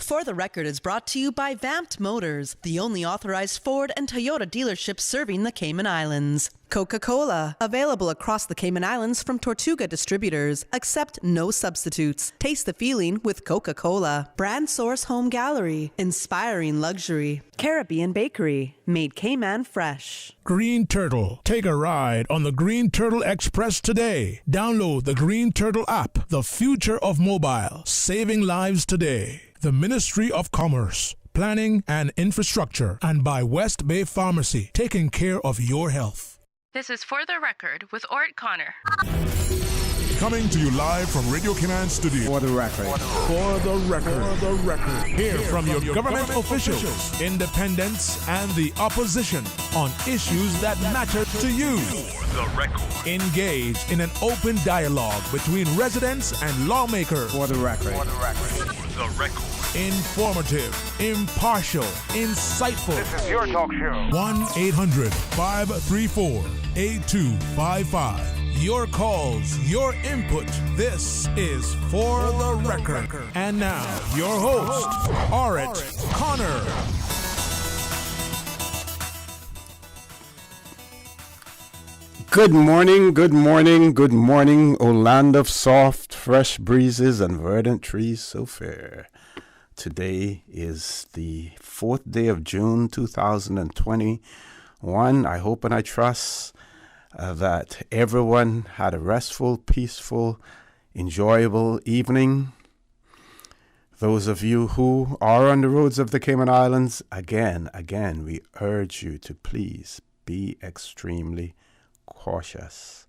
For the Record is brought to you by Vamped Motors, the only authorized Ford and Toyota dealership serving the Cayman Islands. Coca-Cola, available across the Cayman Islands from Tortuga distributors. Accept no substitutes. Taste the feeling with Coca-Cola. Brand Source Home Gallery, inspiring luxury. Caribbean Bakery, made Cayman fresh. Green Turtle. Take a ride on the Green Turtle Express today. Download the Green Turtle app, the future of mobile, saving lives today. The Ministry of Commerce, Planning and Infrastructure, and by West Bay Pharmacy, taking care of your health. This is For the Record with Ort Connor. Coming to you live from Radio Cayman Studio. For the Record. For the Record. For the Record. Hear from your government officials, independents, and the opposition on issues that matter to you. For the Record. Engage in an open dialogue between residents and lawmakers. For the Record. For the Record. For the Record. Informative, impartial, insightful. This is your talk show. 1-800-534-8255. Your calls, your input. This is For the Record. And now, your host, Ort Connor. Good morning, good morning, good morning, O land of soft, fresh breezes and verdant trees so fair. Today is the 4th day of June, 2021. I hope and I trust that everyone had a restful, peaceful, enjoyable evening. Those of you who are on the roads of the Cayman Islands, again, we urge you to please be extremely cautious.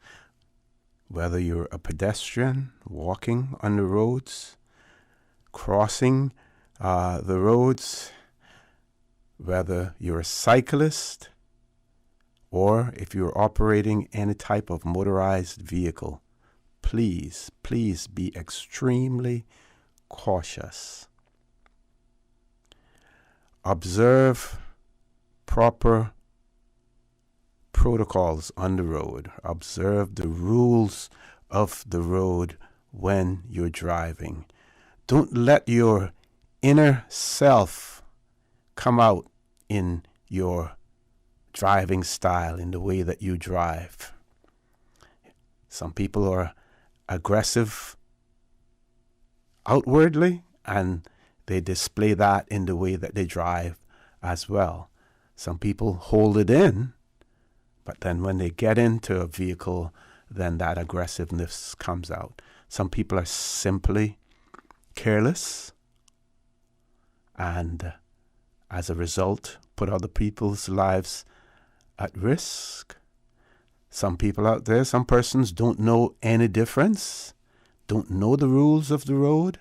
Whether you're a pedestrian walking on the roads, crossing the roads, whether you're a cyclist, or if you're operating any type of motorized vehicle, please be extremely cautious. Observe proper protocols on the road. Observe the rules of the road when you're driving. Don't let your inner self come out in your driving style, in the way that you drive. Some people are aggressive outwardly, and they display that in the way that they drive as well. Some people hold it in, but then when they get into a vehicle, then that aggressiveness comes out. Some people are simply careless, and as a result, put other people's lives at risk. Some people out there, some persons don't know any difference, don't know the rules of the road.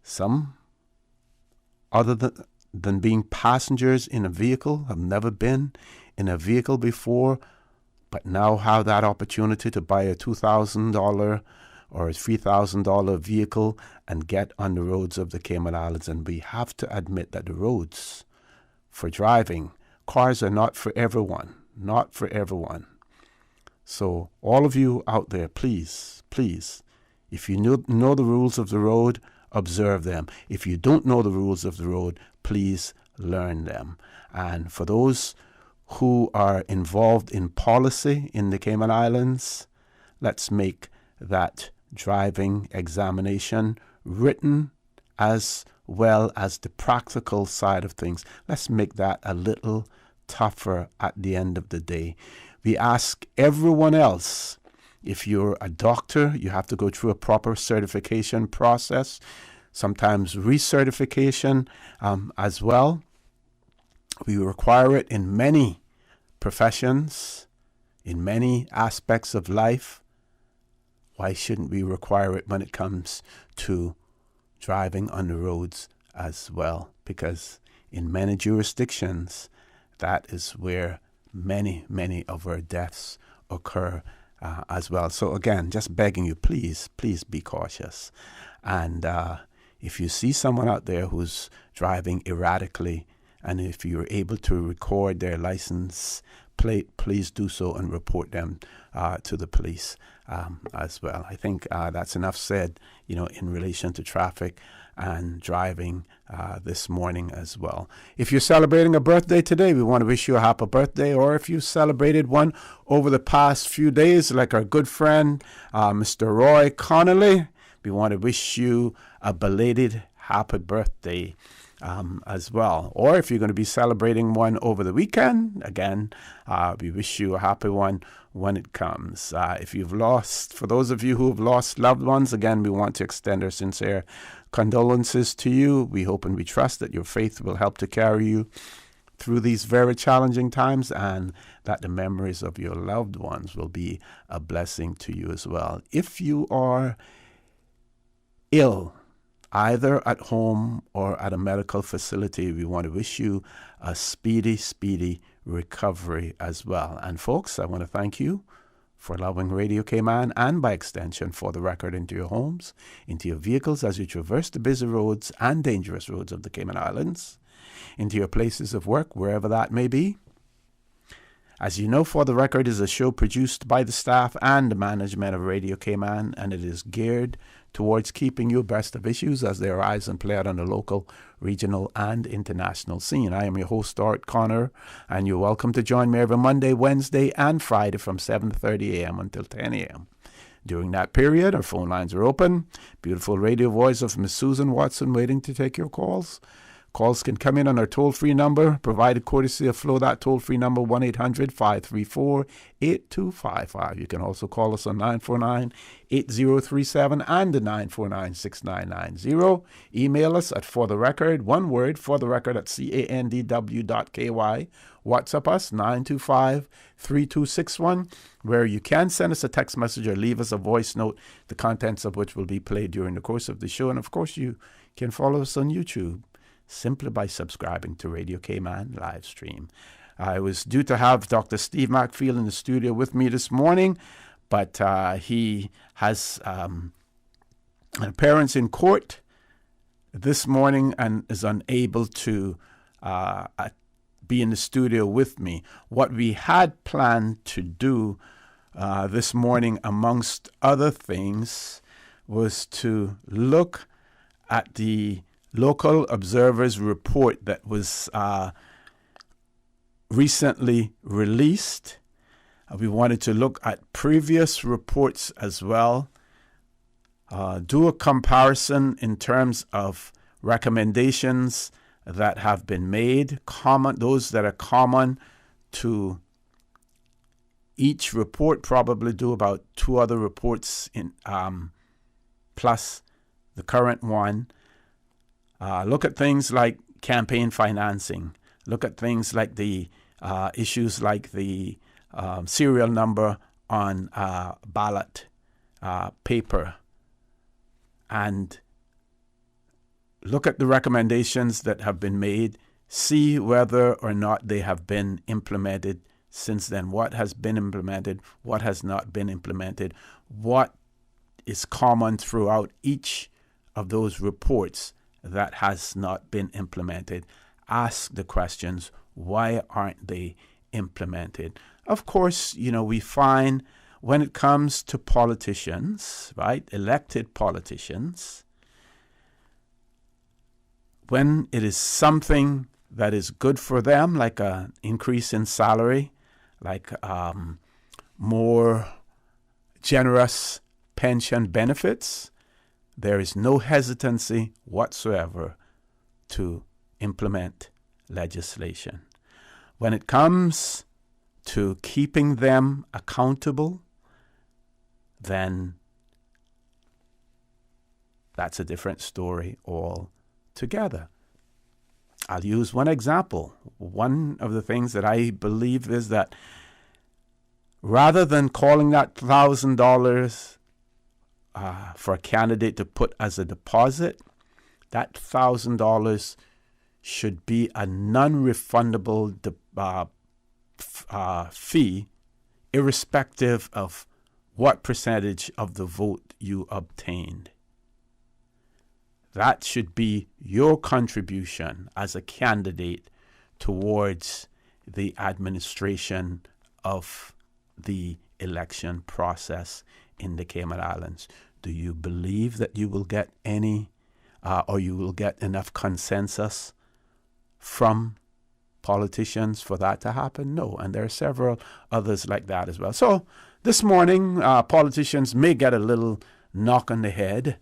Some, other than being passengers in a vehicle, have never been in a vehicle before, but now have that opportunity to buy a $2,000 or a $3,000 vehicle and get on the roads of the Cayman Islands. And we have to admit that the roads for driving, cars are not for everyone, So all of you out there, please, if you know the rules of the road, observe them. If you don't know the rules of the road, please learn them. And for those who are involved in policy in the Cayman Islands, let's make that driving examination written as well as the practical side of things. Let's make that a little tougher at the end of the day. We ask everyone else, if you're a doctor, you have to go through a proper certification process, sometimes recertification as well. We require it in many professions, in many aspects of life. Why shouldn't we require it when it comes to driving on the roads as well? Because in many jurisdictions, that is where many of our deaths occur as well. So again, just begging you, please be cautious. And if you see someone out there who's driving erratically, and if you're able to record their license please do so and report them to the police as well. I think that's enough said, in relation to traffic and driving this morning as well. If you're celebrating a birthday today, we want to wish you a happy birthday. Or if you celebrated one over the past few days, like our good friend, Mr. Roy Connolly, we want to wish you a belated happy birthday as well. Or if you're going to be celebrating one over the weekend, again, we wish you a happy one when it comes. For those of you who have lost loved ones, again, we want to extend our sincere condolences to you. We hope and we trust that your faith will help to carry you through these very challenging times, and that the memories of your loved ones will be a blessing to you as well. If you are ill, either at home or at a medical facility, we want to wish you a speedy recovery as well. And folks, I want to thank you for allowing Radio Cayman, and by extension For the Record, into your homes, into your vehicles as you traverse the busy roads and dangerous roads of the Cayman Islands, into your places of work, wherever that may be. As you know, For the Record is a show produced by the staff and the management of Radio Cayman, and it is geared towards keeping you abreast of issues as they arise and play out on the local, regional, and international scene. I am your host, Art Connor, and you're welcome to join me every Monday, Wednesday, and Friday from 7:30 a.m. until 10 a.m. During that period, our phone lines are open. Beautiful radio voice of Miss Susan Watson waiting to take your calls. Calls can come in on our toll-free number, provided courtesy of Flow. That toll-free number, 1-800-534-8255. You can also call us on 949-8037 and the 949-6990. Email us at fortherecord, one word, fortherecord at candw.ky. WhatsApp us, 925-3261, where you can send us a text message or leave us a voice note, the contents of which will be played during the course of the show. And, of course, you can follow us on YouTube simply by subscribing to Radio Cayman live stream. I was due to have Dr. Steve Macfield in the studio with me this morning, but he has an appearance in court this morning and is unable to be in the studio with me. What we had planned to do this morning, amongst other things, was to look at the Local Observer's report that was recently released. We wanted to look at previous reports as well, do a comparison in terms of recommendations that have been made, those that are common to each report, probably do about 2 other reports in plus the current one. Look at things like campaign financing. Look at things like the issues like the serial number on ballot paper. And look at the recommendations that have been made. See whether or not they have been implemented since then. What has been implemented? What has not been implemented? What is common throughout each of those reports that has not been implemented? Ask the questions, why aren't they implemented? Of course, we find when it comes to politicians, right, elected politicians, when it is something that is good for them, like an increase in salary, like more generous pension benefits, there is no hesitancy whatsoever to implement legislation. When it comes to keeping them accountable, then that's a different story altogether. I'll use one example. One of the things that I believe is that rather than calling that $1,000 for a candidate to put as a deposit, that $1,000 should be a non-refundable fee, irrespective of what percentage of the vote you obtained. That should be your contribution as a candidate towards the administration of the election process in the Cayman Islands. Do you believe that you will get any or you will get enough consensus from politicians for that to happen? No. And there are several others like that as well. So this morning, politicians may get a little knock on the head,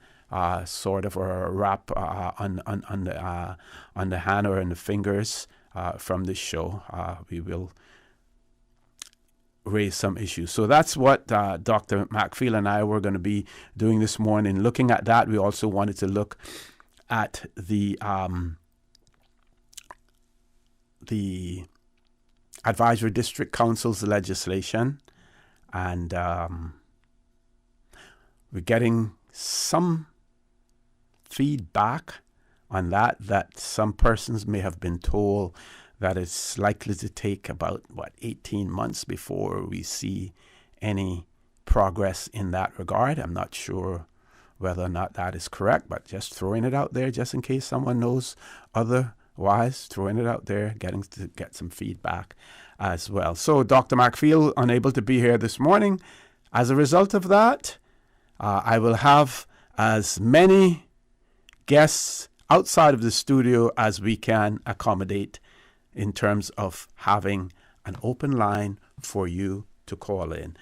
sort of a rap on the hand or in the fingers from this show. We will raise some issues. So that's what Dr. Macfield and I were going to be doing this morning. Looking at that, we also wanted to look at the Advisory District Council's legislation, and we're getting some feedback on that some persons may have been told that it's likely to take about 18 months before we see any progress in that regard. I'm not sure whether or not that is correct, but just throwing it out there just in case someone knows otherwise, throwing it out there, getting to get some feedback as well. So Dr. Macfield unable to be here this morning. As a result of that, I will have as many guests outside of the studio as we can accommodate in terms of having an open line for you to call in.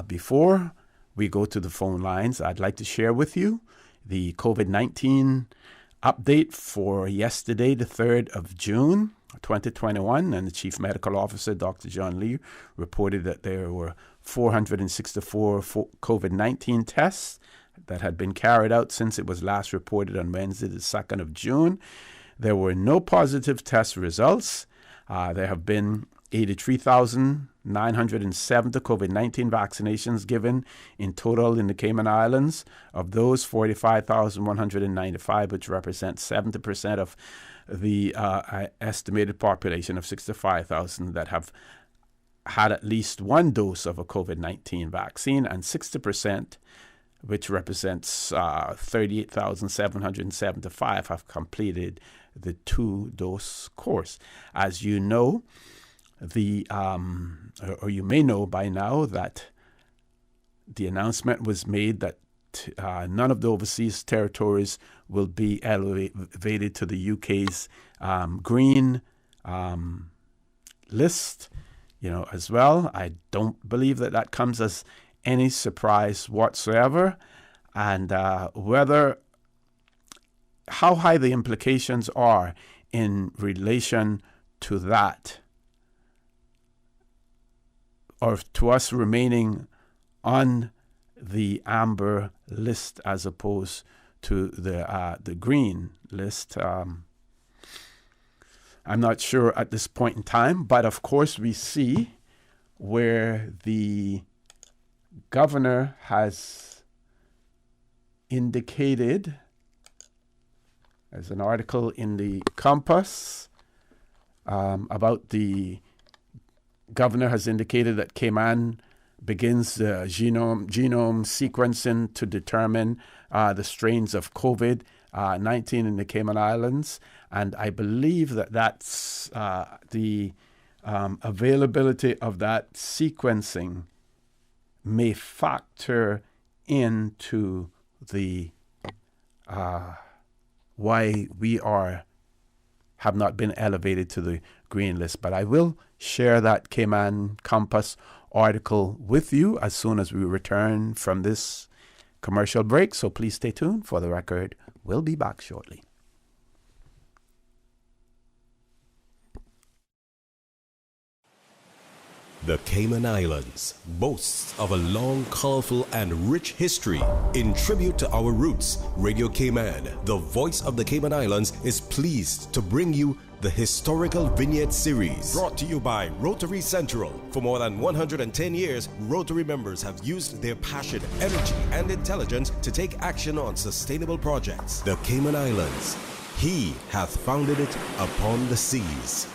Before we go to the phone lines, I'd like to share with you the COVID-19 update for yesterday, the 3rd of June, 2021, and the Chief Medical Officer, Dr. John Lee, reported that there were 464 COVID-19 tests that had been carried out since it was last reported on Wednesday, the 2nd of June. There were no positive test results. There have been 83,970 COVID-19 vaccinations given in total in the Cayman Islands. Of those, 45,195, which represents 70% of the estimated population of 65,000 that have had at least one dose of a COVID-19 vaccine, and 60%, which represents 38,775, have completed the 2-dose course. As you know, or you may know by now, that the announcement was made that none of the overseas territories will be elevated to the UK's green list, as well. I don't believe that comes as any surprise whatsoever, and how high the implications are in relation to that, or to us remaining on the amber list as opposed to the green list. I'm not sure at this point in time, but of course we see where the governor has indicated, there's an article in the Compass about the governor has indicated that Cayman begins genome sequencing to determine the strains of COVID-19 in the Cayman Islands. And I believe that's the availability of that sequencing may factor into the why we have not been elevated to the green list. But I will share that Cayman Compass article with you as soon as we return from this commercial break. So please stay tuned. For the record, we'll be back shortly. The Cayman Islands boasts of a long, colorful, and rich history. In tribute to our roots, Radio Cayman, the voice of the Cayman Islands, is pleased to bring you the Historical Vignette Series, brought to you by Rotary Central. For more than 110 years, Rotary members have used their passion, energy, and intelligence to take action on sustainable projects. The Cayman Islands, He hath founded it upon the seas.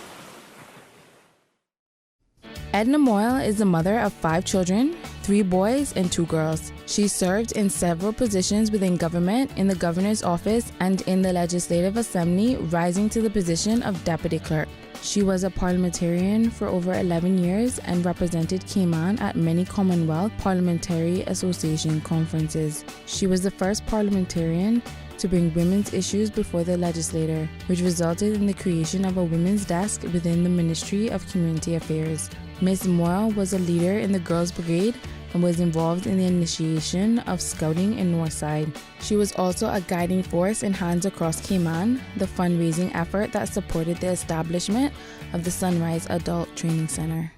Edna Moyle is the mother of 5 children, 3 boys and 2 girls. She served in several positions within government, in the governor's office, and in the Legislative Assembly, rising to the position of deputy clerk. She was a parliamentarian for over 11 years and represented Cayman at many Commonwealth Parliamentary Association conferences. She was the first parliamentarian to bring women's issues before the legislature, which resulted in the creation of a women's desk within the Ministry of Community Affairs. Ms. Moyle was a leader in the Girls Brigade and was involved in the initiation of Scouting in Northside. She was also a guiding force in Hands Across Cayman, the fundraising effort that supported the establishment of the Sunrise Adult Training Center.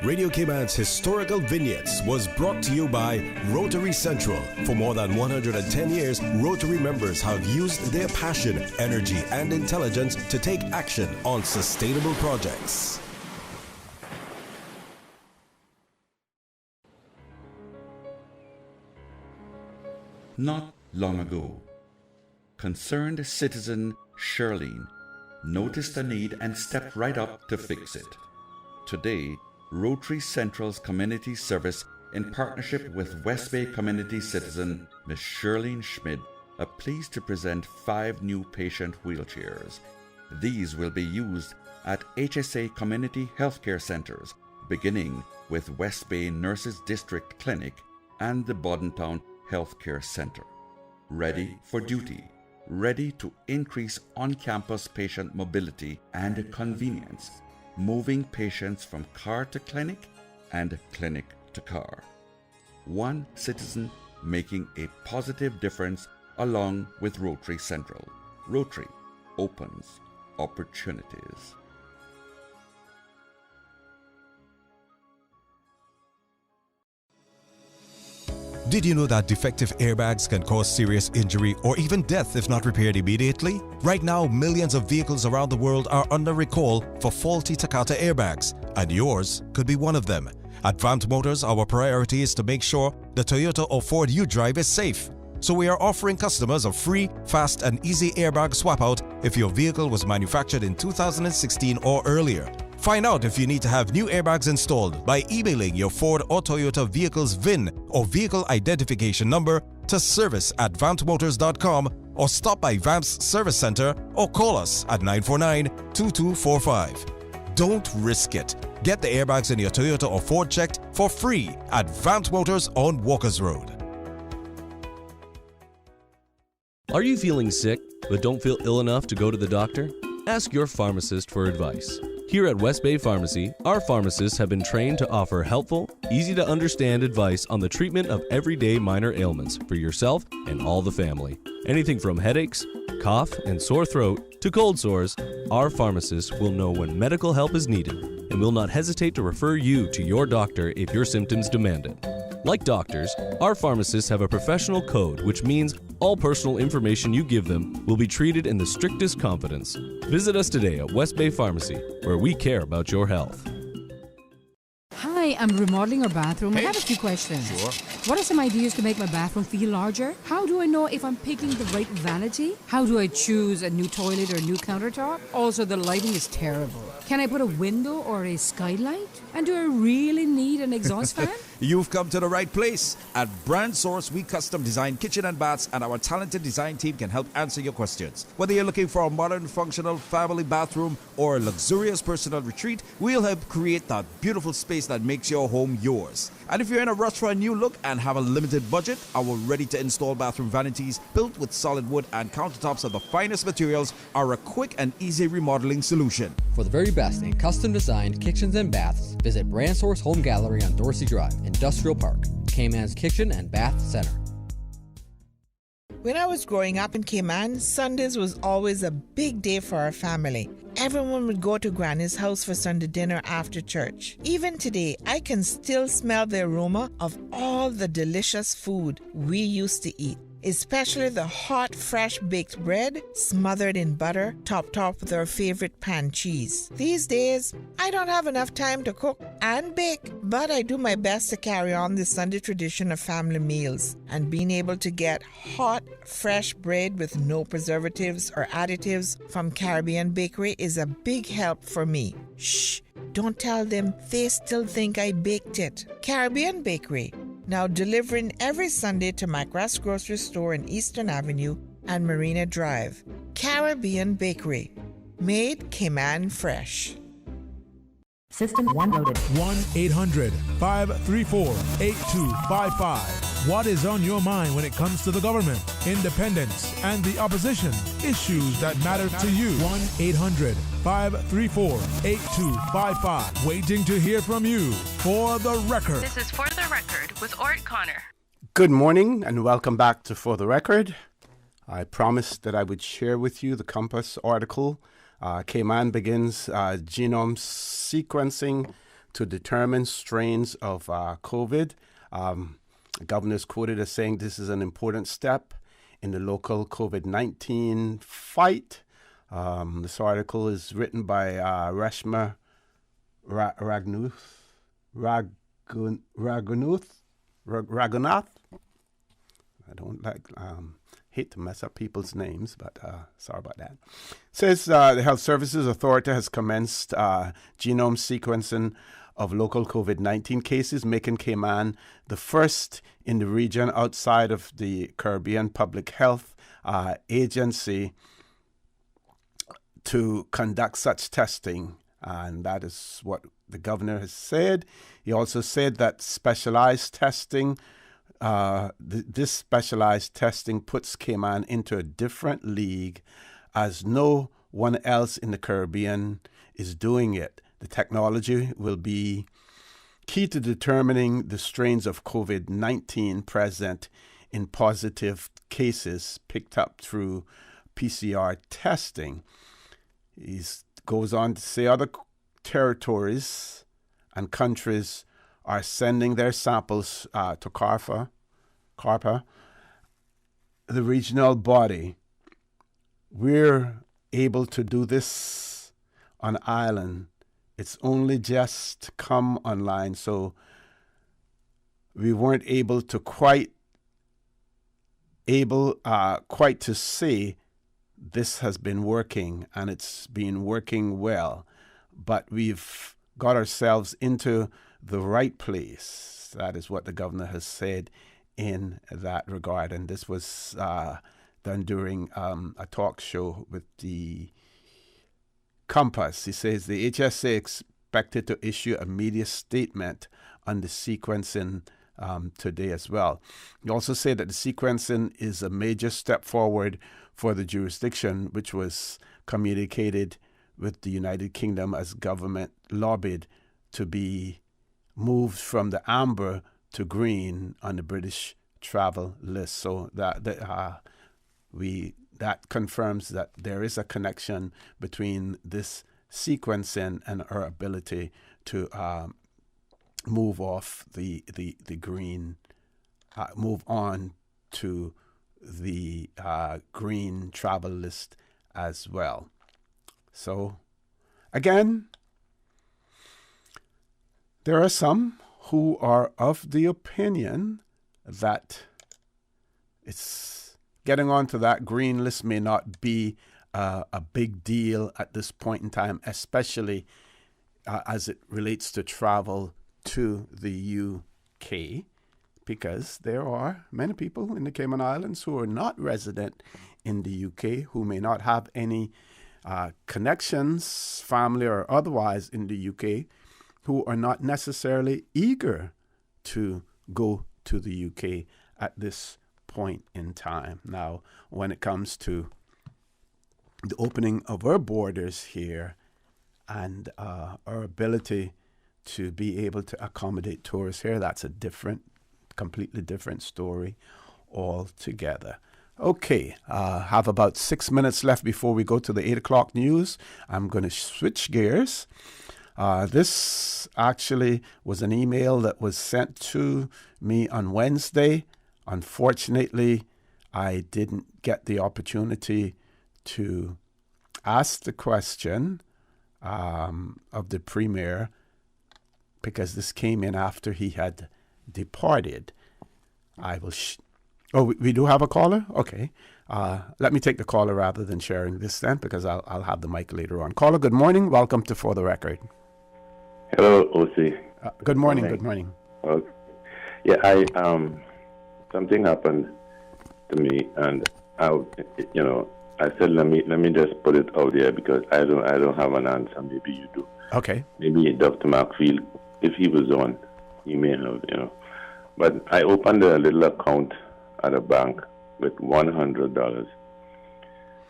Radio Cayman's Historical Vignettes was brought to you by Rotary Central. For more than 110 years, Rotary members have used their passion, energy, and intelligence to take action on sustainable projects. Not long ago, concerned citizen Shirlene noticed a need and stepped right up to fix it. Today, Rotary Central's community service, in partnership with West Bay community citizen Ms. Shirlene Schmid, are pleased to present 5 new patient wheelchairs. These will be used at HSA community healthcare centers, beginning with West Bay Nurses District Clinic and the Bodentown Healthcare Center. Ready for duty, ready to increase on-campus patient mobility and convenience, moving patients from car to clinic and clinic to car. One citizen making a positive difference along with Rotary Central. Rotary opens opportunities. Did you know that defective airbags can cause serious injury or even death if not repaired immediately? Right now, millions of vehicles around the world are under recall for faulty Takata airbags, and yours could be one of them. At Vamt Motors, our priority is to make sure the Toyota or Ford you drive is safe. So we are offering customers a free, fast, and easy airbag swap out if your vehicle was manufactured in 2016 or earlier. Find out if you need to have new airbags installed by emailing your Ford or Toyota vehicle's VIN or vehicle identification number to service@vamtmotors.com or stop by Vamp's Service Center or call us at 949-2245. Don't risk it. Get the airbags in your Toyota or Ford checked for free at Vamp Motors on Walkers Road. Are you feeling sick but don't feel ill enough to go to the doctor? Ask your pharmacist for advice. Here at West Bay Pharmacy, our pharmacists have been trained to offer helpful, easy-to-understand advice on the treatment of everyday minor ailments for yourself and all the family. Anything from headaches, cough, and sore throat to cold sores, our pharmacists will know when medical help is needed and will not hesitate to refer you to your doctor if your symptoms demand it. Like doctors, our pharmacists have a professional code, which means all personal information you give them will be treated in the strictest confidence. Visit us today at West Bay Pharmacy, where we care about your health. Hi, I'm remodeling our bathroom. I have a few questions. Sure. What are some ideas to make my bathroom feel larger? How do I know if I'm picking the right vanity? How do I choose a new toilet or a new countertop? Also, the lighting is terrible. Can I put a window or a skylight? And do I really need an exhaust fan? You've come to the right place. At Brand Source, we custom design kitchen and baths, and our talented design team can help answer your questions. Whether you're looking for a modern, functional family bathroom or a luxurious personal retreat, we'll help create that beautiful space that makes your home yours. And if you're in a rush for a new look and have a limited budget, our ready-to-install bathroom vanities, built with solid wood and countertops of the finest materials, are a quick and easy remodeling solution. For the very best in custom-designed kitchens and baths, visit Brand Source Home Gallery on Dorsey Drive, Industrial Park, Cayman's Kitchen and Bath Center. When I was growing up in Cayman, Sundays was always a big day for our family. Everyone would go to Granny's house for Sunday dinner after church. Even today, I can still smell the aroma of all the delicious food we used to eat, especially the hot, fresh baked bread smothered in butter, topped off with our favorite pan cheese. These days, I don't have enough time to cook and bake, but I do my best to carry on the Sunday tradition of family meals. And being able to get hot, fresh bread with no preservatives or additives from Caribbean Bakery is a big help for me. Shh! Don't tell them they still think I baked it. Caribbean Bakery, now delivering every Sunday to McGrath's grocery store in Eastern Avenue and Marina Drive. Caribbean Bakery, made Cayman fresh. System 1 loaded. 1-800-534-8255. What is on your mind when it comes to the government, independence, and the opposition? Issues that matter to you. 1-800-534-8255. Waiting to hear from you. For the record. This is For the Record with Ort Connor. Good morning and welcome back to For the Record. I promised that I would share with you the Compass article. Cayman begins genome sequencing to determine strains of COVID. The governor is quoted as saying this is an important step in the local COVID-19 fight. This article is written by Reshma Raghunath. I don't hate to mess up people's names, but sorry about that. Says the Health Services Authority has commenced genome sequencing of local COVID-19 cases, making Cayman the first in the region outside of the Caribbean Public Health Agency to conduct such testing. And that is what the governor has said. He also said that specialized testing this specialized testing puts Cayman into a different league as no one else in the Caribbean is doing it. The technology will be key to determining the strains of COVID-19 present in positive cases picked up through PCR testing. He goes on to say other territories and countries are sending their samples to CARPA, the regional body. We're able to do this on island. It's only just come online, so we weren't able to quite to say this has been working, and it's been working well. But we've got ourselves into the right place. That is what the governor has said in that regard. And this was done during a talk show with the Compass. He says the HSA expected to issue a media statement on the sequencing today as well. He also said that the sequencing is a major step forward for the jurisdiction, which was communicated with the United Kingdom as government lobbied to be moved from the amber to green on the British travel list. So that confirms that there is a connection between this sequencing and our ability to move off the green, move on to the green travel list as well. So again, there are some who are of the opinion that it's getting onto that green list may not be a big deal at this point in time, especially as it relates to travel to the UK, because there are many people in the Cayman Islands who are not resident in the UK, who may not have any connections, family or otherwise, in the UK, who are not necessarily eager to go to the UK at this point in time. Now, when it comes to the opening of our borders here and our ability to be able to accommodate tourists here, that's a completely different story altogether. Okay, have about 6 minutes left before we go to the 8 o'clock news. I'm going to switch gears. This actually was an email that was sent to me on Wednesday. Unfortunately, I didn't get the opportunity to ask the question of the Premier because this came in after he had departed. I will... we do have a caller? Okay. Let me take the caller rather than sharing this then, because I'll have the mic later on. Caller, good morning. Welcome to For the Record. Hello, OC. Good morning. Good morning. Yeah, something happened to me, and I said let me just put it out there because I don't have an answer. Maybe you do. Okay. Maybe Dr. Markfield, if he was on, he may have, But I opened a little account at a bank with $100,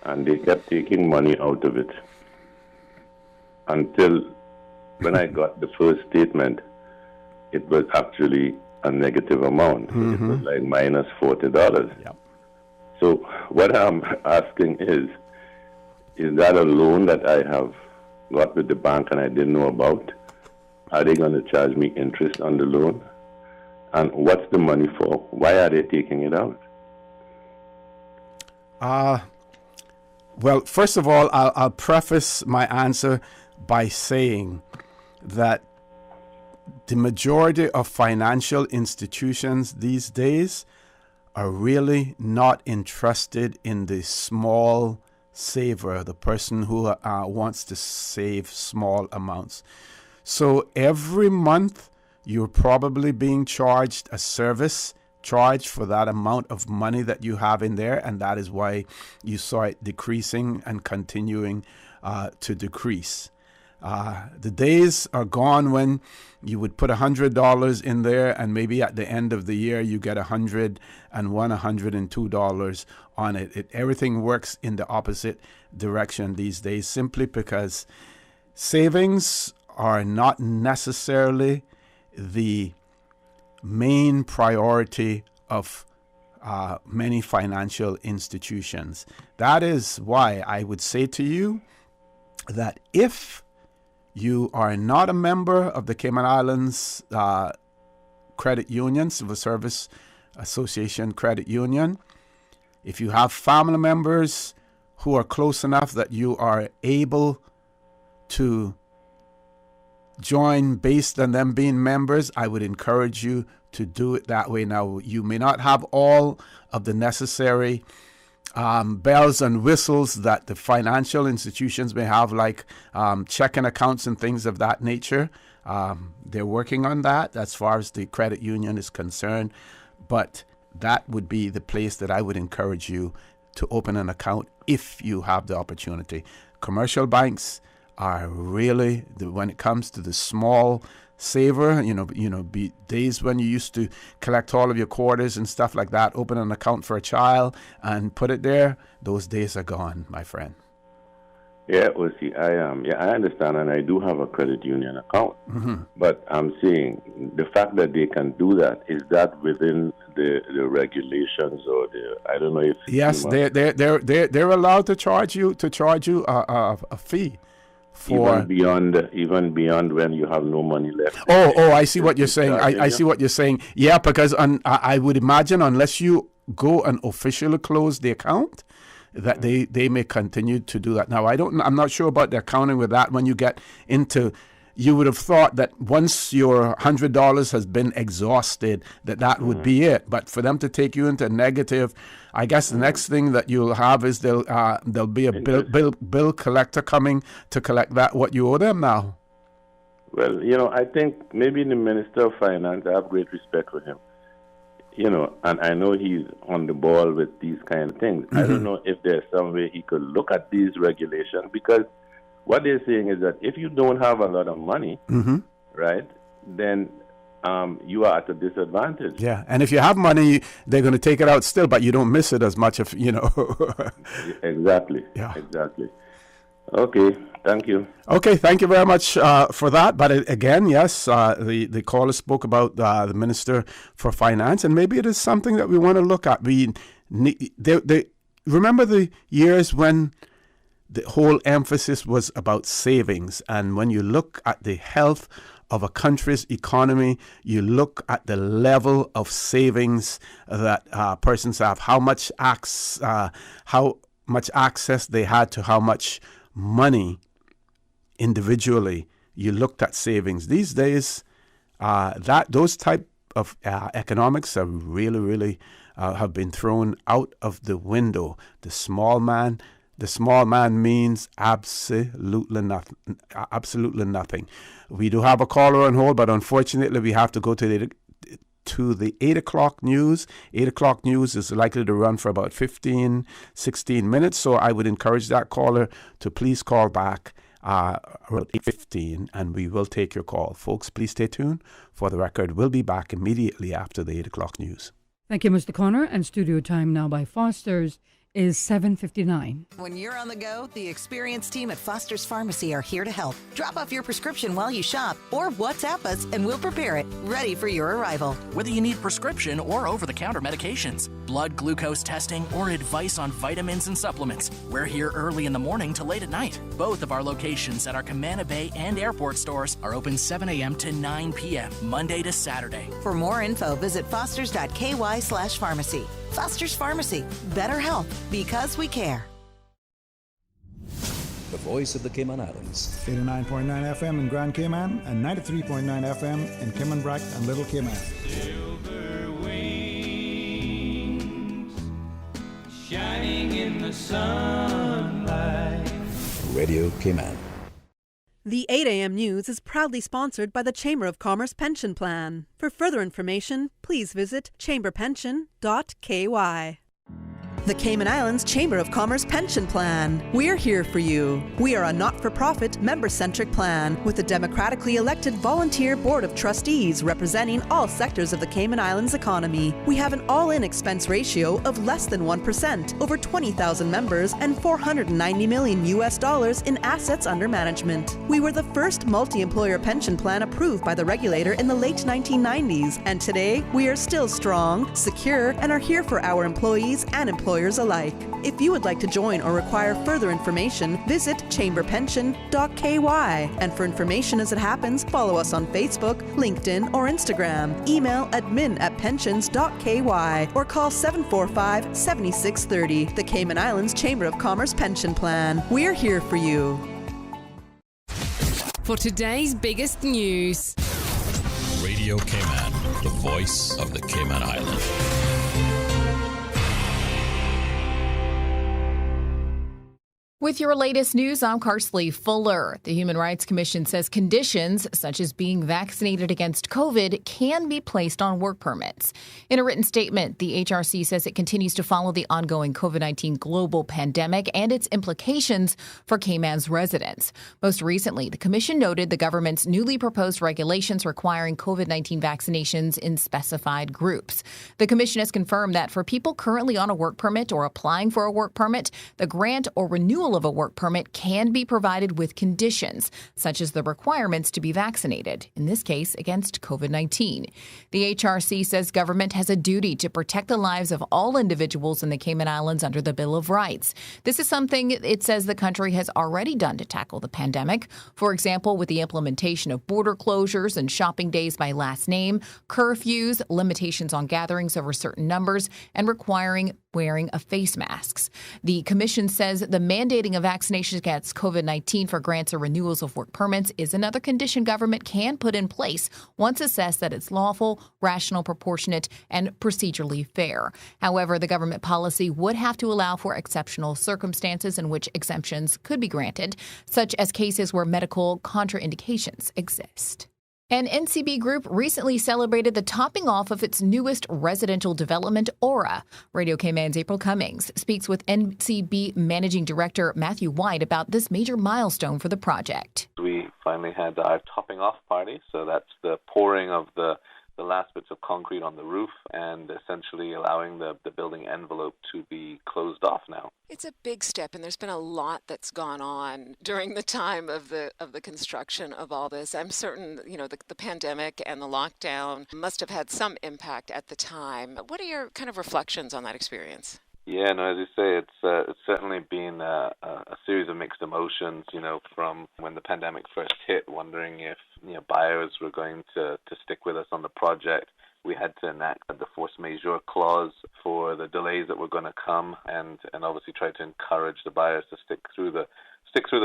and they kept taking money out of it until when I got the first statement, it was actually a negative amount. Mm-hmm. It was like minus $40. Yep. So what I'm asking is that a loan that I have got with the bank and I didn't know about? Are they going to charge me interest on the loan? And what's the money for? Why are they taking it out? Well, first of all, I'll preface my answer by saying that the majority of financial institutions these days are really not interested in the small saver, the person who wants to save small amounts. So every month you're probably being charged a service charge for that amount of money that you have in there, and that is why you saw it decreasing and continuing to decrease. The days are gone when you would put $100 in there and maybe at the end of the year you get $101, $102 on it. Everything works in the opposite direction these days simply because savings are not necessarily the main priority of many financial institutions. That is why I would say to you that if you are not a member of the Cayman Islands Credit Union, Civil Service Association Credit Union, if you have family members who are close enough that you are able to join based on them being members, I would encourage you to do it that way. Now, you may not have all of the necessary bells and whistles that the financial institutions may have, like checking accounts and things of that nature. They're working on that as far as the credit union is concerned. But that would be the place that I would encourage you to open an account if you have the opportunity. Commercial banks are really, when it comes to the small saver, be days when you used to collect all of your quarters and stuff like that, open an account for a child and put it there, those days are gone, my friend. Yeah, well, see, I understand, and I do have a credit union account. Mm-hmm. But I'm saying the fact that they can do that, is that within the regulations or I don't know if... Yes, they're allowed to charge you a fee. Even beyond when you have no money left. Oh, I see what you're saying. I see what you're saying. Yeah, because I would imagine unless you go and officially close the account, that they may continue to do that. Now, I'm not sure about the accounting with that. When you get into, you would have thought that once your $100 has been exhausted, that would be it. But for them to take you into negative, I guess the next thing that you'll have is there'll be a bill collector coming to collect what you owe them now. Well, I think maybe the Minister of Finance, I have great respect for him. And I know he's on the ball with these kind of things. Mm-hmm. I don't know if there's some way he could look at these regulations, because what they're saying is that if you don't have a lot of money, mm-hmm. right, then you are at a disadvantage. Yeah, and if you have money, they're going to take it out still, but you don't miss it as much if, Exactly. Yeah. Exactly. Okay, thank you. Okay, thank you very much for that. But again, yes, the caller spoke about the Minister for Finance, and maybe it is something that we want to look at. Remember the years when the whole emphasis was about savings, and when you look at the health of a country's economy, you look at the level of savings that persons have, how much access they had to how much money individually. You looked at savings. These days, those type of economics are really have been thrown out of the window. The small man The small man means absolutely nothing. Absolutely nothing. We do have a caller on hold, but unfortunately we have to go to the 8 o'clock news. 8 o'clock news is likely to run for about 15, 16 minutes, so I would encourage that caller to please call back around 8:15, and we will take your call. Folks, please stay tuned. For the record, we'll be back immediately after the 8 o'clock news. Thank you, Mr. Connor. And studio time now by Foster's is 7:59. When you're on the go, the experienced team at Foster's Pharmacy are here to help. Drop off your prescription while you shop or WhatsApp us and we'll prepare it, ready for your arrival. Whether you need prescription or over-the-counter medications, blood glucose testing, or advice on vitamins and supplements, we're here early in the morning to late at night. Both of our locations at our Camana Bay and airport stores are open 7 a.m. to 9 p.m., Monday to Saturday. For more info, visit fosters.ky/pharmacy. Foster's Pharmacy. Better health because we care. The voice of the Cayman Islands. 89.9 FM in Grand Cayman and 93.9 FM in Cayman Brac and Little Cayman. Silver wings shining in the sunlight. Radio Cayman. The 8 a.m. news is proudly sponsored by the Chamber of Commerce Pension Plan. For further information, please visit chamberpension.ky. The Cayman Islands Chamber of Commerce Pension Plan. We're here for you. We are a not-for-profit, member-centric plan with a democratically elected volunteer board of trustees representing all sectors of the Cayman Islands economy. We have an all-in expense ratio of less than 1%, over 20,000 members, and $490 million in assets under management. We were the first multi-employer pension plan approved by the regulator in the late 1990s, and today we are still strong, secure, and are here for our employees and employers alike. If you would like to join or require further information, visit chamberpension.ky. And for information as it happens, follow us on Facebook, LinkedIn, or Instagram. Email admin@pensions.ky or call 745-7630. The Cayman Islands Chamber of Commerce Pension Plan. We're here for you. For today's biggest news. Radio Cayman, the voice of the Cayman Islands. With your latest news, I'm Karsley Fuller. The Human Rights Commission says conditions such as being vaccinated against COVID can be placed on work permits. In a written statement, the HRC says it continues to follow the ongoing COVID-19 global pandemic and its implications for Cayman's residents. Most recently, the Commission noted the government's newly proposed regulations requiring COVID-19 vaccinations in specified groups. The Commission has confirmed that for people currently on a work permit or applying for a work permit, the grant or renewal of a work permit can be provided with conditions, such as the requirements to be vaccinated, in this case against COVID-19. The HRC says government has a duty to protect the lives of all individuals in the Cayman Islands under the Bill of Rights. This is something it says the country has already done to tackle the pandemic. For example, with the implementation of border closures and shopping days by last name, curfews, limitations on gatherings over certain numbers, and requiring wearing of face masks. The Commission says the mandating of vaccinations against COVID-19 for grants or renewals of work permits is another condition government can put in place once assessed that it's lawful, rational, proportionate, and procedurally fair. However, the government policy would have to allow for exceptional circumstances in which exemptions could be granted, such as cases where medical contraindications exist. An NCB group recently celebrated the topping off of its newest residential development, Aura. Radio Cayman's April Cummings speaks with NCB Managing Director Matthew White about this major milestone for the project. We finally had our topping off party, so that's the pouring of the last bits of concrete on the roof and essentially allowing the building envelope to be closed off now. It's a big step, and there's been a lot that's gone on during the time of the construction of all this. I'm certain, the pandemic and the lockdown must have had some impact at the time. What are your kind of reflections on that experience? Yeah, no, as you say, it's certainly been a series of mixed emotions, from when the pandemic first hit, wondering if, buyers were going to stick with us on the project. We had to enact the force majeure clause for the delays that were going to come and obviously try to encourage the buyers to stick through the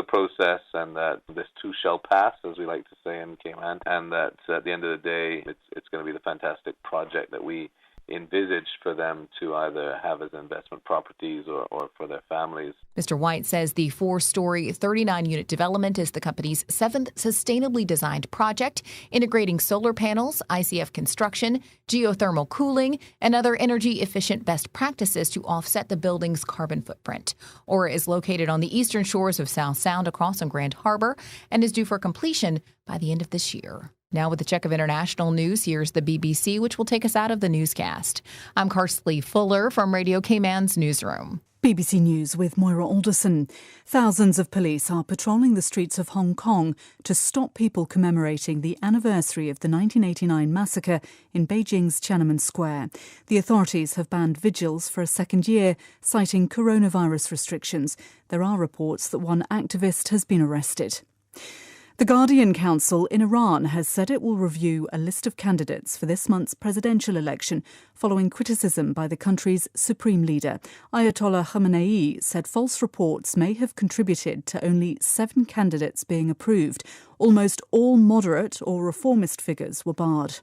process, and that this too shall pass, as we like to say in Cayman, and that at the end of the day, it's going to be the fantastic project that we envisaged for them to either have as investment properties or for their families. Mr. White says the 4-story, 39-unit development is the company's 7th sustainably designed project, integrating solar panels, ICF construction, geothermal cooling, and other energy-efficient best practices to offset the building's carbon footprint. Aura is located on the eastern shores of South Sound across on Grand Harbor and is due for completion by the end of this year. Now with a check of international news, here's the BBC, which will take us out of the newscast. I'm Karsley Fuller from Radio Cayman's newsroom. BBC News with Moira Alderson. Thousands of police are patrolling the streets of Hong Kong to stop people commemorating the anniversary of the 1989 massacre in Beijing's Tiananmen Square. The authorities have banned vigils for a second year, citing coronavirus restrictions. There are reports that one activist has been arrested. The Guardian Council in Iran has said it will review a list of candidates for this month's presidential election following criticism by the country's supreme leader. Ayatollah Khamenei said false reports may have contributed to only 7 candidates being approved. Almost all moderate or reformist figures were barred.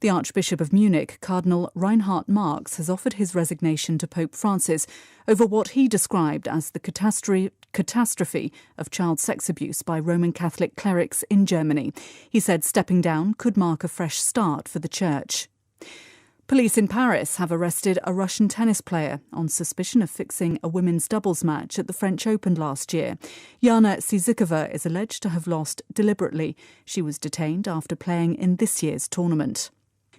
The Archbishop of Munich, Cardinal Reinhard Marx, has offered his resignation to Pope Francis over what he described as the catastrophe of child sex abuse by Roman Catholic clerics in Germany. He said stepping down could mark a fresh start for the Church. Police in Paris have arrested a Russian tennis player on suspicion of fixing a women's doubles match at the French Open last year. Yana Sizikova is alleged to have lost deliberately. She was detained after playing in this year's tournament.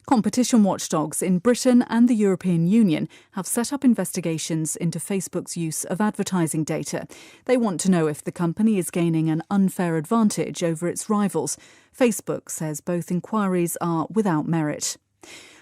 Competition watchdogs in Britain and the European Union have set up investigations into Facebook's use of advertising data. They want to know if the company is gaining an unfair advantage over its rivals. Facebook says both inquiries are without merit.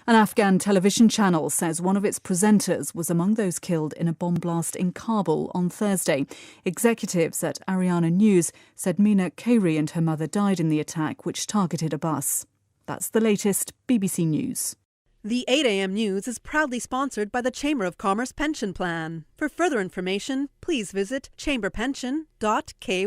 An Afghan television channel says one of its presenters was among those killed in a bomb blast in Kabul on Thursday. Executives at Ariana News said Mina Khairi and her mother died in the attack, which targeted a bus. That's the latest BBC News. The 8 a.m. news is proudly sponsored by the Chamber of Commerce Pension Plan. For further information, please visit chamberpension.ky.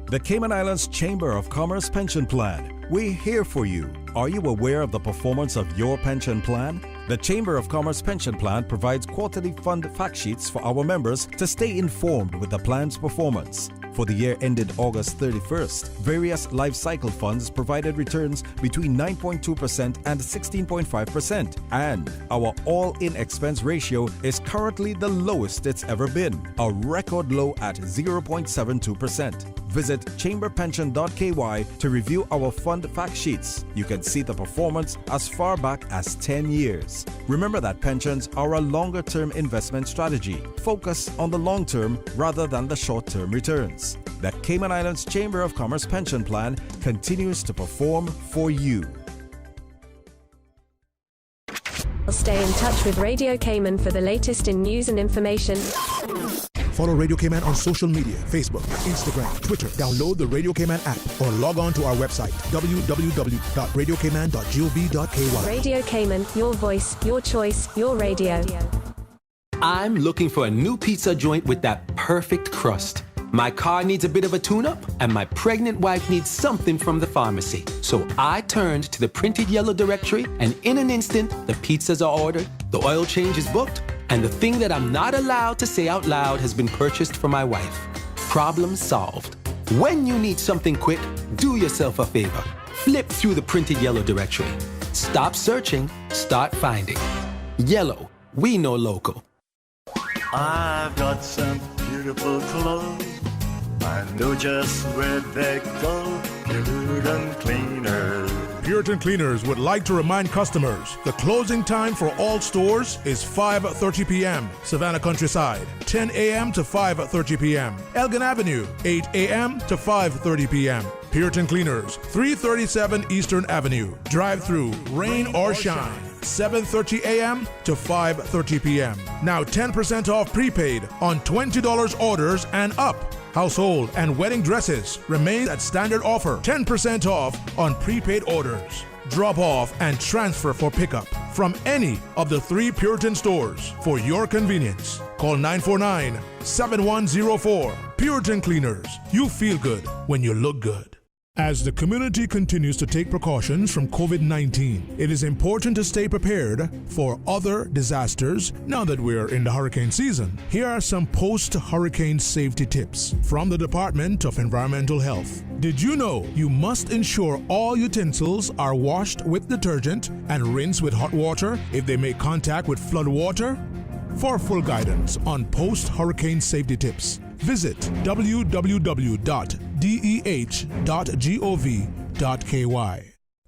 The Cayman Islands Chamber of Commerce Pension Plan. We're here for you. Are you aware of the performance of your pension plan? The Chamber of Commerce Pension Plan provides quarterly fund fact sheets for our members to stay informed with the plan's performance. For the year ended August 31st, various life cycle funds provided returns between 9.2% and 16.5%, and our all-in expense ratio is currently the lowest it's ever been, a record low at 0.72%. Visit chamberpension.ky to review our fund fact sheets. You can see the performance as far back as 10 years. Remember that pensions are a longer-term investment strategy. Focus on the long term rather than the short-term returns. The Cayman Islands Chamber of Commerce Pension Plan continues to perform for you. Stay in touch with Radio Cayman for the latest in news and information. Follow Radio Cayman on social media, Facebook, Instagram, Twitter. Download the Radio Cayman app or log on to our website, www.radiocayman.gov.ky. Radio Cayman, your voice, your choice, your radio. I'm looking for a new pizza joint with that perfect crust. My car needs a bit of a tune-up, and my pregnant wife needs something from the pharmacy. So I turned to the printed yellow directory, and in an instant, the pizzas are ordered, the oil change is booked, and the thing that I'm not allowed to say out loud has been purchased for my wife. Problem solved. When you need something quick, do yourself a favor. Flip through the printed yellow directory. Stop searching, start finding. Yellow, we know local. I've got some beautiful clothes. I know just where they go. Puritan Cleaners. Puritan Cleaners would like to remind customers the closing time for all stores is 5:30 p.m. Savannah Countryside, 10 a.m. to 5:30 p.m. Elgin Avenue, 8 a.m. to 5:30 p.m. Puritan Cleaners, 337 Eastern Avenue. Drive-through, rain or shine. 7:30 a.m. to 5:30 p.m. Now 10% off prepaid on $20 orders and up. Household and wedding dresses remain at standard offer. 10% off on prepaid orders. Drop off and transfer for pickup from any of the 3 Puritan stores for your convenience. Call 949-7104. Puritan Cleaners. You feel good when you look good. As the community continues to take precautions from COVID-19, it is important to stay prepared for other disasters now that we're in the hurricane season. Here are some post-hurricane safety tips from the Department of Environmental Health. Did you know you must ensure all utensils are washed with detergent and rinsed with hot water if they make contact with flood water? For full guidance on post-hurricane safety tips, visit www.deh.gov.ky.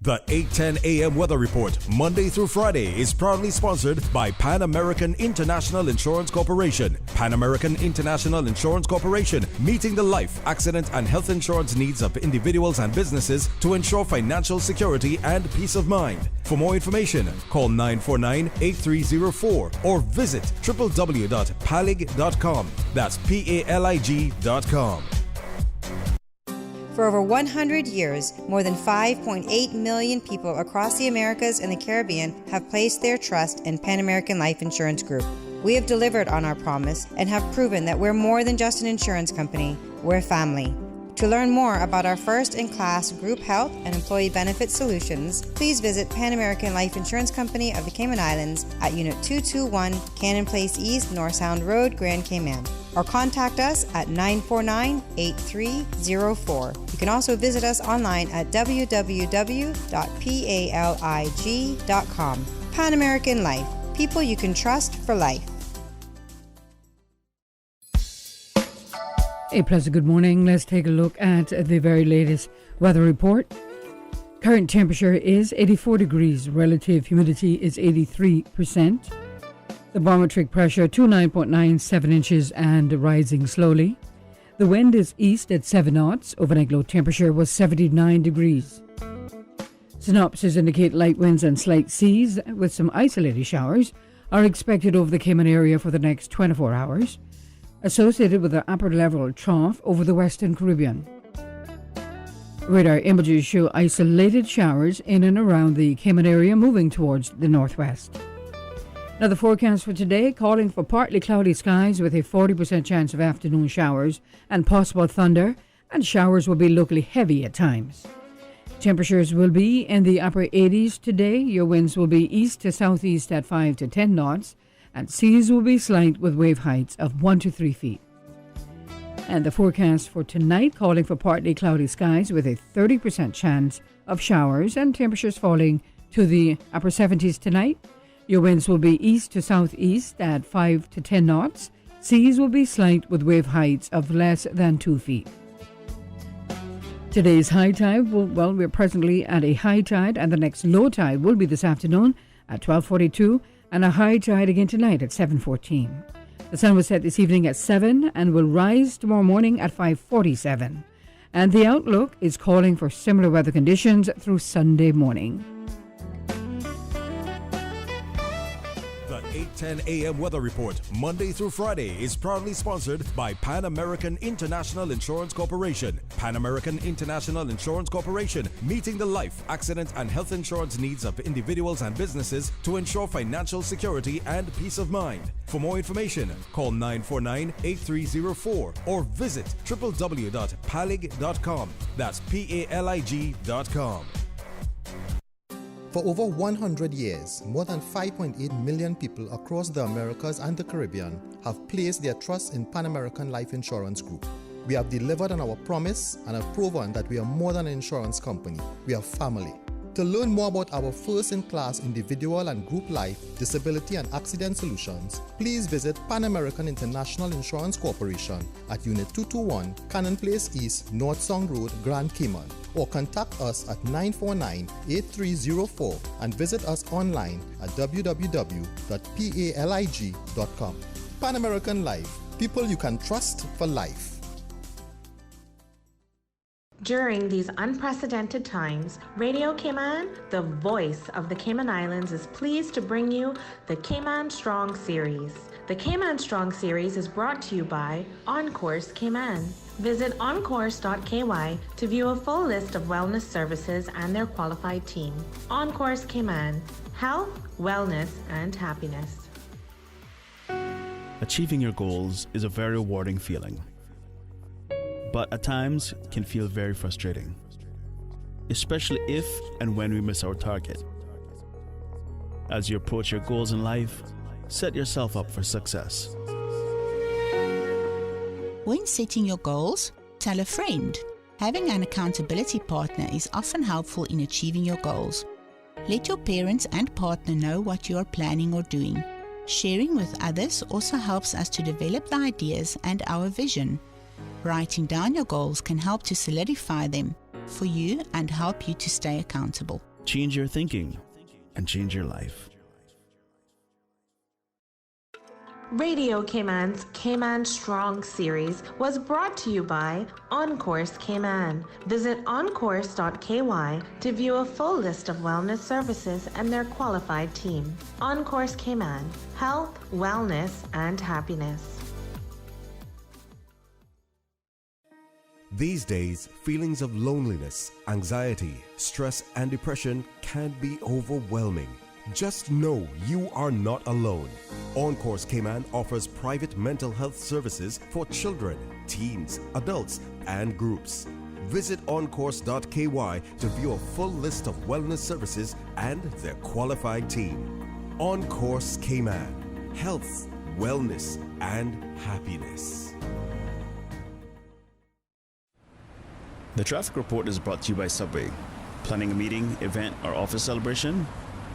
The 8:10 a.m. weather report, Monday through Friday, is proudly sponsored by Pan American International Insurance Corporation. Pan American International Insurance Corporation, meeting the life, accident, and health insurance needs of individuals and businesses to ensure financial security and peace of mind. For more information, call 949-8304 or visit www.palig.com. That's PALIG.com. For over 100 years, more than 5.8 million people across the Americas and the Caribbean have placed their trust in Pan American Life Insurance Group. We have delivered on our promise and have proven that we're more than just an insurance company, we're family. To learn more about our first-in-class group health and employee benefit solutions, please visit Pan American Life Insurance Company of the Cayman Islands at Unit 221, Cannon Place East, North Sound Road, Grand Cayman, or contact us at 949-8304. You can also visit us online at www.palig.com. Pan American Life, people you can trust for life. A pleasant good morning. Let's take a look at the very latest weather report. Current temperature is 84 degrees. Relative humidity is 83%. The barometric pressure 29.97 inches and rising slowly. The wind is east at 7 knots. Overnight low temperature was 79 degrees. Synopsis indicate light winds and slight seas with some isolated showers are expected over the Cayman area for the next 24 hours. Associated with the upper level trough over the Western Caribbean. Radar images show isolated showers in and around the Cayman area moving towards the northwest. Now the forecast for today calling for partly cloudy skies with a 40% chance of afternoon showers and possible thunder, and showers will be locally heavy at times. Temperatures will be in the upper 80s today. Your winds will be east to southeast at 5 to 10 knots. And seas will be slight with wave heights of 1 to 3 feet. And the forecast for tonight calling for partly cloudy skies with a 30% chance of showers and temperatures falling to the upper 70s tonight. Your winds will be east to southeast at 5 to 10 knots. Seas will be slight with wave heights of less than 2 feet. Today's high tide, we're presently at a high tide, and the next low tide will be this afternoon at 12:42. And a high tide again tonight at 7:14. The sun will set this evening at 7 and will rise tomorrow morning at 5:47. And the outlook is calling for similar weather conditions through Sunday morning. The 8:10 a.m. weather report, Monday through Friday, is proudly sponsored by Pan American International Insurance Corporation. Pan American International Insurance Corporation, meeting the life, accident, and health insurance needs of individuals and businesses to ensure financial security and peace of mind. For more information, call 949-8304 or visit www.palig.com. That's PALIG.com. For over 100 years, more than 5.8 million people across the Americas and the Caribbean have placed their trust in Pan American Life Insurance Group. We have delivered on our promise and have proven that we are more than an insurance company. We are family. To learn more about our first-in-class individual and group life, disability and accident solutions, please visit Pan American International Insurance Corporation at Unit 221, Cannon Place East, North Sound Road, Grand Cayman, or contact us at 949-8304 and visit us online at www.palig.com. Pan American Life, people you can trust for life. During these unprecedented times, Radio Cayman, the voice of the Cayman Islands, is pleased to bring you the Cayman Strong Series. The Cayman Strong Series is brought to you by Encourse Cayman. Visit encourse.ky to view a full list of wellness services and their qualified team. Encourse Cayman, health, wellness, and happiness. Achieving your goals is a very rewarding feeling, but at times can feel very frustrating. especially if and when we miss our target. As you approach your goals in life, set yourself up for success. When setting your goals, tell a friend. Having an accountability partner is often helpful in achieving your goals. Let your parents and partner know what you are planning or doing. Sharing with others also helps us to develop the ideas and our vision. Writing down your goals can help to solidify them for you and help you to stay accountable. Change your thinking and change your life. Radio Cayman's Cayman Strong series was brought to you by OnCourse Cayman. Visit oncourse.ky to view a full list of wellness services and their qualified team. OnCourse Cayman, health, wellness, and happiness. These days, feelings of loneliness, anxiety, stress, and depression can be overwhelming. Just know you are not alone. OnCourse Cayman offers private mental health services for children, teens, adults, and groups. Visit oncourse.ky to view a full list of wellness services and their qualified team. OnCourse Cayman, health, wellness, and happiness. The traffic report is brought to you by Subway. Planning a meeting, event, or office celebration?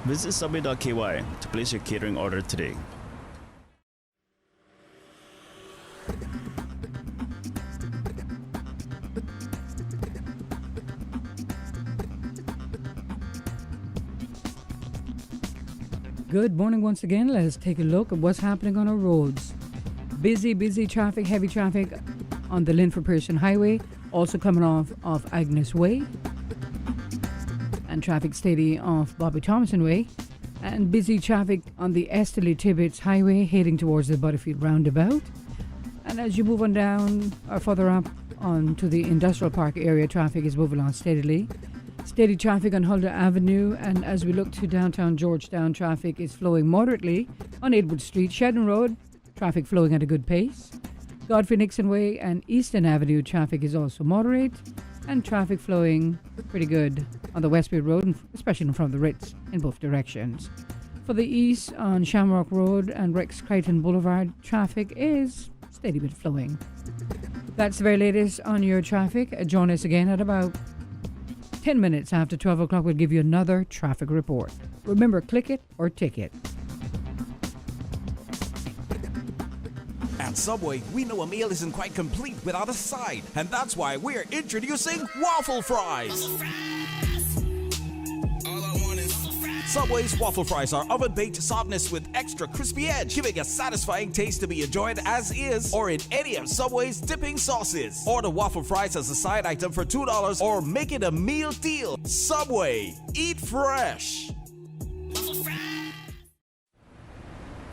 Visit subway.ky to place your catering order today. Good morning once again. Let's take a look at what's happening on our roads. Busy traffic, heavy traffic on the Linford Pearson Highway, also coming off of Agnes Way. And traffic steady off Bobby Thompson Way, and busy traffic on the Esterly Tibbetts Highway heading towards the Butterfield roundabout. And as you move on down or further up onto the Industrial Park area, traffic is moving on steadily. Steady traffic on Huldah Avenue, and as we look to downtown Georgetown, traffic is flowing moderately on Edward Street, Shedden Road, traffic flowing at a good pace. Godfrey Nixon Way and Eastern Avenue, traffic is also moderate, and traffic flowing pretty good on the Westfield Road, especially in front of the Ritz in both directions. For the east on Shamrock Road and Rex Creighton Boulevard, traffic is steady but flowing. That's the very latest on your traffic. Join us again at about 10 minutes after 12 o'clock. We'll give you another traffic report. Remember, click it or ticket. At Subway, we know a meal isn't quite complete without a side, and that's why we're introducing waffle fries. Subway's waffle fries are oven-baked softness with extra crispy edge, giving a satisfying taste to be enjoyed as is or in any of Subway's dipping sauces. Order waffle fries as a side item for $2 or make it a meal deal. Subway, eat fresh.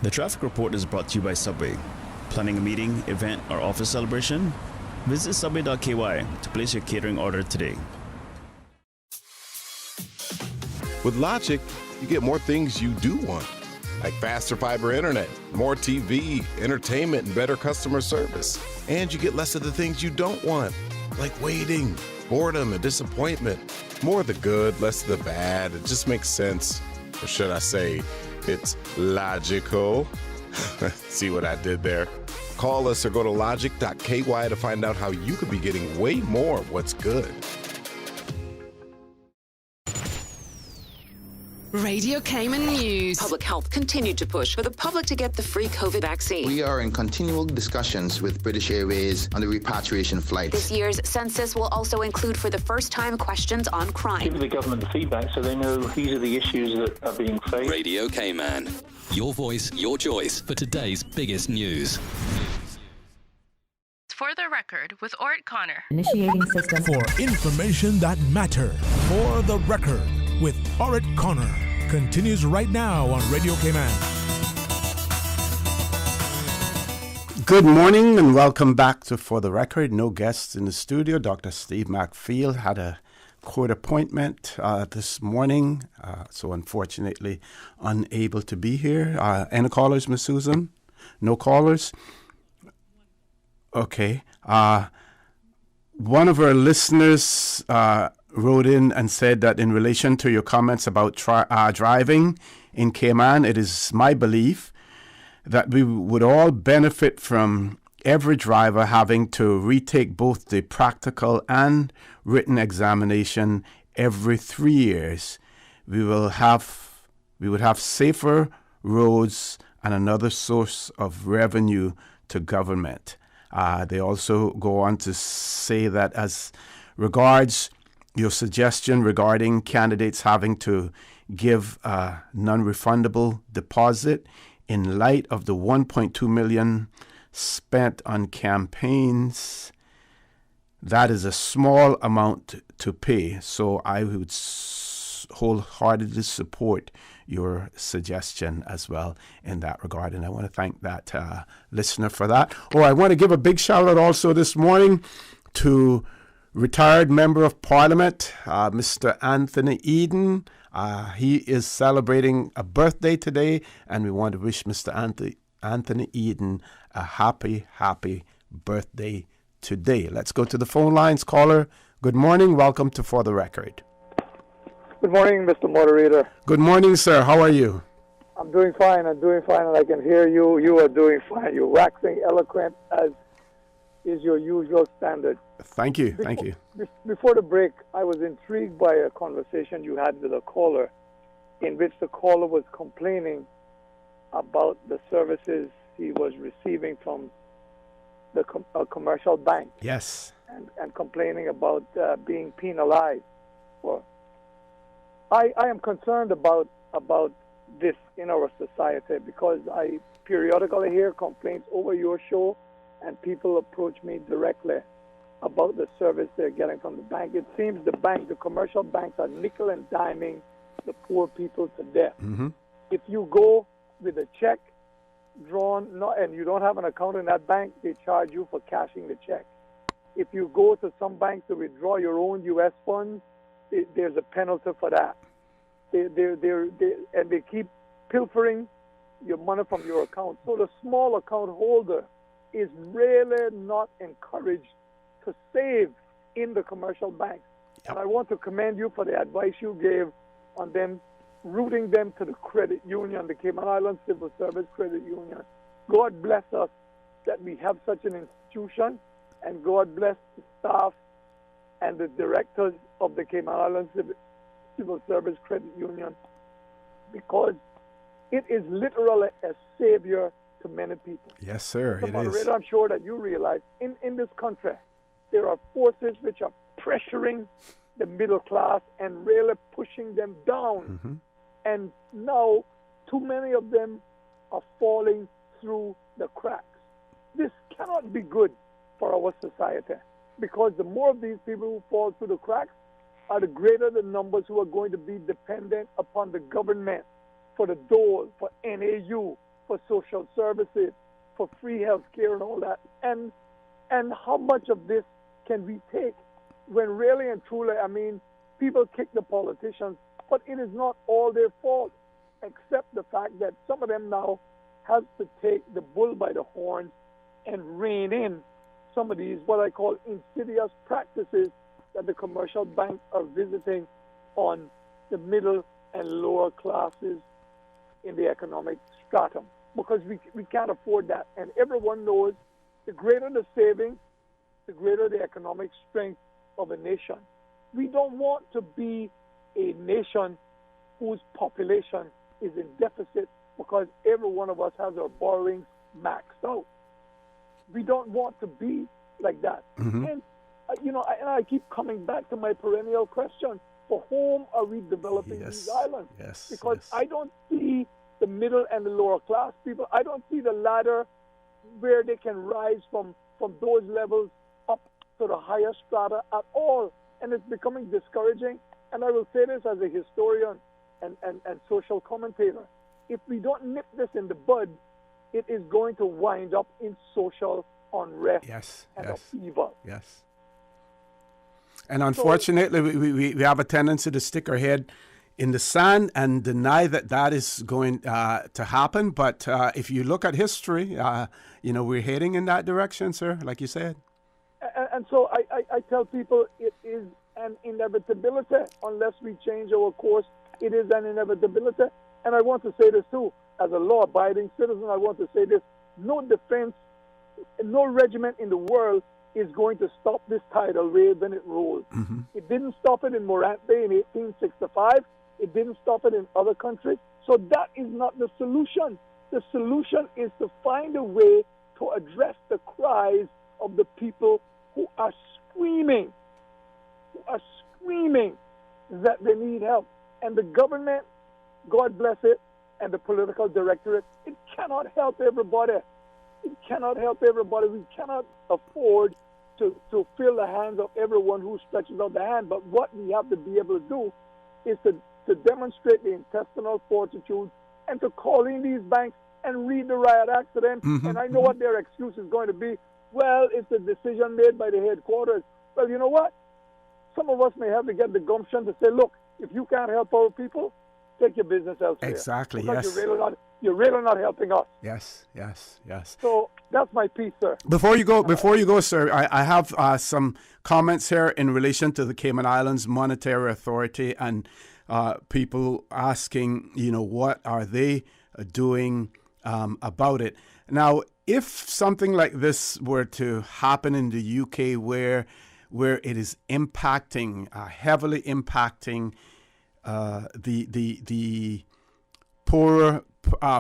The traffic report is brought to you by Subway. Planning a meeting, event, or office celebration? Visit subway.ky to place your catering order today. With Logic, you get more things you do want, like faster fiber internet, more TV, entertainment, and better customer service. And you get less of the things you don't want, like waiting, boredom, and disappointment. More of the good, less of the bad. It just makes sense. Or should I say, it's logical. See what I did there? Call us or go to logic.ky to find out how you could be getting way more of what's good. Radio Cayman News. Public Health continued to push for the public to get the free COVID vaccine. We are in continual discussions with British Airways on the repatriation flights. This year's census will also include for the first time questions on crime. Give the government the feedback so they know these are the issues that are being faced. Radio Cayman. Your voice, your choice for today's biggest news. For the record with Ort Connor. Initiating system. For information that matters. For the record with Ort Connor. Continues right now on Radio Cayman. Good morning and welcome back to For the Record. No guests in the studio. Dr. Steve McField had a court appointment this morning, so unfortunately unable to be here. Any callers, Ms. Susan? No callers? Okay. One of our listeners wrote in and said that in relation to your comments about driving in Cayman, it is my belief that we would all benefit from every driver having to retake both the practical and written examination every 3 years. We would have safer roads and another source of revenue to government. They also go on to say that as regards your suggestion regarding candidates having to give a non-refundable deposit in light of the $1.2 million spent on campaigns, that is a small amount to pay. So I would wholeheartedly support your suggestion as well in that regard. And I want to thank that listener for that. I want to give a big shout out also this morning to retired Member of Parliament, Mr. Anthony Eden. He is celebrating a birthday today, and we want to wish Mr. Anthony Eden a happy birthday today. Let's go to the phone lines. Caller, good morning. Welcome to For the Record. Good morning, Mr. Moderator. Good morning, sir. How are you? I'm doing fine, and I can hear you. You are doing fine. You're waxing eloquent, as is your usual standard. Thank you. Before the break, I was intrigued by a conversation you had with a caller in which the caller was complaining about the services he was receiving from the commercial bank. Yes. And complaining about being penalized. I am concerned about this in our society because I periodically hear complaints over your show, and people approach me directly about the service they're getting from the bank. It seems the commercial banks are nickel and diming the poor people to death. Mm-hmm. If you go with a check drawn and you don't have an account in that bank, they charge you for cashing the check. If you go to some banks to withdraw your own U.S. funds, there's a penalty for that. They keep pilfering your money from your account. So the small account holder is really not encouraged to save in the commercial banks. Yep. And I want to commend you for the advice you gave on them routing them to the credit union, the Cayman Islands Civil Service Credit Union. God bless us that we have such an institution, and God bless the staff and the directors of the Cayman Islands Civil Service Credit Union, because it is literally a savior to many people. Yes, sir, it is. I'm sure that you realize in this country, there are forces which are pressuring the middle class and really pushing them down. Mm-hmm. And now, too many of them are falling through the cracks. This cannot be good for our society, because the more of these people who fall through the cracks are the greater the numbers who are going to be dependent upon the government for the dole, for NAU, for social services, for free health care and all that. And how much of this can we take when really and truly, people kick the politicians, but it is not all their fault, except the fact that some of them now have to take the bull by the horns and rein in some of these, what I call insidious practices that the commercial banks are visiting on the middle and lower classes in the economic stratum, because we can't afford that. And everyone knows the greater the savings, the greater the economic strength of a nation. We don't want to be a nation whose population is in deficit because every one of us has our borrowings maxed out. We don't want to be like that. Mm-hmm. And I keep coming back to my perennial question: for whom are we developing these islands? Yes. Because I don't see the middle and the lower class people. I don't see the ladder where they can rise from those levels up to the higher strata at all. And it's becoming discouraging. And I will say this as a historian and social commentator: if we don't nip this in the bud, it is going to wind up in social unrest and upheaval. Yes. And unfortunately, we have a tendency to stick our head in the sand and deny that is going to happen. But if you look at history, we're heading in that direction, sir, like you said. And so I tell people it is an inevitability unless we change our course. It is an inevitability. And I want to say this too, as a law-abiding citizen, I want to say this: no defense, no regiment in the world is going to stop this tidal wave when it rolls. It didn't stop it in Morant Bay in 1865. It didn't stop it in other countries. So that is not the solution. The solution is to find a way to address the cries of the people who are screaming that they need help. And the government, God bless it, and the political directorate, it cannot help everybody. It cannot help everybody. We cannot afford to fill the hands of everyone who stretches out the hand. But what we have to be able to do is to demonstrate the intestinal fortitude and to call in these banks and read the riot act to them. And I know what their excuse is going to be. Well, it's a decision made by the headquarters. Well, you know what? Some of us may have to get the gumption to say, look, if you can't help our people, take your business elsewhere. Exactly, because yes. You're really not helping us. Yes. So that's my piece, sir. Before you go, sir, I have some comments here in relation to the Cayman Islands Monetary Authority and people asking, what are they doing about it? Now, if something like this were to happen in the UK where it is impacting, heavily impacting the poorer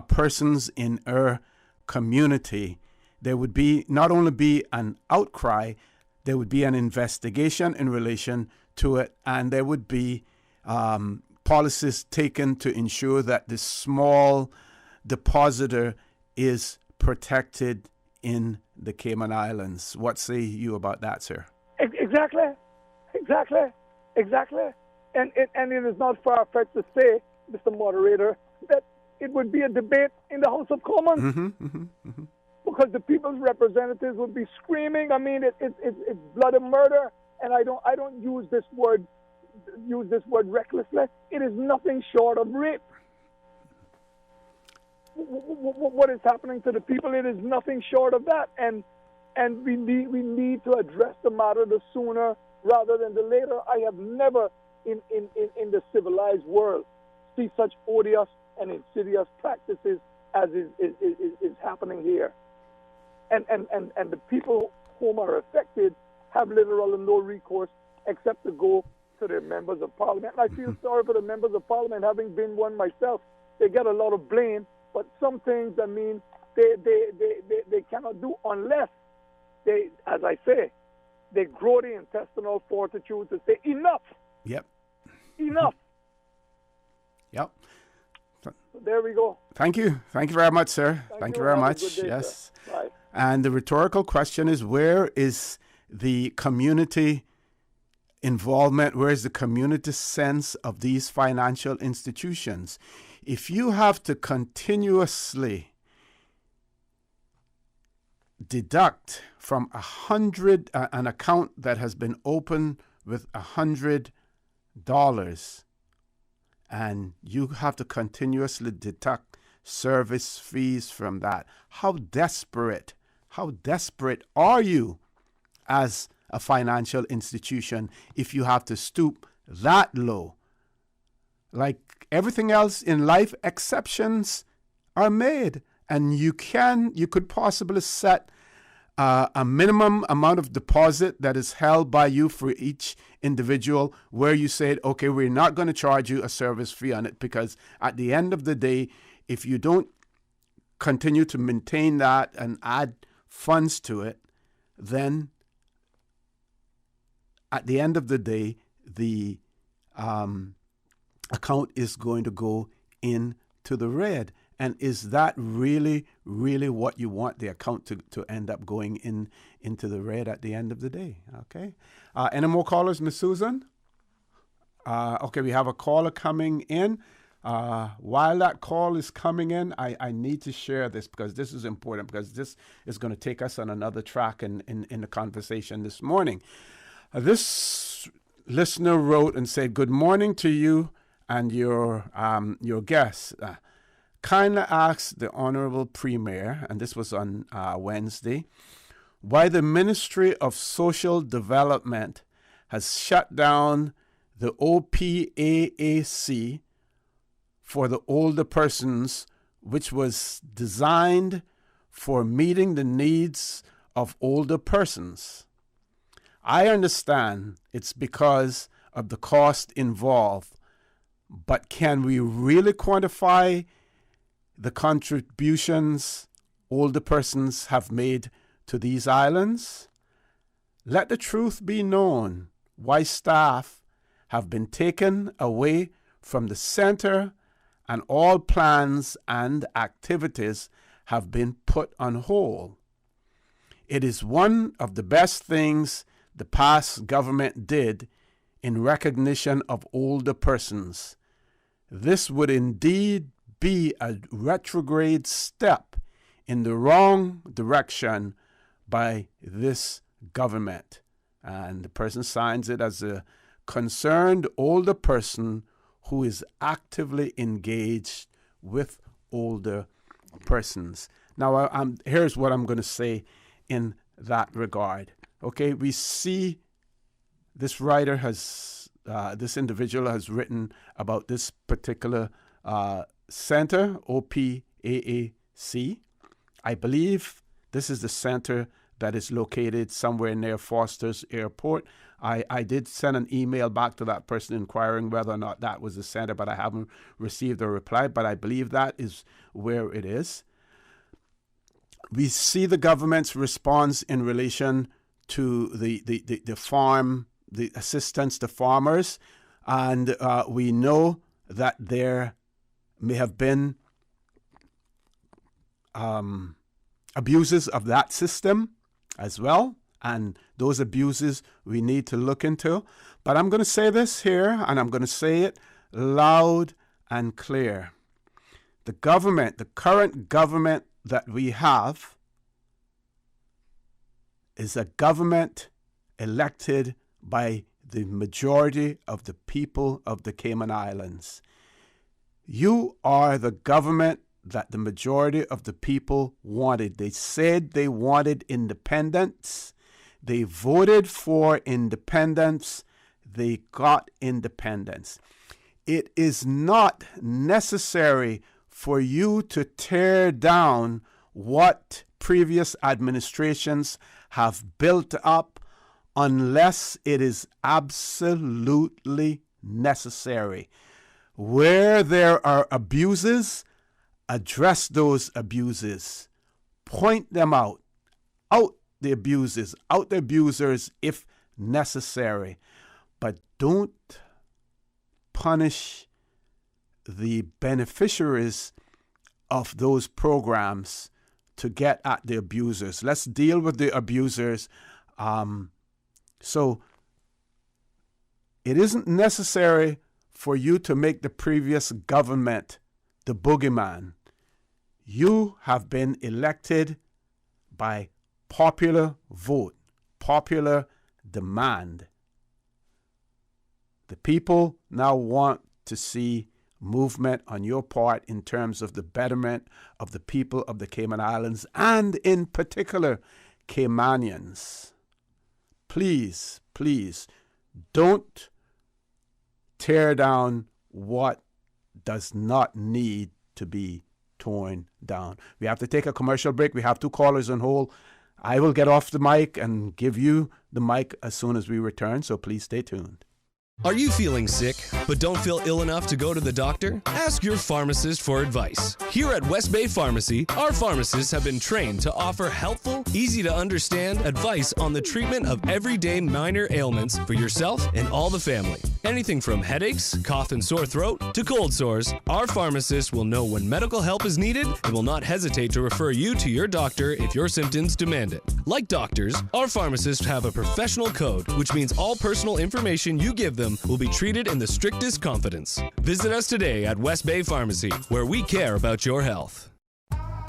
persons in our community, there would be not only be an outcry, there would be an investigation in relation to it, and there would be policies taken to ensure that the small depositor is protected in the Cayman Islands. What say you about that, sir? Exactly. And it is not far-fetched to say, Mr. Moderator, that it would be a debate in the House of Commons. Because the people's representatives would be screaming. I mean, it's blood and murder, and I don't use this word recklessly. It is nothing short of rape. What is happening to the people? It is nothing short of that, and we need to address the matter the sooner rather than the later. I have never in the civilized world see such odious and insidious practices as is happening here. And the people whom are affected have literally no recourse except to go to their members of parliament. And I feel sorry for the members of parliament, having been one myself. They get a lot of blame, but some things, I mean, they cannot do unless they, as I say, they grow the intestinal fortitude to say enough. Yep. Enough. Yep. So there we go. Thank you very much, sir. Thank you very much. Day, yes. Sir. Bye. And the rhetorical question is, where is the community involvement? Where is the community sense of these financial institutions? If you have to continuously deduct from an account that has been opened with $100, and you have to continuously deduct service fees from that, how desperate are you as a financial institution if you have to stoop that low? Like everything else in life, exceptions are made, and you could possibly set a minimum amount of deposit that is held by you for each individual, where you said, okay, we're not going to charge you a service fee on it, because at the end of the day, if you don't continue to maintain that and add funds to it, then at the end of the day, the account is going to go into the red. And is that really, really what you want the account to end up going into the red at the end of the day? Okay. Any more callers, Ms. Susan? Okay, we have a caller coming in. While that call is coming in, I need to share this because this is important, because this is going to take us on another track in the conversation this morning. This listener wrote and said, "Good morning to you and your guests. Kindly ask the Honorable Premier," and this was on Wednesday, "why the Ministry of Social Development has shut down the OPAAC for the older persons, which was designed for meeting the needs of older persons. I understand it's because of the cost involved, but can we really quantify the contributions older persons have made to these islands? Let the truth be known why staff have been taken away from the center and all plans and activities have been put on hold. It is one of the best things the past government did in recognition of older persons. This would indeed be a retrograde step in the wrong direction by this government. And the person signs it as a concerned older person who is actively engaged with older persons. Now, here's what I'm going to say in that regard. Okay, we see this writer has, this individual has written about this particular center, OPAAC. I believe this is the center that is located somewhere near Foster's Airport. I did send an email back to that person inquiring whether or not that was the center, but I haven't received a reply, but I believe that is where it is. We see the government's response in relation to the farm, the assistance to farmers, and we know that there may have been abuses of that system as well, and those abuses we need to look into. But I'm going to say this here, and I'm going to say it loud and clear. The government, the current government that we have, is a government elected by the majority of the people of the Cayman Islands. You are the government that the majority of the people wanted. They said they wanted independence. They voted for independence. They got independence. It is not necessary for you to tear down what previous administrations have built up unless it is absolutely necessary. Where there are abuses, address those abuses. Point them out. Out the abuses, out the abusers if necessary. But don't punish the beneficiaries of those programs to get at the abusers. Let's deal with the abusers. So it isn't necessary for you to make the previous government the boogeyman. You have been elected by popular vote, popular demand. The people now want to see movement on your part in terms of the betterment of the people of the Cayman Islands and in particular Caymanians. Please, please don't tear down what does not need to be torn down. We have to take a commercial break. We have 2 callers on hold. I will get off the mic and give you the mic as soon as we return, so please stay tuned. Are you feeling sick, but don't feel ill enough to go to the doctor? Ask your pharmacist for advice. Here at West Bay Pharmacy, our pharmacists have been trained to offer helpful, easy-to-understand advice on the treatment of everyday minor ailments for yourself and all the family. Anything from headaches, cough and sore throat, to cold sores, our pharmacists will know when medical help is needed and will not hesitate to refer you to your doctor if your symptoms demand it. Like doctors, our pharmacists have a professional code, which means all personal information you give them will be treated in the strictest confidence. Visit us today at West Bay Pharmacy, where we care about your health.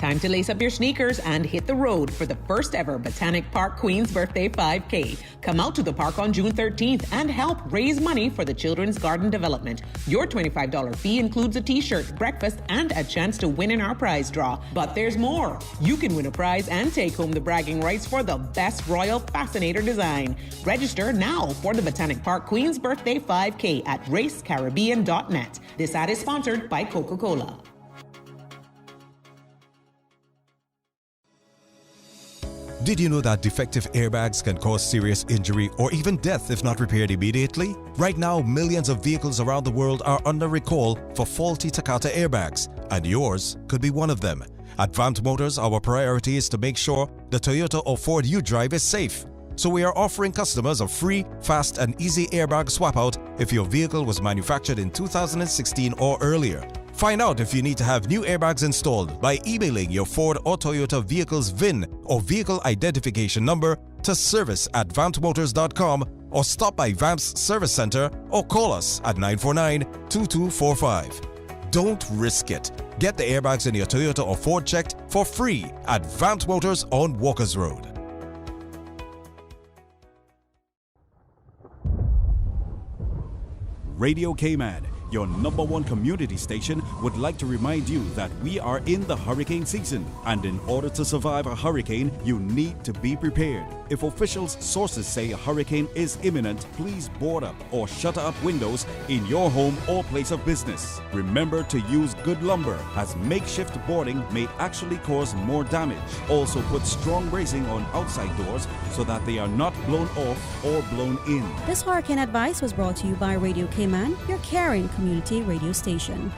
Time to lace up your sneakers and hit the road for the first ever Botanic Park Queen's Birthday 5K. Come out to the park on June 13th and help raise money for the Children's Garden Development. Your $25 fee includes a t-shirt, breakfast, and a chance to win in our prize draw. But there's more. You can win a prize and take home the bragging rights for the best Royal Fascinator design. Register now for the Botanic Park Queen's Birthday 5K at racecaribbean.net. This ad is sponsored by Coca-Cola. Did you know that defective airbags can cause serious injury or even death if not repaired immediately? Right now, millions of vehicles around the world are under recall for faulty Takata airbags, and yours could be one of them. At Vant Motors, our priority is to make sure the Toyota or Ford you drive is safe. So we are offering customers a free, fast, and easy airbag swap out if your vehicle was manufactured in 2016 or earlier. Find out if you need to have new airbags installed by emailing your Ford or Toyota vehicle's VIN or vehicle identification number to service@vantmotors.com or stop by Vamp's Service Center or call us at 949-2245. Don't risk it. Get the airbags in your Toyota or Ford checked for free at Vant Motors on Walkers Road. Radio Cayman, your #1 community station, would like to remind you that we are in the hurricane season, and in order to survive a hurricane, you need to be prepared. If officials' sources say a hurricane is imminent, please board up or shutter up windows in your home or place of business. Remember to use good lumber, as makeshift boarding may actually cause more damage. Also, put strong bracing on outside doors so that they are not blown off or blown in. This hurricane advice was brought to you by Radio Cayman, your caring community radio station.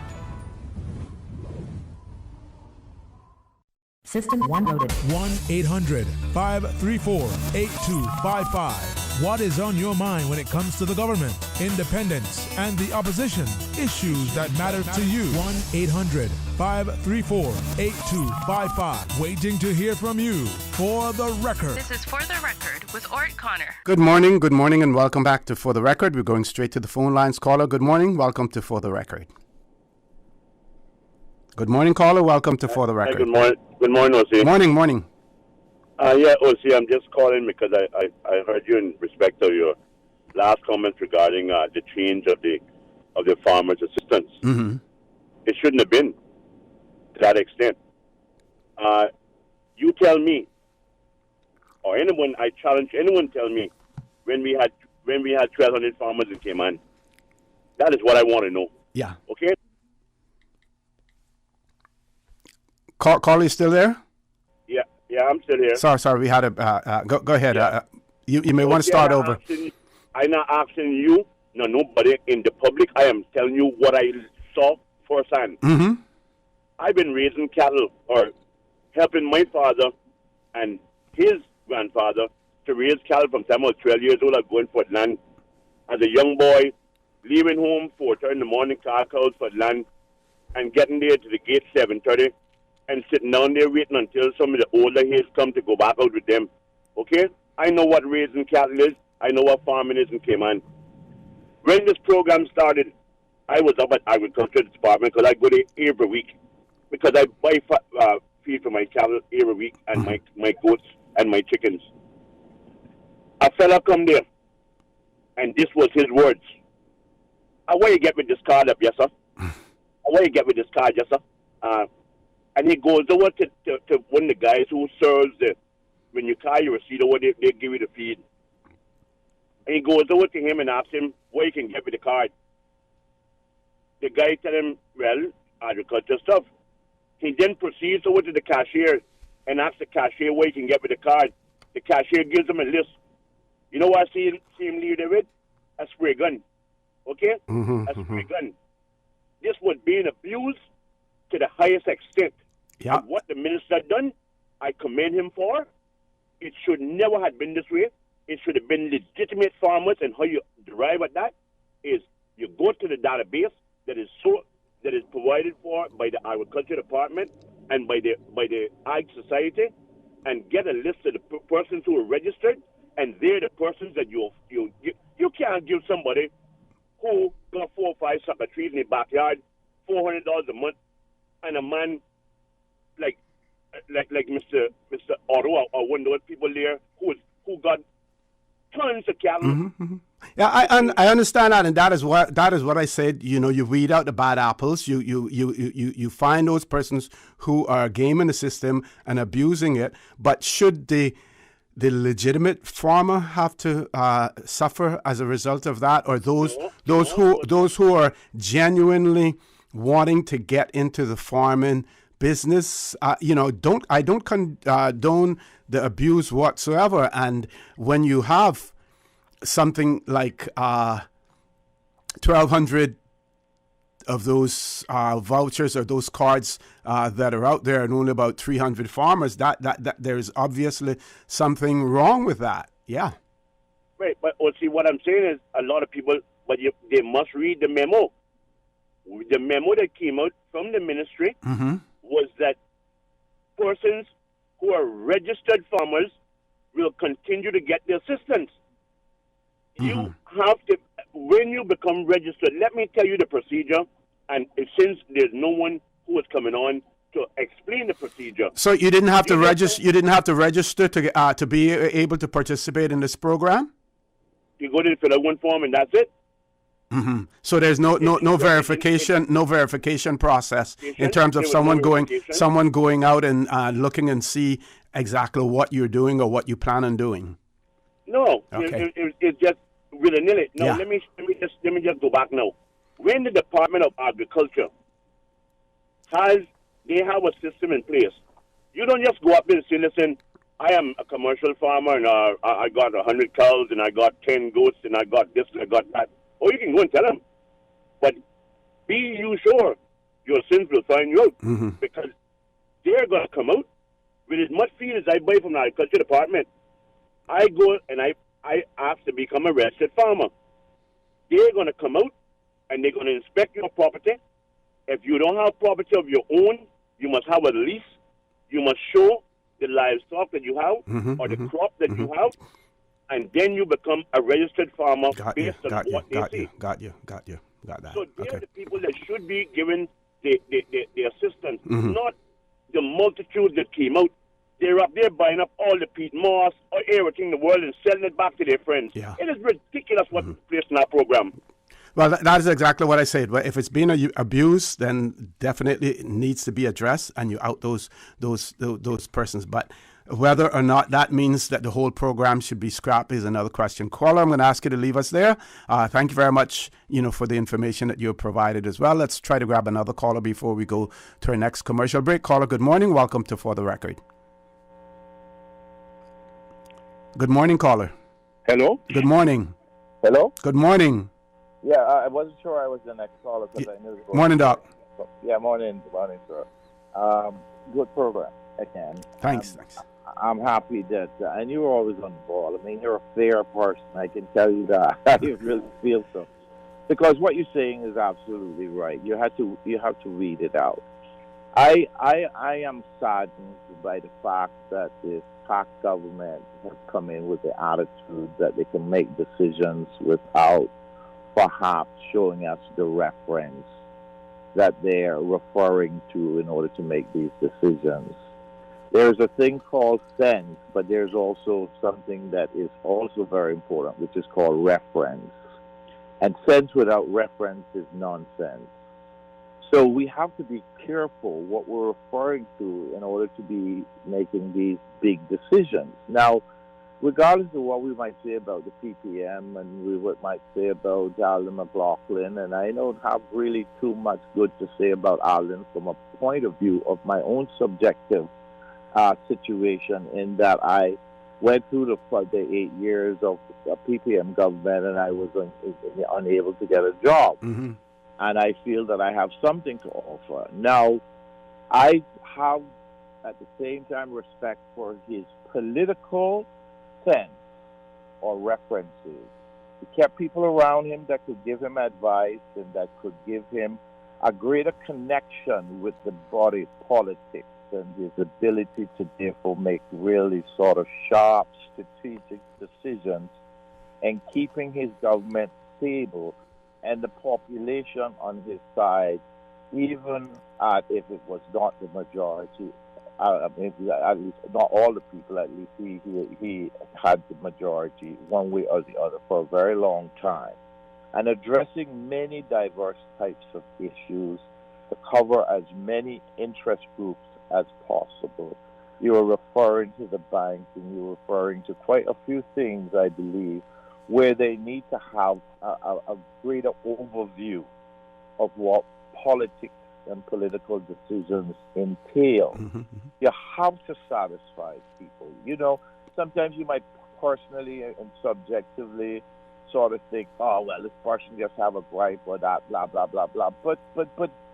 System 1 loaded. 1-800-534-8255. What is on your mind when it comes to the government, independence, and the opposition? Issues that matter to you. 1-800-534-8255. Waiting to hear from you. For the Record. This is For the Record with Ort Connor. Good morning, and welcome back to For the Record. We're going straight to the phone lines. Caller, good morning. Welcome to For the Record. Good morning, caller. Welcome to For the Record. Good morning. Good morning, O.C. Morning. Yeah, O.C., I'm just calling because I heard you in respect of your last comments regarding the change of the farmers' assistance. Mm-hmm. It shouldn't have been to that extent. You tell me, or anyone, I challenge anyone, tell me when we had 1,200 farmers in Cayman. That is what I want to know. Yeah. Okay. Carly, still there? Yeah, I'm still here. Sorry, we had a go ahead. Yeah. You may want to start over. I'm not asking you, nobody in the public. I am telling you what I saw firsthand. Mm-hmm. I've been raising cattle or helping my father and his grandfather to raise cattle from the time I was 12 years old. I was going for land as a young boy, leaving home 4:30 in the morning, car calls for land, and getting there to the gate 7:30. And sitting down there waiting until some of the older heads come to go back out with them. Okay? I know what raising cattle is. I know what farming is in Cayman. When this program started, I was up at Agriculture Department because I go there every week. Because I buy feed for my cattle every week and my goats and my chickens. A fella come there, and this was his words. Where you get with this card up, yes, sir? Where you get with this card, yes, sir? And he goes over to one of the guys who serves when you carry your receipt over, they give you the feed. And he goes over to him and asks him where you can get with the card. The guy tell him, well, agriculture stuff. He then proceeds over to the cashier and asks the cashier where you can get with the card. The cashier gives him a list. You know what I see him leave there with? A spray gun. Okay? Mm-hmm. A spray gun. This was being abused to the highest extent. Yeah. And what the minister done, I commend him for. It should never have been this way. It should have been legitimate farmers, and how you derive at that is you go to the database that is provided for by the Agriculture Department and by the Ag Society, and get a list of the persons who are registered, and they're the persons that you can't give somebody who got 4 or 5 sucker trees in their backyard $400 a month, and a man like like Mr. Otto or one of those people there who got tons of cattle. Yeah, I understand that, and that is what I said. You know, you weed out the bad apples. You find those persons who are gaming the system and abusing it. But should the legitimate farmer have to suffer as a result of that, or those who are genuinely wanting to get into the farming business? I don't condone the abuse whatsoever. And when you have something like 1,200 of those vouchers or those cards that are out there, and only about 300 farmers, that there's obviously something wrong with that. Yeah. Right, but see, what I'm saying is a lot of people, but they must read the memo. The memo that came out from the ministry was that persons who are registered farmers will continue to get the assistance. You have to, when you become registered, let me tell you the procedure, and since there's no one who is coming on to explain the procedure. So you didn't have to register. You didn't have to register to be able to participate in this program. You go to the fill out one form, and that's it. So there's no verification process in terms of someone going out and looking and see exactly what you're doing or what you plan on doing. No, okay. It's just willy-nilly. No, Yeah. let me just go back now. When the Department of Agriculture they have a system in place, you don't just go up there and say, listen, I am a commercial farmer and I got 100 cows and I got 10 goats and I got this and I got that. Or you can go and tell them. But be you sure your sins will find you out, because they're going to come out with as much feed as I buy from the Agriculture Department. I go and I ask to become a registered farmer. They're going to come out and they're going to inspect your property. If you don't have property of your own, you must have a lease. You must show the livestock that you have or the crop that you have, and then you become a registered farmer based on what they see. Got that. So they're the people that should be given the assistance, not the multitude that came out. They're up there buying up all the peat moss or everything in the world and selling it back to their friends. Yeah. It is ridiculous what is placed in our program. Well, that is exactly what I said. Well, if it's being abused, then definitely it needs to be addressed, and you out those persons. But whether or not that means that the whole program should be scrapped is another question. Caller, I'm going to ask you to leave us there. Thank you very much, for the information that you have provided as well. Let's try to grab another caller before we go to our next commercial break. Caller, good morning. Welcome to For the Record. Good morning, caller. Hello? Good morning. Hello? Good morning. Yeah, I wasn't sure I was the next caller because I knew. Morning, Doc. Yeah, morning, sir. Good program again. Thanks. I'm happy that, and you were always on the ball. I mean, you're a fair person. I can tell you that. I really feel so, because what you're saying is absolutely right. You have to read it out. I am saddened by the fact that this PAC government has come in with the attitude that they can make decisions without perhaps showing us the reference that they're referring to in order to make these decisions. There's a thing called sense, but there's also something that is also very important, which is called reference. And sense without reference is nonsense. So we have to be careful what we're referring to in order to be making these big decisions. Now, regardless of what we might say about the PPM and we might say about Alden McLaughlin, and I don't have really too much good to say about Alden from a point of view of my own subjective situation, in that I went through the 8 years of PPM government and I was unable to get a job. And I feel that I have something to offer. Now, I have at the same time respect for his political sense or references. He kept people around him that could give him advice and that could give him a greater connection with the body politic, and his ability to therefore make really sort of sharp strategic decisions and keeping his government stable and the population on his side, even if it was not the majority I mean, at least not all the people. At least he had the majority, one way or the other, for a very long time, and addressing many diverse types of issues to cover as many interest groups as possible. You are referring to the banking. You're referring to quite a few things, I believe, where they need to have a greater overview of what politics and political decisions entail. You have to satisfy people. You know, sometimes you might personally and subjectively sort of think, oh, well, this person just have a gripe or that, blah, blah, blah, blah. But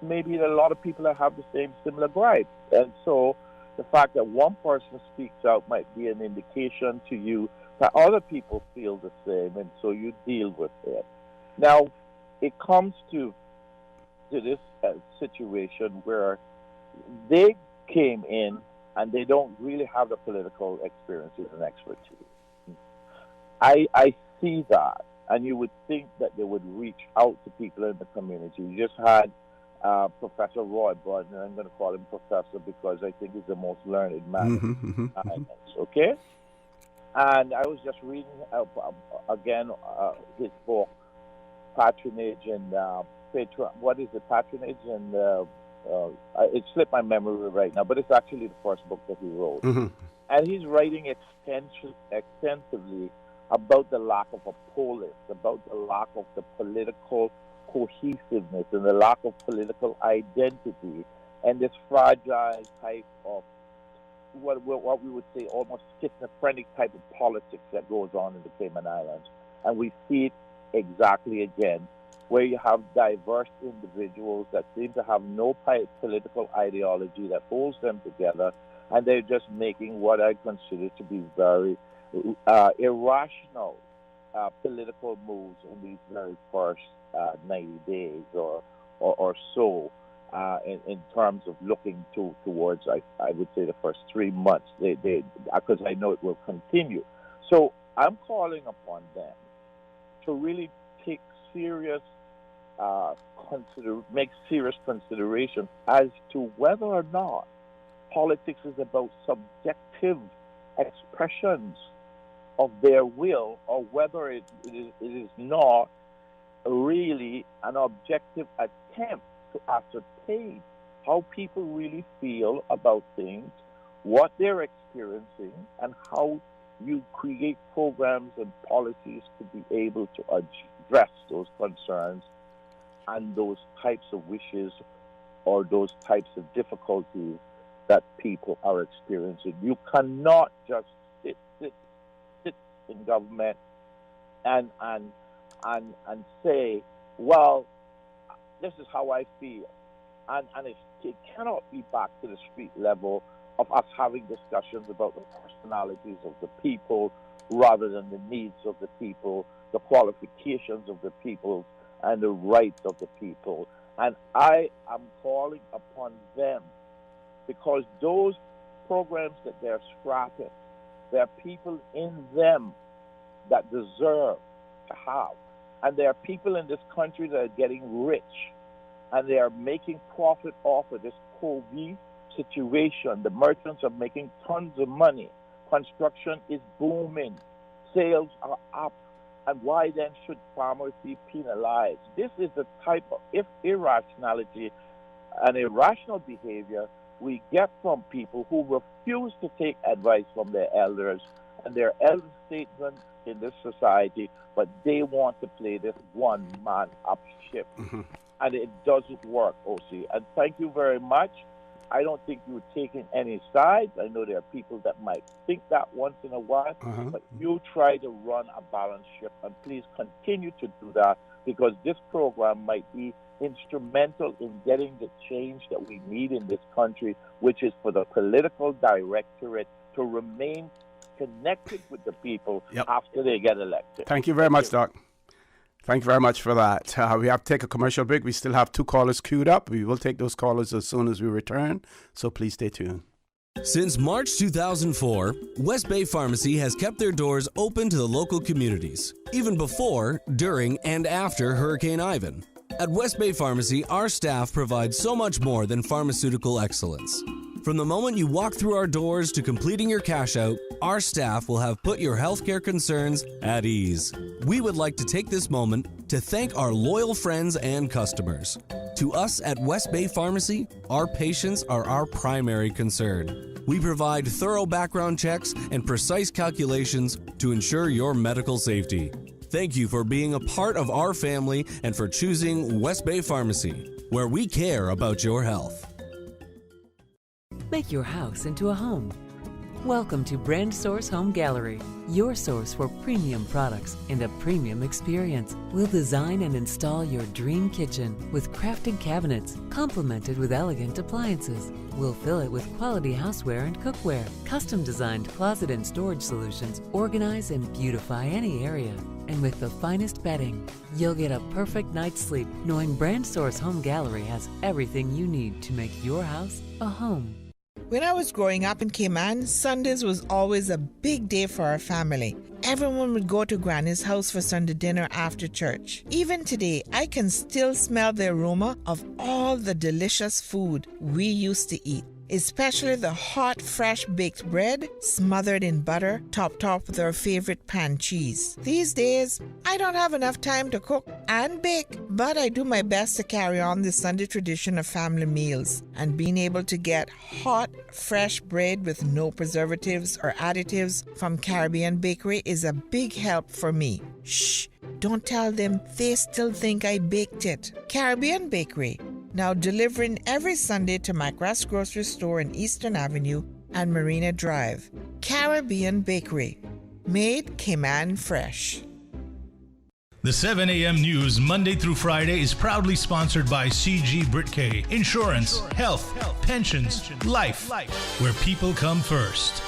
maybe a lot of people have the same similar gripe. And so the fact that one person speaks out might be an indication to you that other people feel the same, and so you deal with it. Now, it comes to this situation where they came in and they don't really have the political experiences and expertise. I see that, and you would think that they would reach out to people in the community. You just had Professor Roy Button, and I'm going to call him Professor because I think he's the most learned man. Okay? And I was just reading again his book, Patronage and what is it, Patronage and it slipped my memory right now, but it's actually the first book that he wrote. And he's writing extensively about the lack of a polis, about the lack of the political cohesiveness and the lack of political identity, and this fragile type of what we would say almost schizophrenic type of politics that goes on in the Cayman Islands. And we see it exactly again, where you have diverse individuals that seem to have no political ideology that holds them together, and they're just making what I consider to be very irrational political moves in these very first 90 days or so, in terms of looking towards, I would say, the first 3 months, because I know it will continue. So I'm calling upon them to really take serious make serious consideration as to whether or not politics is about subjective expressions of their will, or whether it is not really an objective attempt to ascertain how people really feel about things, what they're experiencing, and how you create programs and policies to be able to address those concerns and those types of wishes or those types of difficulties that people are experiencing. You cannot just sit in government and say, well, this is how I feel. And it cannot be back to the street level of us having discussions about the personalities of the people rather than the needs of the people, the qualifications of the people, and the rights of the people. And I am calling upon them, because those programs that they're scrapping, there are people in them that deserve to have. And there are people in this country that are getting rich, and they are making profit off of this COVID situation. The merchants are making tons of money. Construction is booming. Sales are up. And why then should farmers be penalized? This is the type of irrationality and irrational behavior we get from people who refuse to take advice from their elders and their elder statesmen in this society, but they want to play this one-man up ship. And it doesn't work, OC. And thank you very much. I don't think you're taking any sides. I know there are people that might think that once in a while, but you try to run a balanced ship, and please continue to do that, because this program might be instrumental in getting the change that we need in this country, which is for the political directorate to remain connected with the people after they get elected. Thank you very much, Doc. Thank you very much for that. We have to take a commercial break. We still have 2 callers queued up. We will take those callers as soon as we return, so please stay tuned. Since March 2004, West Bay Pharmacy has kept their doors open to the local communities, even before, during, and after Hurricane Ivan. At West Bay Pharmacy, our staff provides so much more than pharmaceutical excellence. From the moment you walk through our doors to completing your cash out, our staff will have put your healthcare concerns at ease. We would like to take this moment to thank our loyal friends and customers. To us at West Bay Pharmacy, our patients are our primary concern. We provide thorough background checks and precise calculations to ensure your medical safety. Thank you for being a part of our family and for choosing West Bay Pharmacy, where we care about your health. Make your house into a home. Welcome to Brand Source Home Gallery, your source for premium products and a premium experience. We'll design and install your dream kitchen with crafted cabinets, complemented with elegant appliances. We'll fill it with quality houseware and cookware. Custom-designed closet and storage solutions organize and beautify any area. And with the finest bedding, you'll get a perfect night's sleep knowing Brand Source Home Gallery has everything you need to make your house a home. When I was growing up in Cayman, Sundays was always a big day for our family. Everyone would go to Granny's house for Sunday dinner after church. Even today, I can still smell the aroma of all the delicious food we used to eat, especially the hot, fresh baked bread smothered in butter, topped off with our favorite pan cheese. These days, I don't have enough time to cook and bake, but I do my best to carry on the Sunday tradition of family meals, and being able to get hot, fresh bread with no preservatives or additives from Caribbean Bakery is a big help for me. Shh, don't tell them, they still think I baked it. Caribbean Bakery, now delivering every Sunday to McGrath's grocery store in Eastern Avenue and Marina Drive. Caribbean Bakery, made Cayman fresh. The 7 a.m. news Monday through Friday is proudly sponsored by CG Britke Insurance, Health, Pensions, Life, where people come first.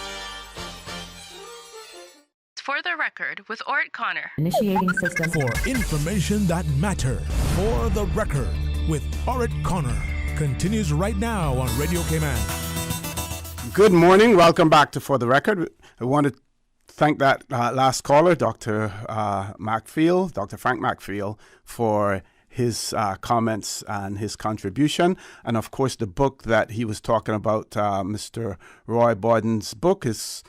For the record, with Ort Connor. Initiating system. For information that matter. For the record, with Ort Connor. Continues right now on Radio Cayman. Good morning. Welcome back to For the Record. I want to thank that last caller, Dr. McFeel, Dr. Frank McFeel, for his comments and his contribution. And of course, the book that he was talking about, Mr. Roy Borden's book, is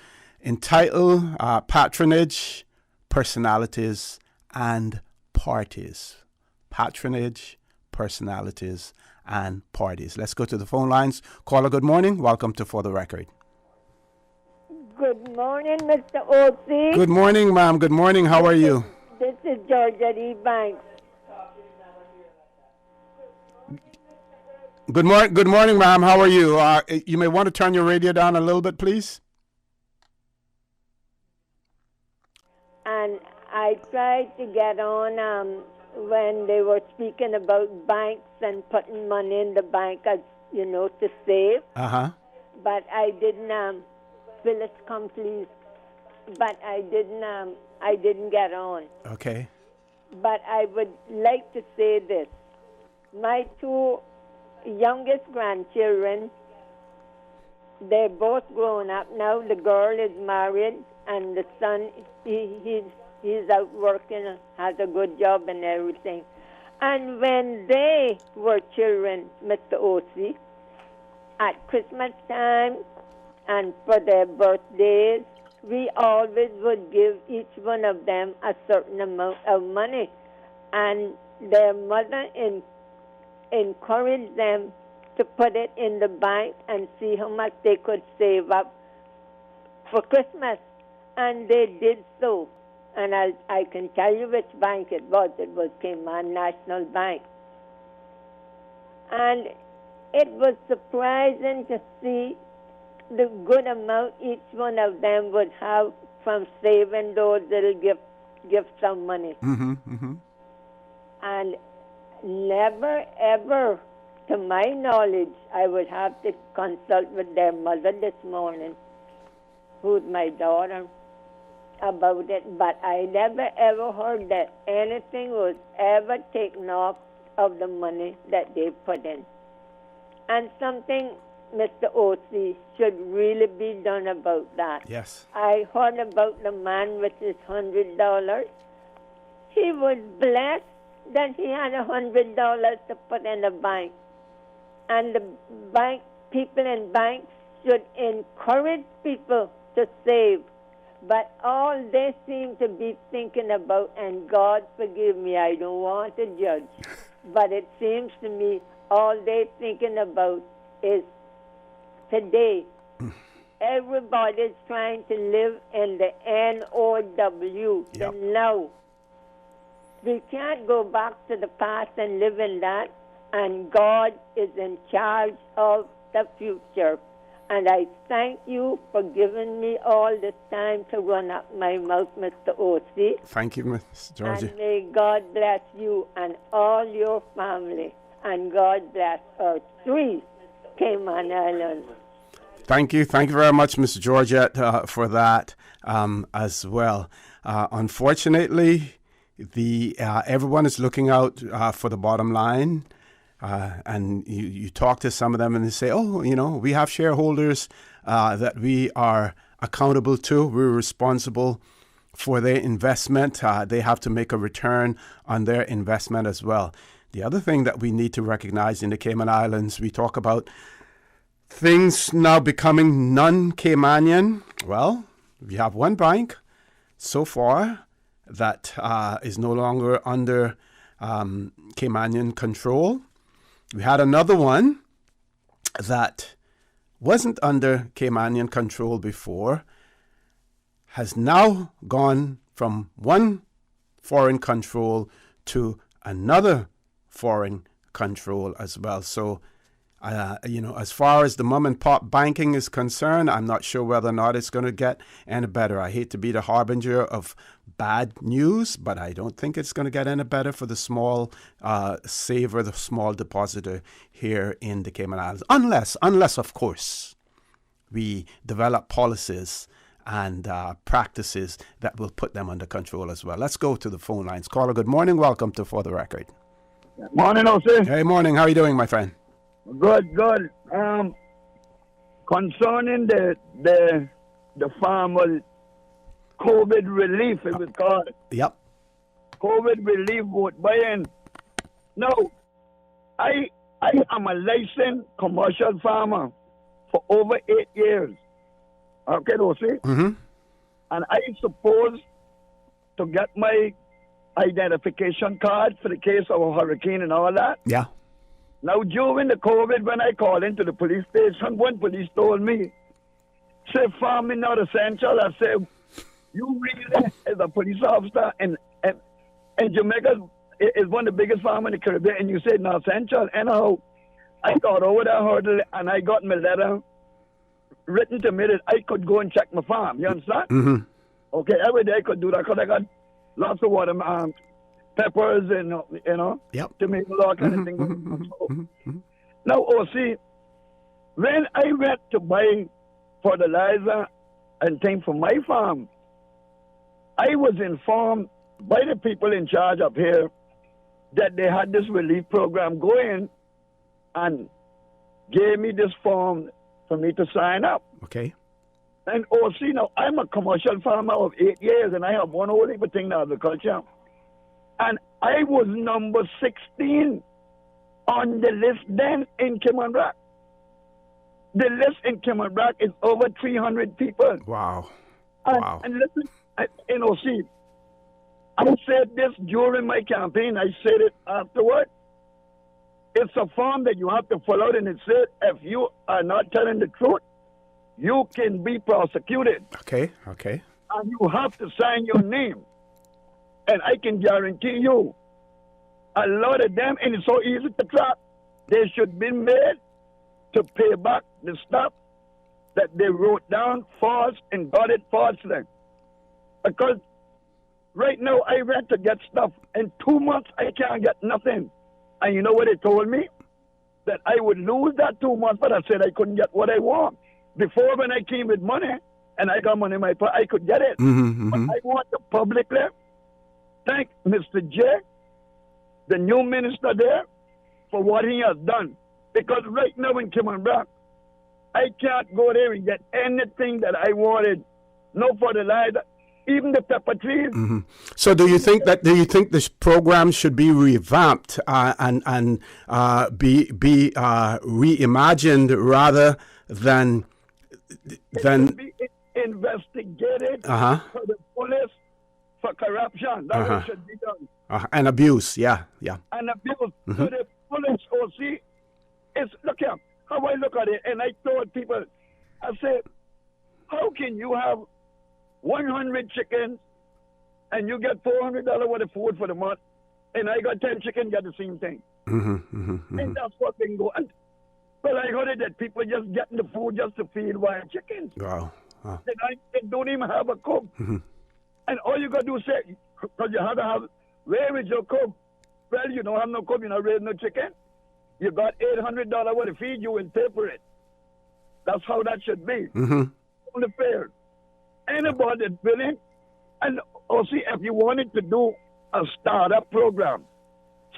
entitled Patronage, Personalities, and Parties. Patronage, Personalities, and Parties. Let's go to the phone lines. Caller, good morning. Welcome to For the Record. Good morning, Mr. O.C. Good morning, ma'am. Good morning. How are you? This is Georgia E. Banks. Good morning, ma'am. How are you? You may want to turn your radio down a little bit, please. And I tried to get on when they were speaking about banks and putting money in the bank, as you know, to save. But I didn't. Phyllis, come please. But I didn't get on. Okay. But I would like to say this. My two youngest grandchildren, they're both grown up now. The girl is married, and the son, he's out working, has a good job and everything. And when they were children, Mr. O.C., at Christmas time and for their birthdays, we always would give each one of them a certain amount of money. And their mother encouraged them to put it in the bank and see how much they could save up for Christmas. And they did so. And I can tell you which bank it was. It was Cayman National Bank. And it was surprising to see the good amount each one of them would have from saving those little gifts of money. And never, ever, to my knowledge, I would have to consult with their mother this morning, who's my daughter, about it. But I never, ever heard that anything was ever taken off of the money that they put in. And something, Mr. O.C., should really be done about that. Yes. I heard about the man with his $100. He was blessed that he had $100 to put in the bank. And the bank people in banks should encourage people to save. But all they seem to be thinking about, and God forgive me, I don't want to judge, but it seems to me all they're thinking about is today. Everybody's trying to live in the NOW, the now. We can't go back to the past and live in that, and God is in charge of the future. And I thank you for giving me all this time to run up my mouth, Mr. O.C. Thank you, Miss Georgie. And may God bless you and all your family. And God bless our 3 Cayman Islands. Thank you. Thank you very much, Miss Georgette, for that as well. Unfortunately, everyone is looking out for the bottom line. And you talk to some of them and they say, we have shareholders that we are accountable to. We're responsible for their investment. They have to make a return on their investment as well. The other thing that we need to recognize in the Cayman Islands, we talk about things now becoming non-Caymanian. Well, we have one bank so far that is no longer under Caymanian control. We had another one that wasn't under Caymanian control before, has now gone from one foreign control to another foreign control as well. So, as far as the mom and pop banking is concerned, I'm not sure whether or not it's going to get any better. I hate to be the harbinger of bad news, but I don't think it's going to get any better for the small saver, the small depositor here in the Cayman Islands. Unless, of course, we develop policies and practices that will put them under control as well. Let's go to the phone lines. Caller, good morning. Welcome to For the Record. Morning, Jose. Hey, morning. How are you doing, my friend? Good. Concerning the farmer COVID relief, it was called. Yep. COVID relief vote buying. No, I am a licensed commercial farmer for over 8 years. Okay, Jose? Mm-hmm. And I supposed to get my identification card for the case of a hurricane and all that. Yeah. Now, during the COVID, when I called into the police station, one police told me, say, farming not essential. I said, you really, as a police officer, and Jamaica is one of the biggest farmers in the Caribbean, and you said not essential. Anyhow, I got over that hurdle, and I got my letter written to me that I could go and check my farm. You understand? Mm-hmm. Okay, every day I could do that because I got lots of water, peppers and, yep. Tomato, all kind of things. Now, see, when I went to buy fertilizer and things for my farm, I was informed by the people in charge up here that they had this relief program going and gave me this form for me to sign up. Okay. And see, now I'm a commercial farmer of 8 years and I have one whole heap of thing in agriculture. And I was number 16 on the list then in Cayman Rock. The list in Cayman Rock is over 300 people. Wow. And listen, see, I said this during my campaign. I said it afterward. It's a form that you have to fill out, and it said if you are not telling the truth, you can be prosecuted. Okay. And you have to sign your name. And I can guarantee you, a lot of them, and it's so easy to trap, they should be made to pay back the stuff that they wrote down false and got it falsely. Because right now I went to get stuff. In 2 months I can't get nothing. And you know what they told me? That I would lose that 2 months, but I said I couldn't get what I want. Before, when I came with money and I got money in my pocket, I could get it. Mm-hmm. But I want to publicly thank Mr. J, the new minister there, for what he has done. Because right now in Cayman Rock, I can't go there and get anything that I wanted. No fertilizer, even the pepper trees. Mm-hmm. So do you think this program should be revamped and be reimagined rather than then should be investigated Uh-huh. for the police for corruption. That's what should be done. And abuse, yeah. And abuse. Mhm. So the police OC is, look here, how I look at it, and I told people, I said, how can you have 100 chickens and you get $400 worth of food for the month, and I got 10 chickens, get the same thing? And that's what been going. Well, I heard it that people just getting the food just to feed wild chickens. Wow. They don't even have a cook. And all you got to do is say, because you have to have, where is your cook? Well, you don't have no cook, you don't raise no chicken. You got $800 worth of feed, you will pay for it. That's how that should be. Only fair. Anybody that's willing, and also if you wanted to do a startup program,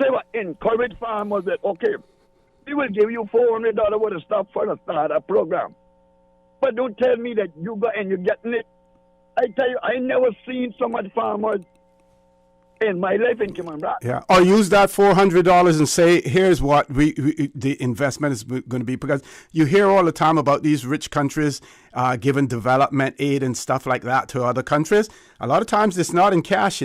say what, encourage farmers that, okay, we will give you $400 worth of stuff for a startup program. But don't tell me that you go and you're getting it. I tell you, I never seen so much farmers in my life in Cayman. Yeah, or use that $400 and say, here's what the investment is going to be. Because you hear all the time about these rich countries giving development aid and stuff like that to other countries. A lot of times it's not in cash,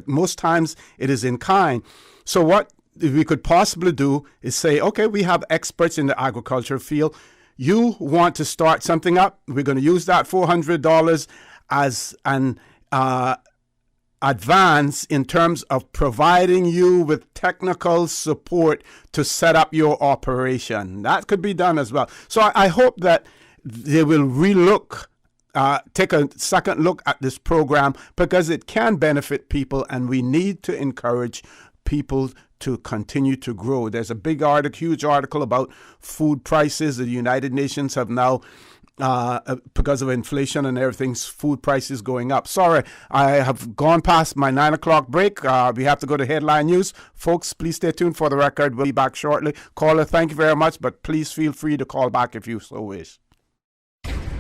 most times it is in kind. So what we could possibly do is say, okay, we have experts in the agriculture field. You want to start something up, we're going to use that $400 as an advance in terms of providing you with technical support to set up your operation. That could be done as well. So I hope that they will take a second look at this program, because it can benefit people, and we need to encourage people to continue to grow. There's a huge article about food prices. The United Nations have now, because of inflation and everything, food prices going up. Sorry, I have gone past my 9 o'clock break. We have to go to headline news. Folks, please stay tuned for the record. We'll be back shortly. Caller, thank you very much, but please feel free to call back if you so wish.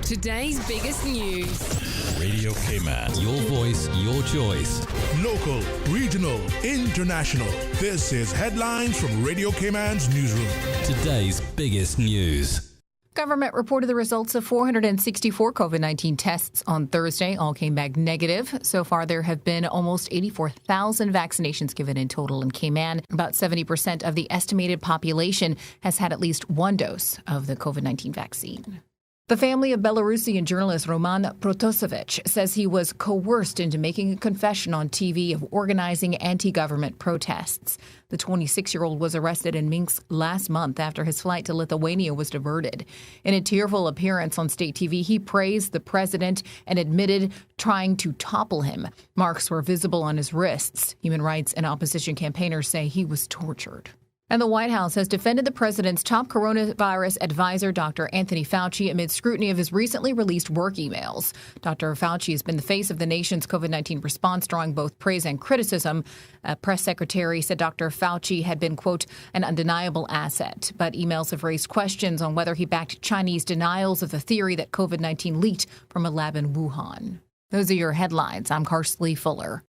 Today's biggest news. Radio Cayman, your voice, your choice. Local, regional, international. This is Headlines from Radio Cayman's newsroom. Today's biggest news. Government reported the results of 464 COVID-19 tests on Thursday. All came back negative. So far, there have been almost 84,000 vaccinations given in total in Cayman. About 70% of the estimated population has had at least one dose of the COVID-19 vaccine. The family of Belarusian journalist Roman Protasevich says he was coerced into making a confession on TV of organizing anti-government protests. The 26-year-old was arrested in Minsk last month after his flight to Lithuania was diverted. In a tearful appearance on state TV, he praised the president and admitted trying to topple him. Marks were visible on his wrists. Human rights and opposition campaigners say he was tortured. And the White House has defended the president's top coronavirus advisor, Dr. Anthony Fauci, amid scrutiny of his recently released work emails. Dr. Fauci has been the face of the nation's COVID-19 response, drawing both praise and criticism. A press secretary said Dr. Fauci had been, quote, an undeniable asset. But emails have raised questions on whether he backed Chinese denials of the theory that COVID-19 leaked from a lab in Wuhan. Those are your headlines. I'm Karsley Fuller.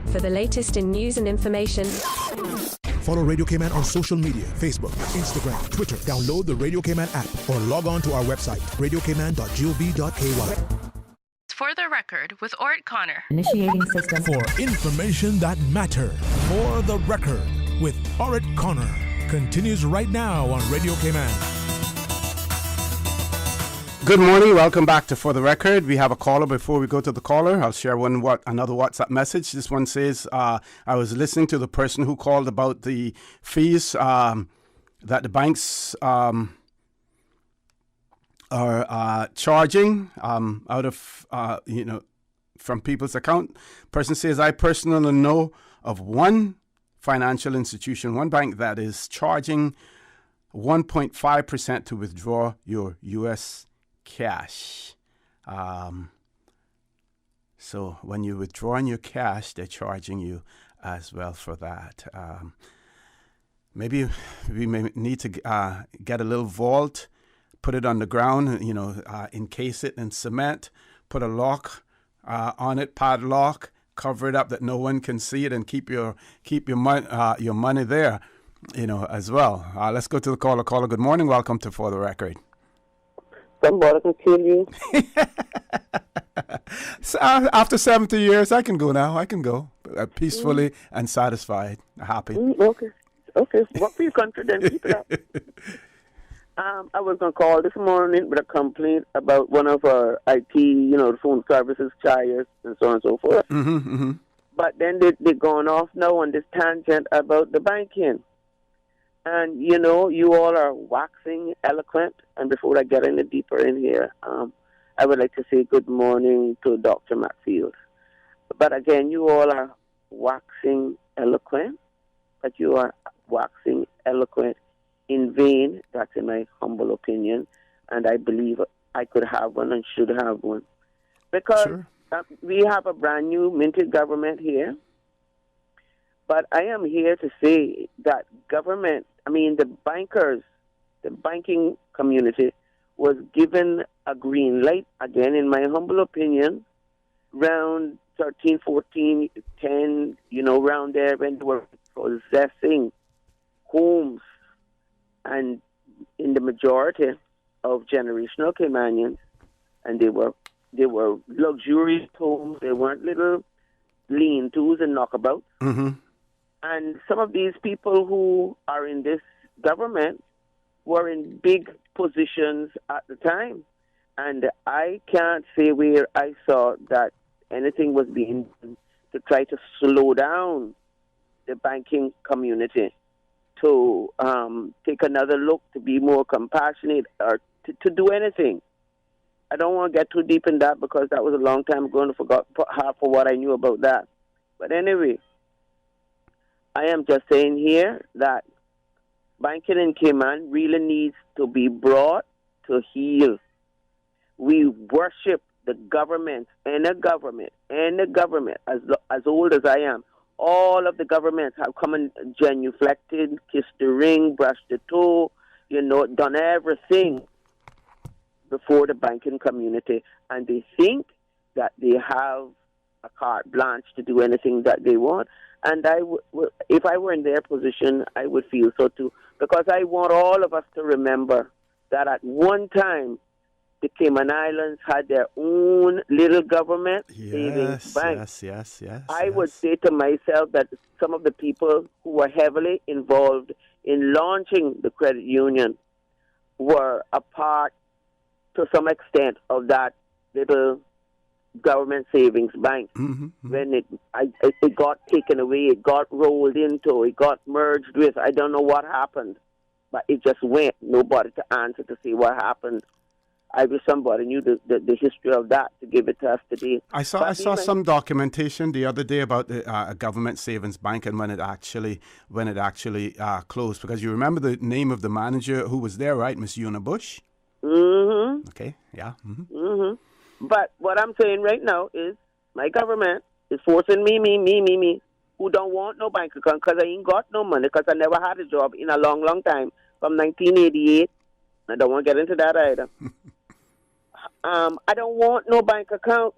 For the latest in news and information, follow Radio Cayman on social media, Facebook, Instagram, Twitter. Download the Radio Cayman app or log on to our website, radiocayman.gov.ky. For the record, with Ort Connor. Initiating system. For information that matter. For the record, with Ort Connor. Continues right now on Radio Cayman. Good morning. Welcome back to For the Record. We have a caller. Before we go to the caller, I'll share another WhatsApp message. This one says, I was listening to the person who called about the fees that the banks are charging out of, from people's account. Person says, I personally know of one financial institution, one bank that is charging 1.5% to withdraw your U.S. cash. So when you're withdrawing your cash, they're charging you as well for that. Maybe we may need to get a little vault, put it on the ground, encase it in cement, put a lock on it, padlock, cover it up that no one can see it, and keep your money there, as well. Let's go to the caller. Caller, good morning. Welcome to For the Record. somebody can kill you. So, after 70 years, I can go now. I can go peacefully and satisfied, happy. Okay. Work for your country, then keep it up. I was going to call this morning with a complaint about one of our IT, the phone services charges and so on and so forth. But then they're going off now on this tangent about the banking. And, you all are waxing eloquent. And before I get any deeper in here, I would like to say good morning to Dr. Macfield. But again, you all are waxing eloquent, but you are waxing eloquent in vain. That's in my humble opinion. And I believe I could have one and should have one. Because we have a brand new minted government here. But I am here to say that the bankers, the banking community, was given a green light, again, in my humble opinion, around 13, 14, 10, around there when they were possessing homes, and in the majority of generational Caymanians, and they were luxurious homes. They weren't little lean-tos and knockabouts. And some of these people who are in this government were in big positions at the time. And I can't say where I saw that anything was being done to try to slow down the banking community, to take another look, to be more compassionate, or to do anything. I don't want to get too deep in that because that was a long time ago and I forgot half of what I knew about that. But anyway, I am just saying here that banking in Cayman really needs to be brought to heel. We worship the government, any government, as old as I am. All of the governments have come and genuflected, kissed the ring, brushed the toe, done everything before the banking community. And they think that they have a carte blanche to do anything that they want. And if I were in their position, I would feel so too. Because I want all of us to remember that at one time, the Cayman Islands had their own little government savings bank. Yes. I would say to myself that some of the people who were heavily involved in launching the credit union were a part, to some extent, of that little government savings bank. When it got taken away, it got rolled into, it got merged with, I don't know what happened, but it just went. Nobody to answer to see what happened. I wish somebody knew the history of that to give it to us today. I saw some documentation the other day about the government savings bank and when it actually closed. Because you remember the name of the manager who was there, right? Miss Una Bush. Okay. Yeah. But what I'm saying right now is my government is forcing me, who don't want no bank account because I ain't got no money because I never had a job in a long, long time from 1988. I don't want to get into that either. I don't want no bank account.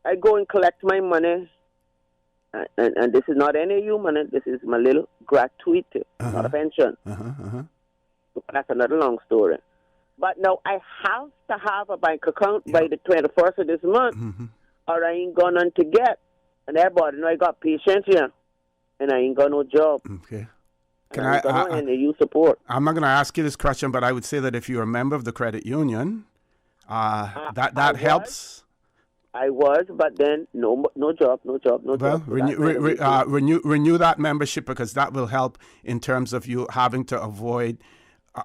I go and collect my money. And this is not any of you money. This is my little gratuity, not a pension. That's another long story. But no, I have to have a bank account by the 21st of this month, or I ain't going on to get. And everybody know I got patients here, and I ain't got no job. Okay. You support. I'm not going to ask you this question, but I would say that if you're a member of the credit union, that helps. I was, but then no job. Well, renew that membership because that will help in terms of you having to avoid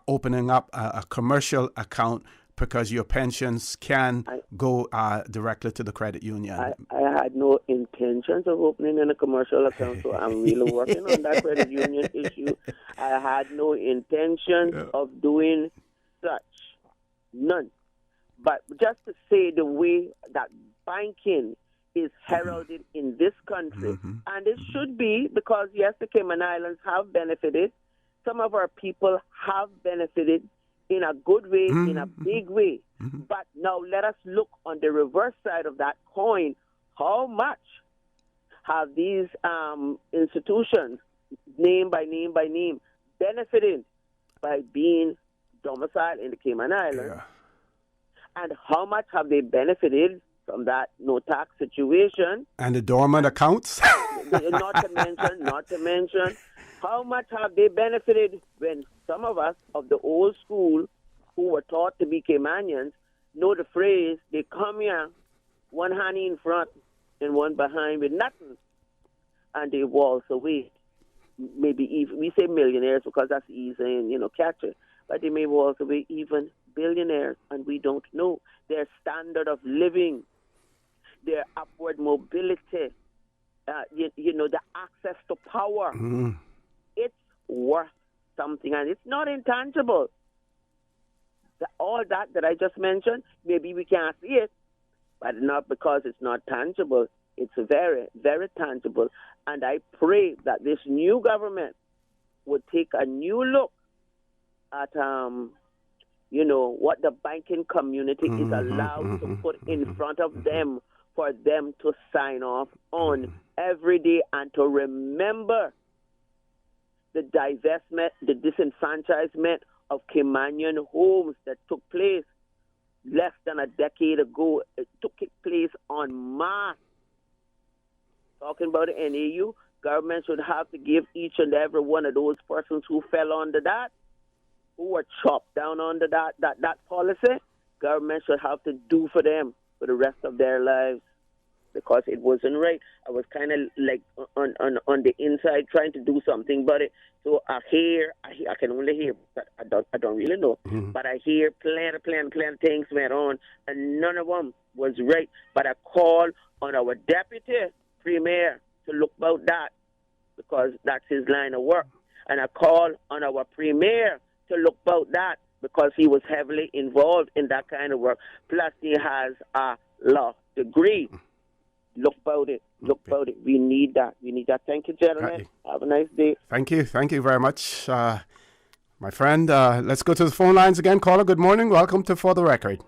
opening up a commercial account because your pensions can go directly to the credit union. I had no intentions of opening in a commercial account, so I'm really working on that credit union issue. I had no intention of doing such. None. But just to say the way that banking is heralded in this country, and it should be because, yes, the Cayman Islands have benefited. Some of our people have benefited in a good way, in a big way. But now let us look on the reverse side of that coin. How much have these institutions, name by name, benefited by being domiciled in the Cayman Islands? And how much have they benefited from that no tax situation? And the dormant accounts? Not to mention, how much have they benefited when some of us of the old school who were taught to be Caymanians know the phrase, they come here, one hand in front and one behind with nothing, and they waltz away. Maybe even, we say millionaires because that's easy and, catch it, but they may waltz away even billionaires, and we don't know. Their standard of living, their upward mobility, the access to power, it's worth something, and it's not intangible. All that I just mentioned, maybe we can't see it, but not because it's not tangible. It's very, very tangible. And I pray that this new government would take a new look at, what the banking community is allowed to put in front of them for them to sign off on every day, and to remember the divestment, the disenfranchisement of Caymanian homes that took place less than a decade ago. It took place en masse. Talking about the NAU, government should have to give each and every one of those persons who fell under that, who were chopped down under that policy, government should have to do for them for the rest of their lives, because it wasn't right. I was kind of like on the inside trying to do something about it. So I can only hear, but I don't really know. But I hear plenty things went on, and none of them was right. But I call on our deputy premier to look about that, because that's his line of work. And I call on our premier to look about that, because he was heavily involved in that kind of work. Plus, he has a law degree. Look about it. We need that. Thank you, gentlemen. Have a nice day. Thank you very much, my friend. Let's go to the phone lines again. Caller, good morning. Welcome to For the Record.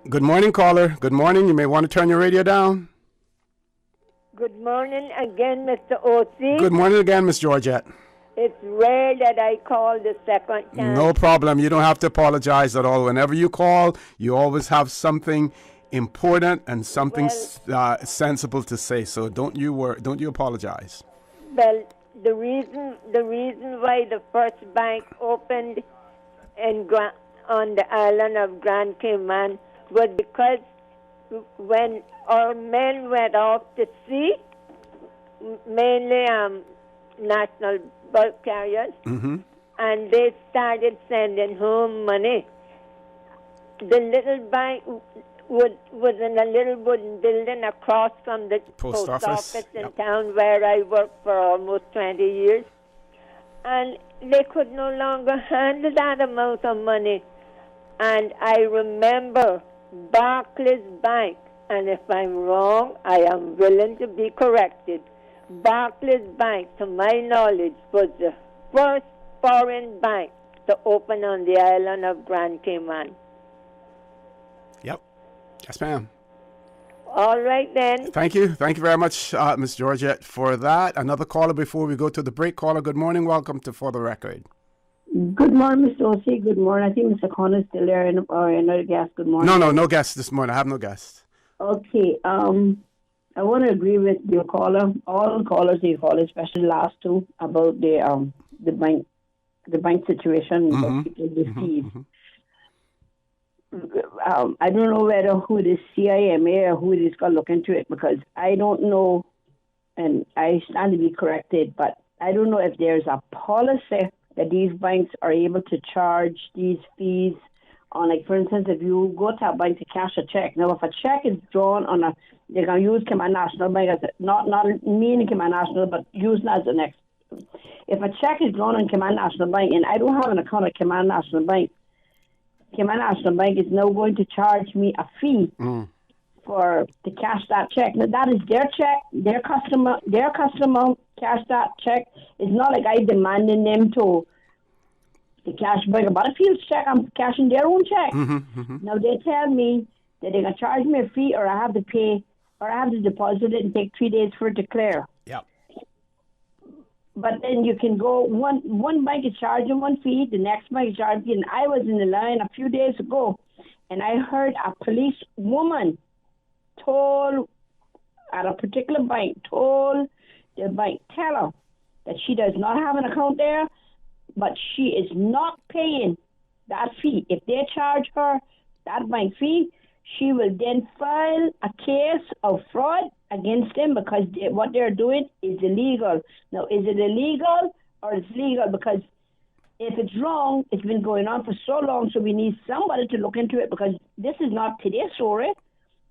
Good morning, caller. Good morning. You may want to turn your radio down. Good morning again, Mr. O.C. Good morning again, Miss Georgette. It's rare that I call the second time. No problem. You don't have to apologize at all. Whenever you call, you always have something important and something sensible to say. So don't you apologize. Well, the reason why the first bank opened on the island of Grand Cayman was because when our men went off to sea, mainly national bulk carriers, and they started sending home money. The little bank was in a little wooden building across from the post office in town where I worked for almost 20 years. And they could no longer handle that amount of money. And I remember Barclays Bank, and if I'm wrong, I am willing to be corrected. Barclays Bank, to my knowledge, was the first foreign bank to open on the island of Grand Cayman. Yep. Yes, ma'am. All right, then. Thank you. Thank you very much, Ms. Georgette, for that. Another caller before we go to the break. Caller, good morning. Welcome to For the Record. Good morning, Mr. O.C. Good morning. I think Mr. Connor's still there, or another guest. Good morning. No guests this morning. I have no guests. Okay. I want to agree with your caller, all callers you call, especially the last two, about the bank situation, that people deceived. I don't know whether who the CIMA or who it is going to look into it, because I don't know, and I stand to be corrected, but I don't know if there's a policy that these banks are able to charge these fees on, like, for instance, if you go to a bank to cash a check. Now, if a check is drawn on they're going to use Cayman National Bank as not meaning Cayman National, but using as an if a check is drawn on Cayman National Bank and I don't have an account at Cayman National Bank is now going to charge me a fee to cash that check. Now, that is their check, their customer cash that check. It's not like I demanding them to cash a Butterfield's check. I'm cashing their own check. Now they tell me that they're going to charge me a fee, or I have to pay, or I have to deposit it and take 3 days for it to clear. Yep. But then you can go, one bank is charging one fee, the next bank is charging. And I was in the line a few days ago, and I heard a police woman told at a particular bank, told the bank teller that she does not have an account there, but she is not paying that fee. If they charge her that bank fee, she will then file a case of fraud against them because what they're doing is illegal. Now, is it illegal or it's legal? Because if it's wrong, it's been going on for so long, so we need somebody to look into it because this is not today's story.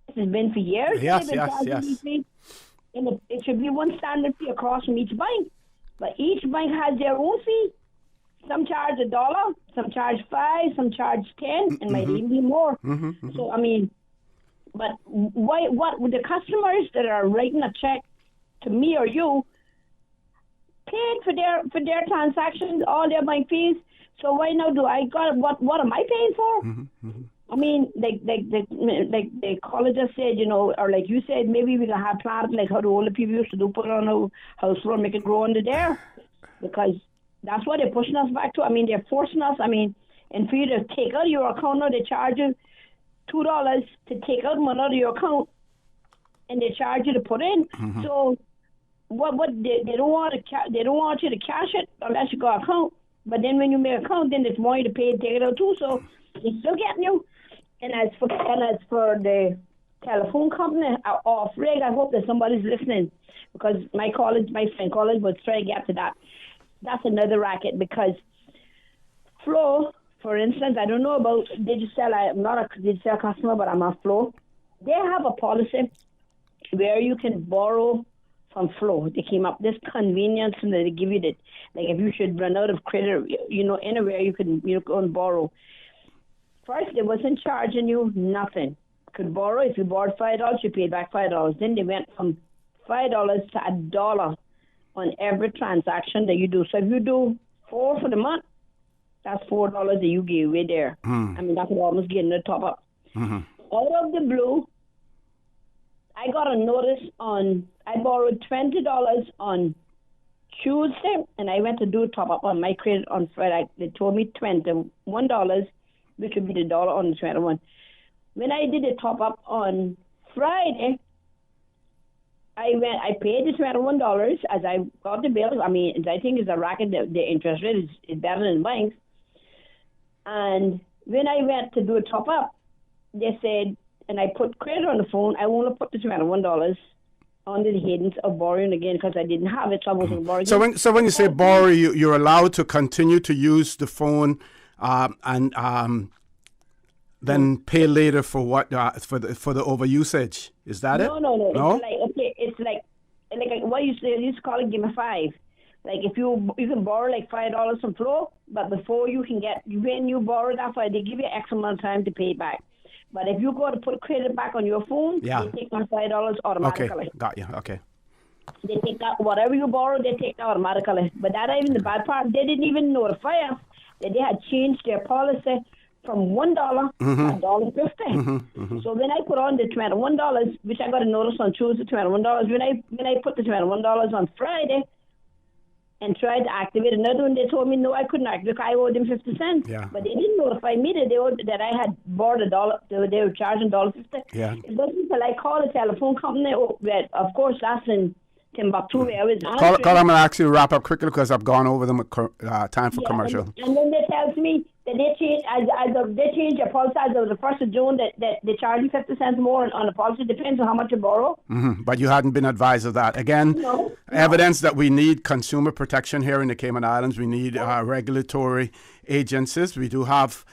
This has been for years. Yes. And it should be one standard fee across from each bank. But each bank has their own fee. Some charge $1, some charge $5, some charge $10, and might even be more. So I mean, but what the customers that are writing a check to me or you paid for their transactions, all their bank fees. So why now do I got what am I paying for? I mean, like the college just said, or like you said, maybe we can have plants like how the older people used to do, put it on a house floor, make it grow under there, because that's what they're pushing us back to. I mean, they're forcing us. I mean, and for you to take out your account now, they charge you $2 to take out money out of your account, and they charge you to put in. So, what they don't want you to cash it unless you got an account. But then when you make an account, then it's more you to pay and take it out too. So they're still getting you. And as for the telephone company off rig, I hope that somebody's listening because my friend college was trying to get to that. That's another racket because Flow, for instance, I don't know about Digicel. I'm not a Digicel customer, but I'm a Flow. They have a policy where you can borrow from Flow. They came up this convenience and they give you that, like if you should run out of credit, anywhere you can go and borrow. First, they wasn't charging you nothing. You could borrow. If you borrowed $5, you paid back $5. Then they went from $5 to $1 on every transaction that you do. So if you do $4 for the month, that's $4 that you give away there. I mean, that's almost getting a top up. Out of the blue, I got a notice I borrowed $20 on Tuesday, and I went to do a top up on my credit on Friday. They told me $21, which would be the dollar on the 21. When I did a top up on Friday, I paid the $21 as I got the bill. I mean, I think it's a racket. The interest rate is better than banks. And when I went to do a top up, they said, and I put credit on the phone, I want to put the $21 under the headings of borrowing again because I didn't have it, so I wasn't borrowing. So when you say borrow, you're allowed to continue to use the phone and then pay later for what for the overusage. Is that it? No. It's like what you say. You used to call it give me $5. Like if you can borrow like $5 from Flow, but before you can when you borrow that $5, they give you X amount of time to pay it back. But if you go to put credit back on your phone, they take on $5 automatically. Okay, got you. Okay. They take out whatever you borrow, they take that automatically. But that ain't even the bad part. They didn't even notify us that they had changed their policy from $1 to $1.50. So when I put on the $21, which I got a notice on Tuesday, $21. When I put the $21 on Friday and tried to activate another one, they told me no, I couldn't activate. I owed them 50 cents. Yeah. But they didn't notify me that I had borrowed $1. They were charging $1.50. Yeah. It wasn't until I called the telephone company. Of course, that's in Timbuktu. Where I was Call, I'm going to ask you to wrap up quickly because I've gone over them with time for commercial. And then they tell me that they changed their policy as of the 1st of June that they charge you 50 cents more on the policy. Depends on how much you borrow. But you hadn't been advised of that. Again, evidence that we need consumer protection here in the Cayman Islands. We need regulatory agencies. We do have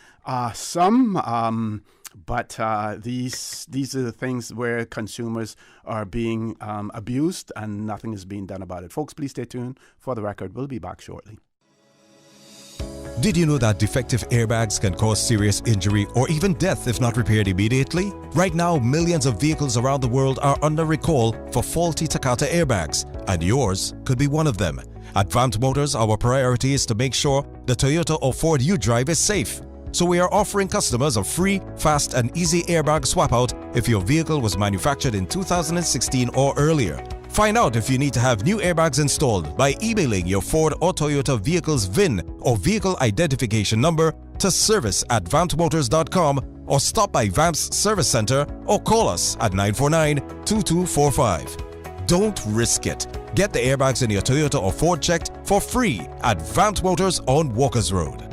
some, but these are the things where consumers are being abused and nothing is being done about it. Folks, please stay tuned. For the record, we'll be back shortly. Did you know that defective airbags can cause serious injury or even death if not repaired immediately? Right now, millions of vehicles around the world are under recall for faulty Takata airbags, and yours could be one of them. At Vant Motors, our priority is to make sure the Toyota or Ford you drive is safe. So we are offering customers a free, fast, and easy airbag swap out if your vehicle was manufactured in 2016 or earlier. Find out if you need to have new airbags installed by emailing your Ford or Toyota vehicle's VIN or vehicle identification number to service@vampmotors.com or stop by Vamp's Service Center or call us at 949-2245. Don't risk it. Get the airbags in your Toyota or Ford checked for free at Vamp Motors on Walkers Road.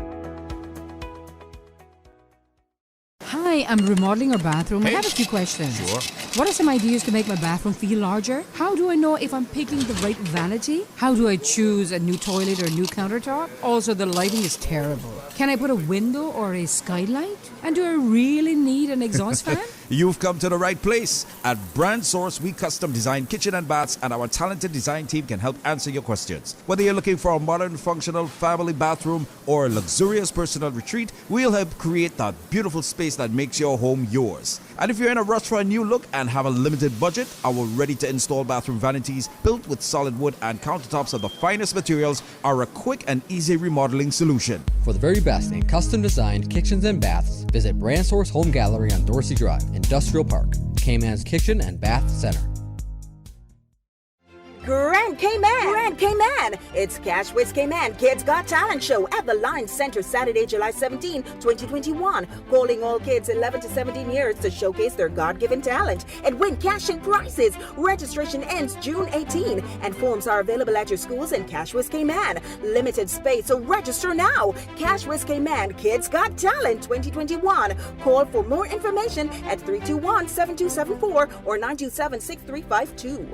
Hi, I'm remodeling our bathroom. I have a few questions. Sure. What are some ideas to make my bathroom feel larger? How do I know if I'm picking the right vanity? How do I choose a new toilet or a new countertop? Also, the lighting is terrible. Can I put a window or a skylight? And do I really need an exhaust fan? You've come to the right place. At Brand Source, we custom design kitchen and baths, and our talented design team can help answer your questions. Whether you're looking for a modern, functional family bathroom or a luxurious personal retreat, we'll help create that beautiful space that makes your home yours. And if you're in a rush for a new look and have a limited budget, our ready-to-install bathroom vanities, built with solid wood and countertops of the finest materials, are a quick and easy remodeling solution. For the very best in custom-designed kitchens and baths, visit Brand Source Home Gallery on Dorsey Drive, Industrial Park, Cayman's Kitchen and Bath Center. Grand Cayman! It's Cash with Cayman Kids Got Talent Show at the Line Center Saturday, July 17, 2021. Calling all kids 11 to 17 years to showcase their God-given talent and win cash and prizes. Registration ends June 18 and forms are available at your schools and Cash with Cayman. Limited space, so register now. Cash with Cayman Kids Got Talent 2021. Call for more information at 321-7274 or 927-6352.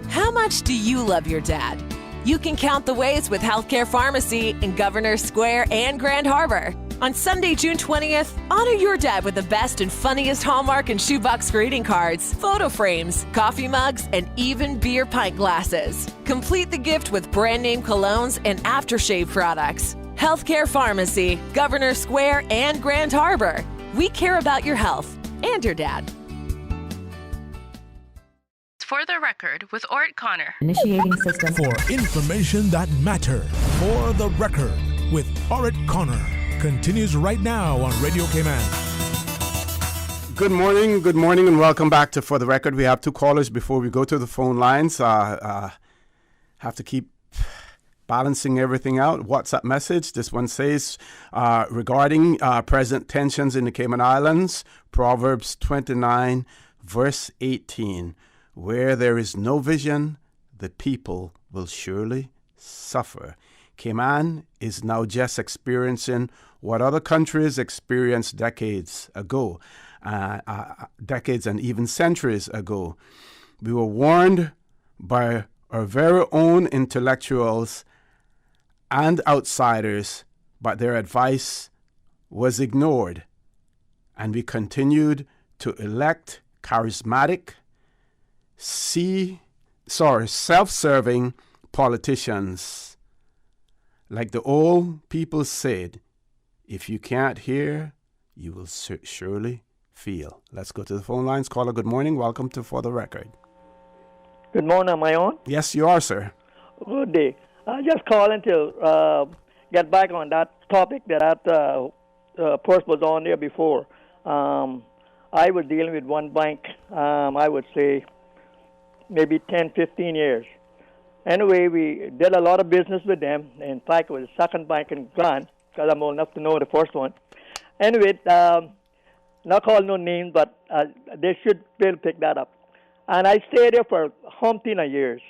How much do you love your dad? You can count the ways with Healthcare Pharmacy in Governor Square and Grand Harbor. On Sunday, June 20th, honor your dad with the best and funniest Hallmark and shoebox greeting cards, photo frames, coffee mugs, and even beer pint glasses. Complete the gift with brand name colognes and aftershave products. Healthcare Pharmacy, Governor Square, and Grand Harbor. We care about your health and your dad. For the record, with Ort Connor. Initiating system. For information that matters. For the record, with Ort Connor. Continues right now on Radio Cayman. Good morning, and welcome back to For the Record. We have two callers before we go to the phone lines. Have to keep balancing everything out. WhatsApp message. This one says, regarding present tensions in the Cayman Islands, Proverbs 29, verse 18. Where there is no vision, the people will surely suffer. Cayman is now just experiencing what other countries experienced decades ago, decades and even centuries ago. We were warned by our very own intellectuals and outsiders, but their advice was ignored, and we continued to elect charismatic, self-serving politicians. Like the old people said, if you can't hear, you will surely feel. Let's go to the phone lines. Caller, good morning. Welcome to For the Record. Good morning. Am I on? Yes, you are, sir. Good day. I just calling to get back on that topic that person was on there before. I was dealing with one bank, I would say, maybe 10, 15 years. Anyway, we did a lot of business with them. In fact, it was the second bank in Grand, because I'm old enough to know the first one. Anyway, not calling no names, but they should be able to pick that up. And I stayed there for umpteen of years.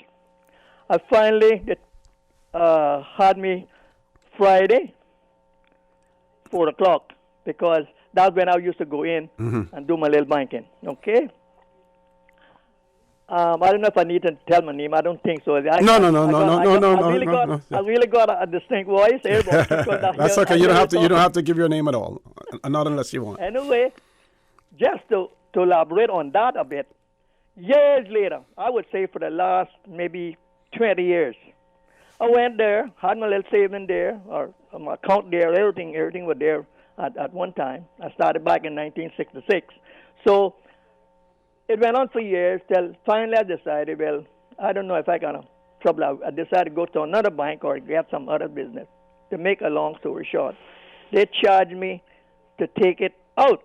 I finally had me Friday, 4 o'clock, because that's when I used to go in and do my little banking. Okay? I don't know if I need to tell my name. I don't think so. No. I really got a distinct voice. That's okay. You don't have to give your name at all, not unless you want. Anyway, just to elaborate on that a bit, years later, I would say for the last maybe 20 years, I went there, had my little saving there, or my account there, everything was there at one time. I started back in 1966. So it went on for years till finally I decided, well, I don't know if I got trouble. I decided to go to another bank or get some other business. To make a long story short, they charged me to take it out.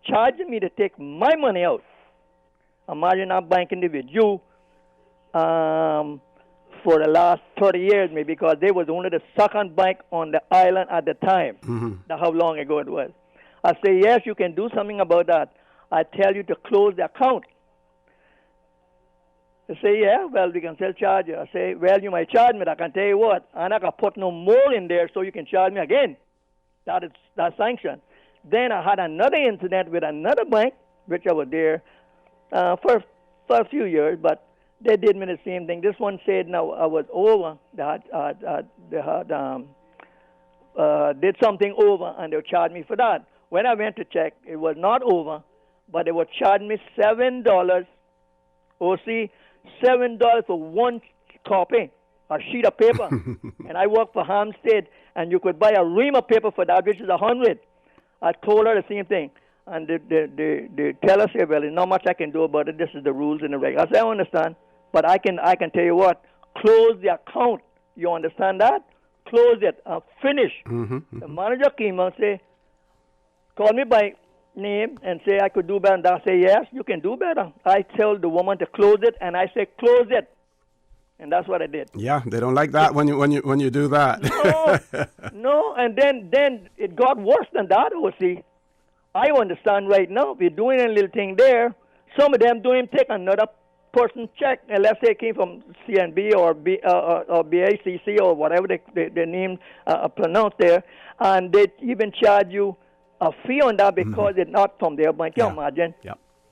Charging me to take my money out. Imagine I'm banking with you for the last 30 years, maybe, because they was only the second bank on the island at the time. That's how long ago it was. I say, yes, you can do something about that. I tell you to close the account. They say, yeah, well, we can still charge you. I say, well, you might charge me, but I can tell you what, I'm not going to put no more in there so you can charge me again. That's sanctioned. Then I had another incident with another bank, which I was there for a few years, but they did me the same thing. This one said, now I was over. They did something over, and they charged me for that. When I went to check, it was not over, but they were charging me $7. OC, $7 for one copy, a sheet of paper. And I work for Hampstead, and you could buy a ream of paper for that, which is $100. I told her the same thing. And they tell us, well, there's not much I can do about it. This is the rules and the regs. I said, I understand, but I can tell you what, close the account. You understand that? Close it and finish. The manager came and say, call me by name and say I could do better. And I say, yes, you can do better. I tell the woman to close it, and I say, close it. And that's what I did. Yeah, they don't like that when you do that. No, and then it got worse than that, OC. I understand right now, we're doing a little thing there. Some of them don't even take another person's check, unless they came from CNB or BACC or whatever the name pronounced there, and they even charge you a fee on that because it's not from their bank. Can you imagine?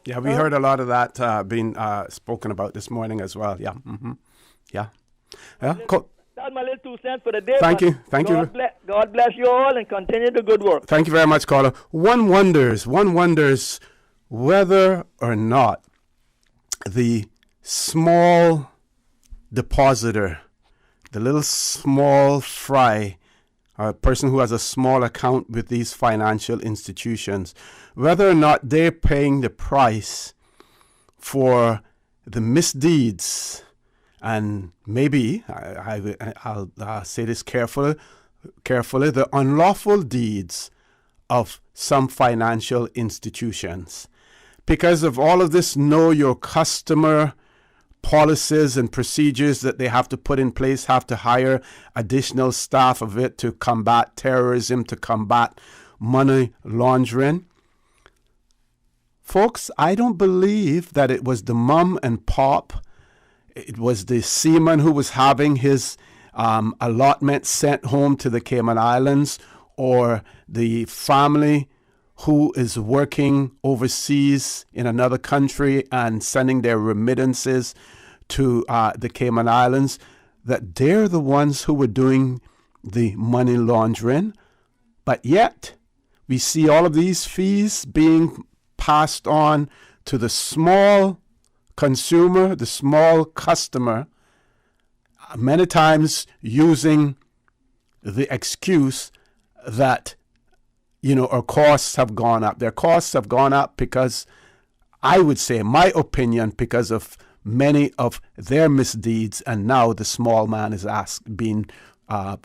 Yeah, we heard a lot of that being spoken about this morning as well. Yeah. Cool. That's my little 2 cents for the day. Thank you. God bless you all and continue the good work. Thank you very much, caller. One wonders whether or not the small depositor, the little small fry, a person who has a small account with these financial institutions, whether or not they're paying the price for the misdeeds and maybe, I'll say this carefully, the unlawful deeds of some financial institutions. Because of all of this know your customer policies and procedures that they have to put in place, have to hire additional staff of it to combat terrorism, to combat money laundering. Folks, I don't believe that it was the mom and pop, it was the seaman who was having his allotment sent home to the Cayman Islands, or the family who is working overseas in another country and sending their remittances to the Cayman Islands, that they're the ones who were doing the money laundering. But yet, we see all of these fees being passed on to the small consumer, the small customer, many times using the excuse that, our costs have gone up. Their costs have gone up because, I would say, in my opinion, because of many of their misdeeds, and now the small man is being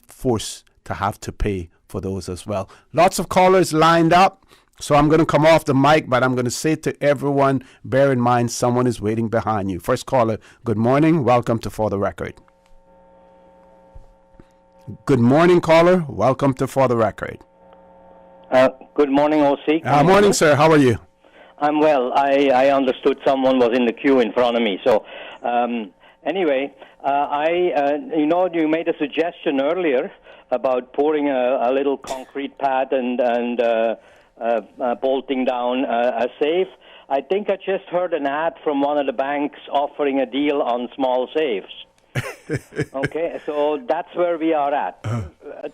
forced to have to pay for those as well. Lots of callers lined up. So I'm going to come off the mic, but I'm going to say to everyone, bear in mind, someone is waiting behind you. First caller, good morning. Welcome to For the Record. Good morning, caller. Welcome to For the Record. Good morning, OC. Morning, sir. How are you? I'm well. I understood someone was in the queue in front of me. So anyway, you made a suggestion earlier about pouring a little concrete pad and bolting down a safe. I think I just heard an ad from one of the banks offering a deal on small safes. Okay, so that's where we are at.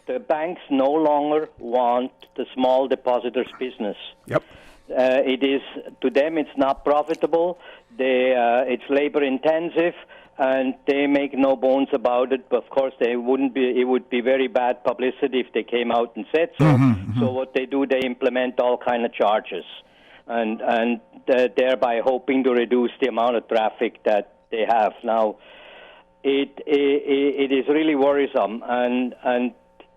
The banks no longer want the small depositors' business. Yep. It is, to them, it's not profitable. It's labor intensive, and they make no bones about it. But of course, it would be very bad publicity if they came out and said so. So what they do, they implement all kind of charges, and thereby hoping to reduce the amount of traffic that they have. Now, it is really worrisome, and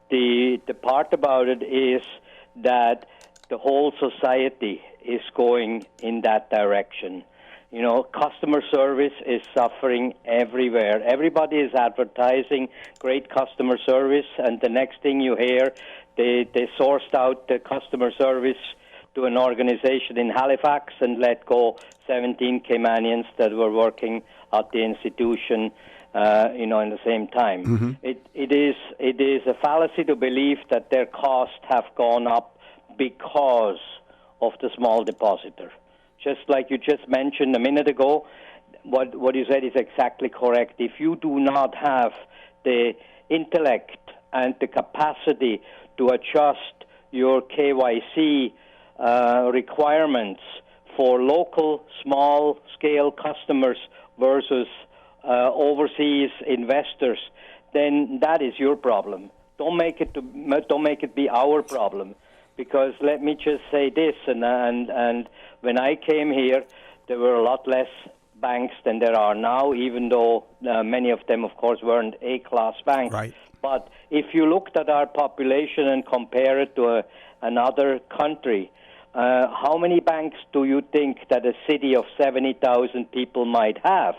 the part about it is that the whole society is going in that direction. You know, customer service is suffering everywhere. Everybody is advertising great customer service, and the next thing you hear, they sourced out the customer service to an organization in Halifax and let go 17 Caymanians that were working at the institution, in the same time. Mm-hmm. It is a fallacy to believe that their costs have gone up because of the small depositor. Just like you just mentioned a minute ago, what you said is exactly correct. If you do not have the intellect and the capacity to adjust your KYC requirements for local small-scale customers versus overseas investors, then that is your problem. Don't make it be our problem. Because let me just say this, and when I came here, there were a lot less banks than there are now, even though many of them, of course, weren't A-class banks. Right. But if you looked at our population and compare it to another country, how many banks do you think that a city of 70,000 people might have?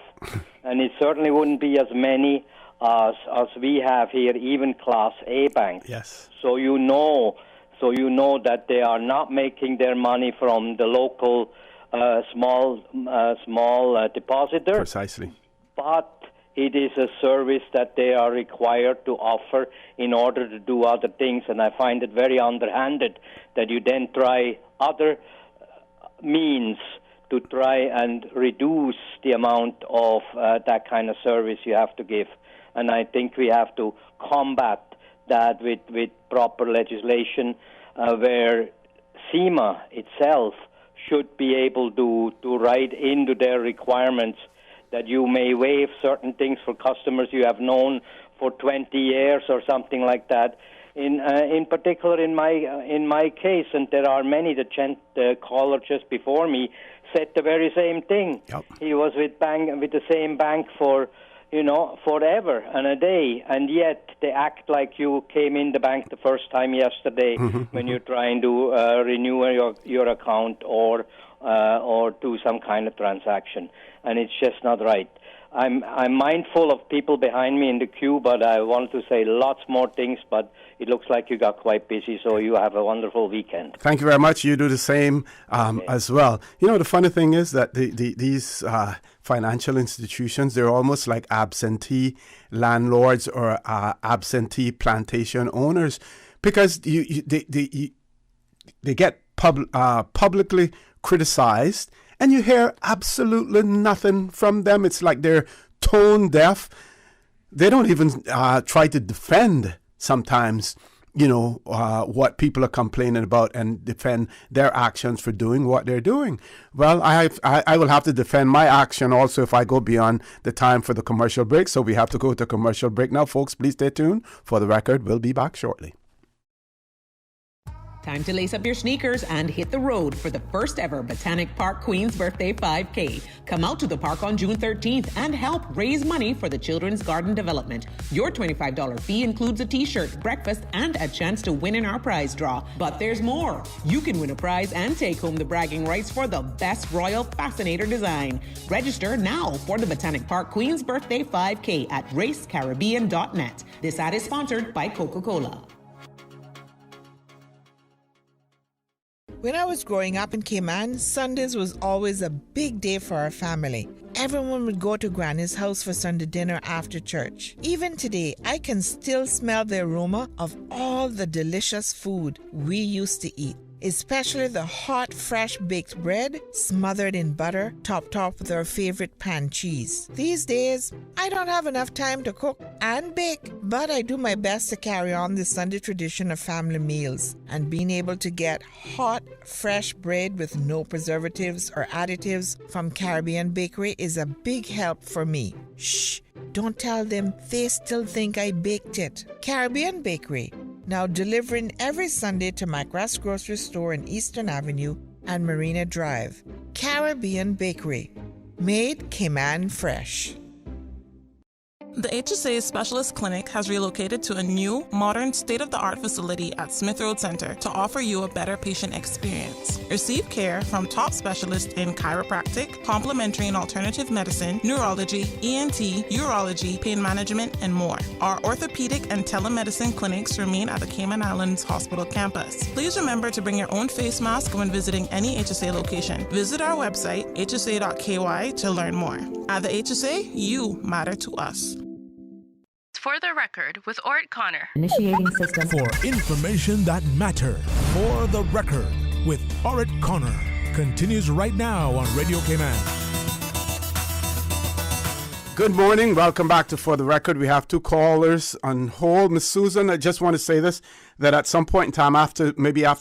And it certainly wouldn't be as many as we have here, even Class A banks. Yes. So you know that they are not making their money from the local small depositor. Precisely. But it is a service that they are required to offer in order to do other things, and I find it very underhanded that you then try other means to try and reduce the amount of that kind of service you have to give. And I think we have to combat that with proper legislation where SEMA itself should be able to write into their requirements that you may waive certain things for customers you have known for 20 years or something like that. In particular, in my case, and there are many, the caller just before me said the very same thing. Yep. He was with the same bank for forever and a day, and yet they act like you came in the bank the first time yesterday when you're trying to renew your account or do some kind of transaction, and it's just not right. I'm mindful of people behind me in the queue, but I want to say lots more things, but it looks like you got quite busy, so you have a wonderful weekend. Thank you very much. You do the same as well. You know, the funny thing is that these financial institutions, they're almost like absentee landlords or absentee plantation owners, because they get publicly criticized, and you hear absolutely nothing from them. It's like they're tone deaf. They don't even try to defend sometimes, what people are complaining about and defend their actions for doing what they're doing. Well, I will have to defend my action also if I go beyond the time for the commercial break. So we have to go to commercial break now. Folks, please stay tuned. For the record, we'll be back shortly. Time to lace up your sneakers and hit the road for the first ever Botanic Park Queen's Birthday 5K. Come out to the park on June 13th and help raise money for the Children's Garden Development. Your $25 fee includes a t-shirt, breakfast, and a chance to win in our prize draw. But there's more. You can win a prize and take home the bragging rights for the best Royal Fascinator design. Register now for the Botanic Park Queen's Birthday 5K at racecaribbean.net. This ad is sponsored by Coca-Cola. When I was growing up in Cayman, Sundays was always a big day for our family. Everyone would go to Granny's house for Sunday dinner after church. Even today, I can still smell the aroma of all the delicious food we used to eat, especially the hot, fresh baked bread smothered in butter, topped off with our favorite pan cheese. These days, I don't have enough time to cook and bake, but I do my best to carry on the Sunday tradition of family meals. And being able to get hot, fresh bread with no preservatives or additives from Caribbean Bakery is a big help for me. Shh, don't tell them, they still think I baked it. Caribbean Bakery, now delivering every Sunday to my Grass grocery store in Eastern Avenue and Marina Drive. Caribbean Bakery, made Cayman fresh. The Hsa Specialist Clinic has relocated to a new, modern, state-of-the-art facility at Smith Road Center to offer you a better patient experience. Receive care from top specialists in chiropractic, complementary and alternative medicine, neurology, ENT, urology, pain management, and more. Our orthopedic and telemedicine clinics remain at the Cayman Islands Hospital campus. Please remember to bring your own face mask when visiting any HSA location. Visit our website, hsa.ky, to learn more. At the HSA, you matter to us. For the record, with Ort Connor. Initiating system. For information that matters. For the record, with Orit Connor. Continues right now on Radio Cayman. Good morning. Welcome back to For the Record. We have two callers on hold. Miss Susan, I just want to say this, that at some point in time, after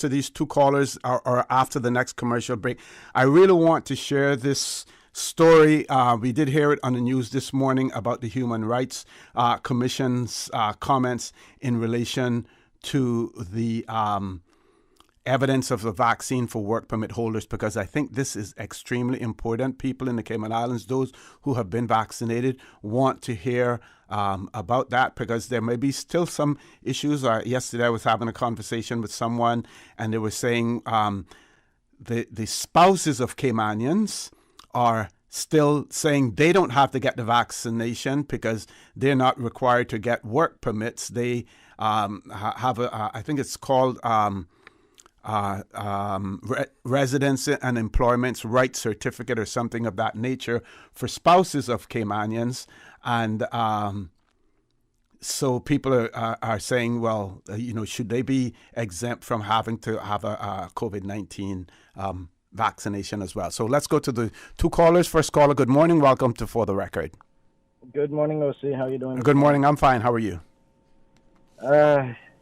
these two callers or after the next commercial break, I really want to share this story. We did hear it on the news this morning about the Human Rights Commission's comments in relation to the evidence of the vaccine for work permit holders, because I think this is extremely important. People in the Cayman Islands, those who have been vaccinated, want to hear about that, because there may be still some issues. Yesterday I was having a conversation with someone, and they were saying the spouses of Caymanians are still saying they don't have to get the vaccination because they're not required to get work permits. They have I think it's called residence and employment rights certificate or something of that nature for spouses of Caymanians. And so people are saying, well, should they be exempt from having to have a COVID-19 vaccination as well? So let's go to the two callers. First caller, good morning. Welcome to For the Record. Good morning, OC. How are you doing? Good morning. I'm fine. How are you?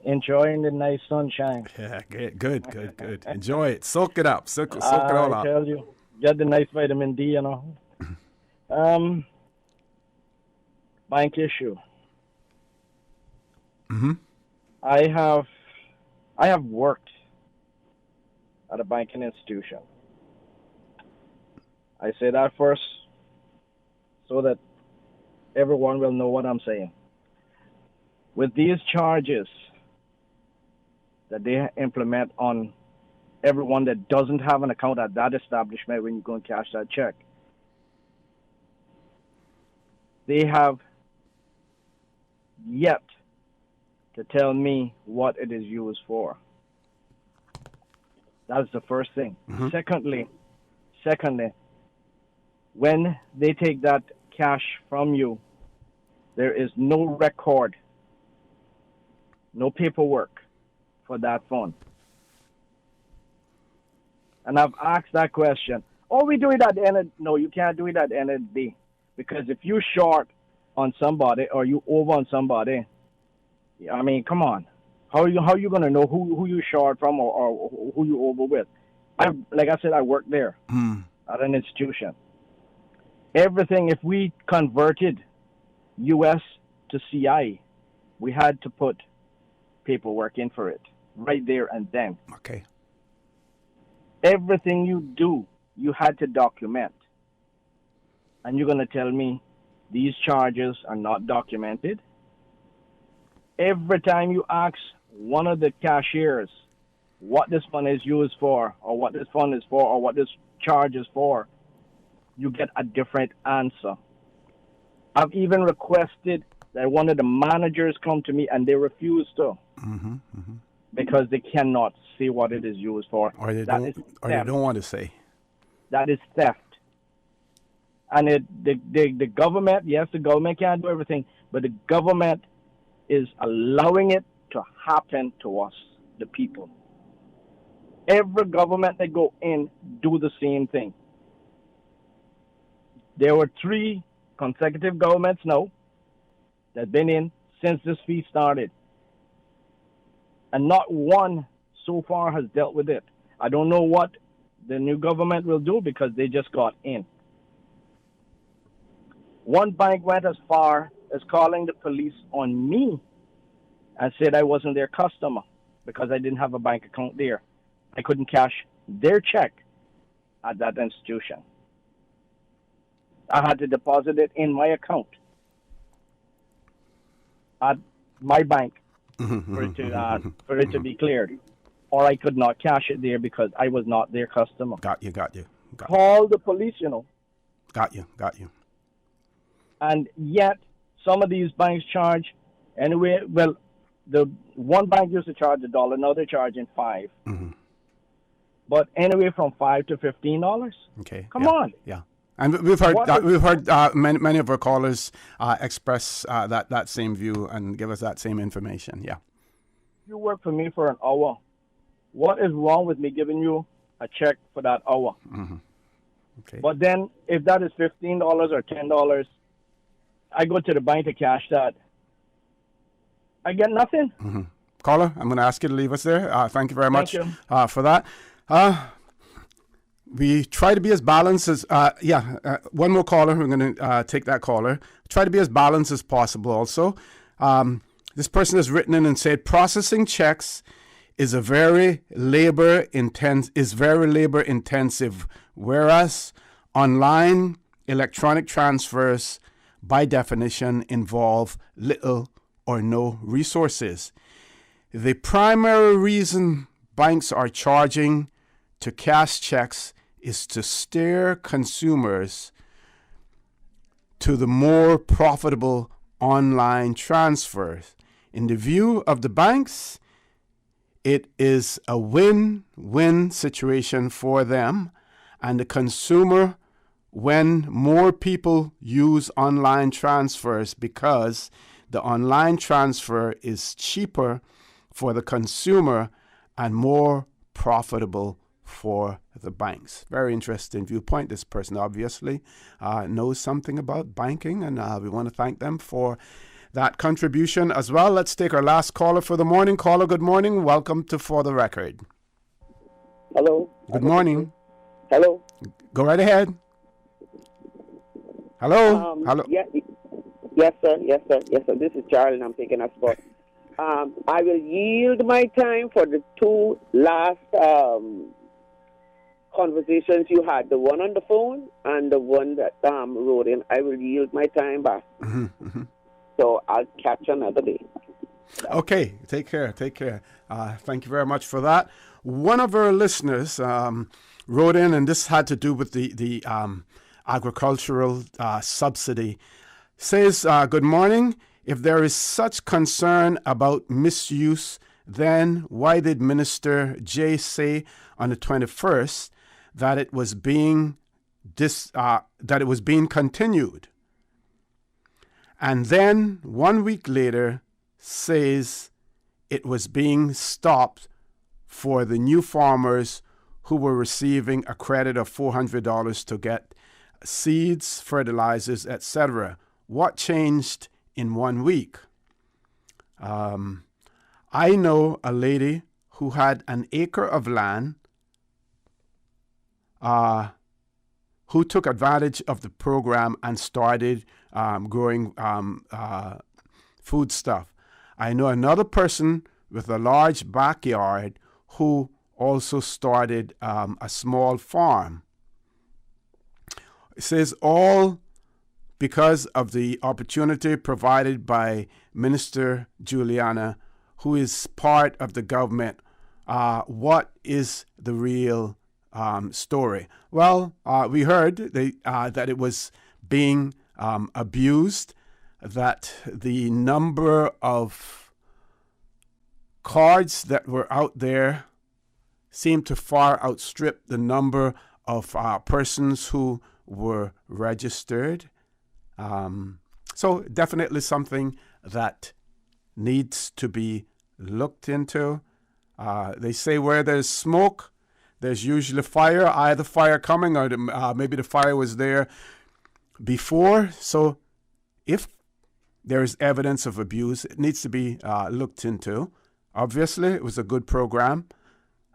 Enjoying the nice sunshine. Yeah, good. Enjoy it. Soak it up. Soak it all up. I tell you, get the nice vitamin D, Bank issue. Mm-hmm. I have worked at a banking institution. I say that first so that everyone will know what I'm saying. With these charges that they implement on everyone that doesn't have an account at that establishment when you go and cash that check, they have yet to tell me what it is used for. That's the first thing. Mm-hmm. Secondly, when they take that cash from you, there is no record, no paperwork for that fund. And I've asked that question. Oh, we do it at the end of... No, you can't do it at the end of the day. Because if you short on somebody or you over on somebody, I mean, come on. How are you going to know who you short from or who you over with? Like I said, I work there at an institution. Everything, if we converted U.S. to CI, we had to put paperwork in for it right there and then. Okay. Everything you do, you had to document. And you're going to tell me these charges are not documented? Every time you ask one of the cashiers what this fund is used for, or what this fund is for, or what this charge is for, you get a different answer. I've even requested that one of the managers come to me, and they refuse to. Mm-hmm, mm-hmm. Because they cannot see what it is used for. Or they don't want to say. That is theft. And the government, yes, the government can't do everything, but the government is allowing it to happen to us, the people. Every government that go in do the same thing. There were 3 consecutive governments now that have been in since this fee started. And not one so far has dealt with it. I don't know what the new government will do because they just got in. One bank went as far as calling the police on me and said I wasn't their customer because I didn't have a bank account there. I couldn't cash their check at that institution. I had to deposit it in my account. at my bank for it to be cleared, or I could not cash it there because I was not their customer. Got you. Call the police, Got you. And yet, some of these banks charge anyway. Well, the one bank used to charge $1, now they're charging $5. But anyway, from $5 to $15. Okay. Come on. Yeah. And we've heard many of our callers express that same view and give us that same information. Yeah. You work for me for an hour. What is wrong with me giving you a check for that hour? Okay. But then, if that is $15 or $10, I go to the bank to cash that. I get nothing. Caller, I'm going to ask you to leave us there. Thank you very much for that. We try to be as balanced as, one more caller. We're going to take that caller. Try to be as balanced as possible also. This person has written in and said, processing checks is very labor intensive, whereas online electronic transfers by definition involve little or no resources. The primary reason banks are charging to cash checks is to steer consumers to the more profitable online transfers. In the view of the banks, it is a win-win situation for them and the consumer when more people use online transfers, because the online transfer is cheaper for the consumer and more profitable for the banks. Very interesting viewpoint. This person obviously knows something about banking, and we want to thank them for that contribution as well. Let's take our last caller for the morning. Caller, good morning. Welcome to For the Record. Hello. Good morning. Hello. Go right ahead. Hello. Hello. Yes, sir. This is Charles, and I'm taking a spot. I will yield my time for the two last conversations you had, the one on the phone and the one that wrote in. I will yield my time back. So I'll catch you another day. Okay, take care. Thank you very much for that. One of our listeners wrote in, and this had to do with the agricultural subsidy. Says, good morning. If there is such concern about misuse, then why did Minister Jay say on the 21st that it was being continued? And then 1 week later says it was being stopped for the new farmers who were receiving a credit of $400 to get seeds, fertilizers, etc. What changed in 1 week? I know a lady who had an acre of land who took advantage of the program and started growing food stuff. I know another person with a large backyard who also started a small farm. It says all because of the opportunity provided by Minister Juliana, who is part of the government. What is the real story? Well, we heard that it was being abused, that the number of cards that were out there seemed to far outstrip the number of persons who were registered. So definitely something that needs to be looked into. They say where there's smoke, there's usually fire, either fire coming or maybe the fire was there before. So if there is evidence of abuse, it needs to be looked into. Obviously, it was a good program.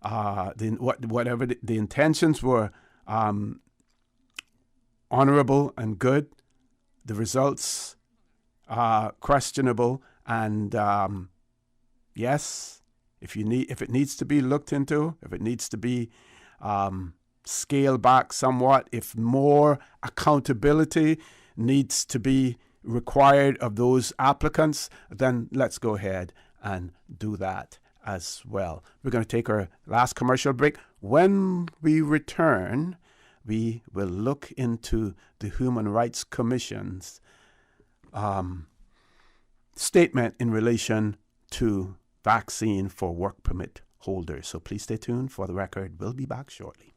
Whatever the intentions were honorable and good. The results are questionable, and yes, if it needs to be looked into, if it needs to be scaled back somewhat, if more accountability needs to be required of those applicants, then let's go ahead and do that as well. We're going to take our last commercial break. When we return, we will look into the Human Rights Commission's statement in relation to vaccine for work permit holders. So please stay tuned. For the record, we'll be back shortly.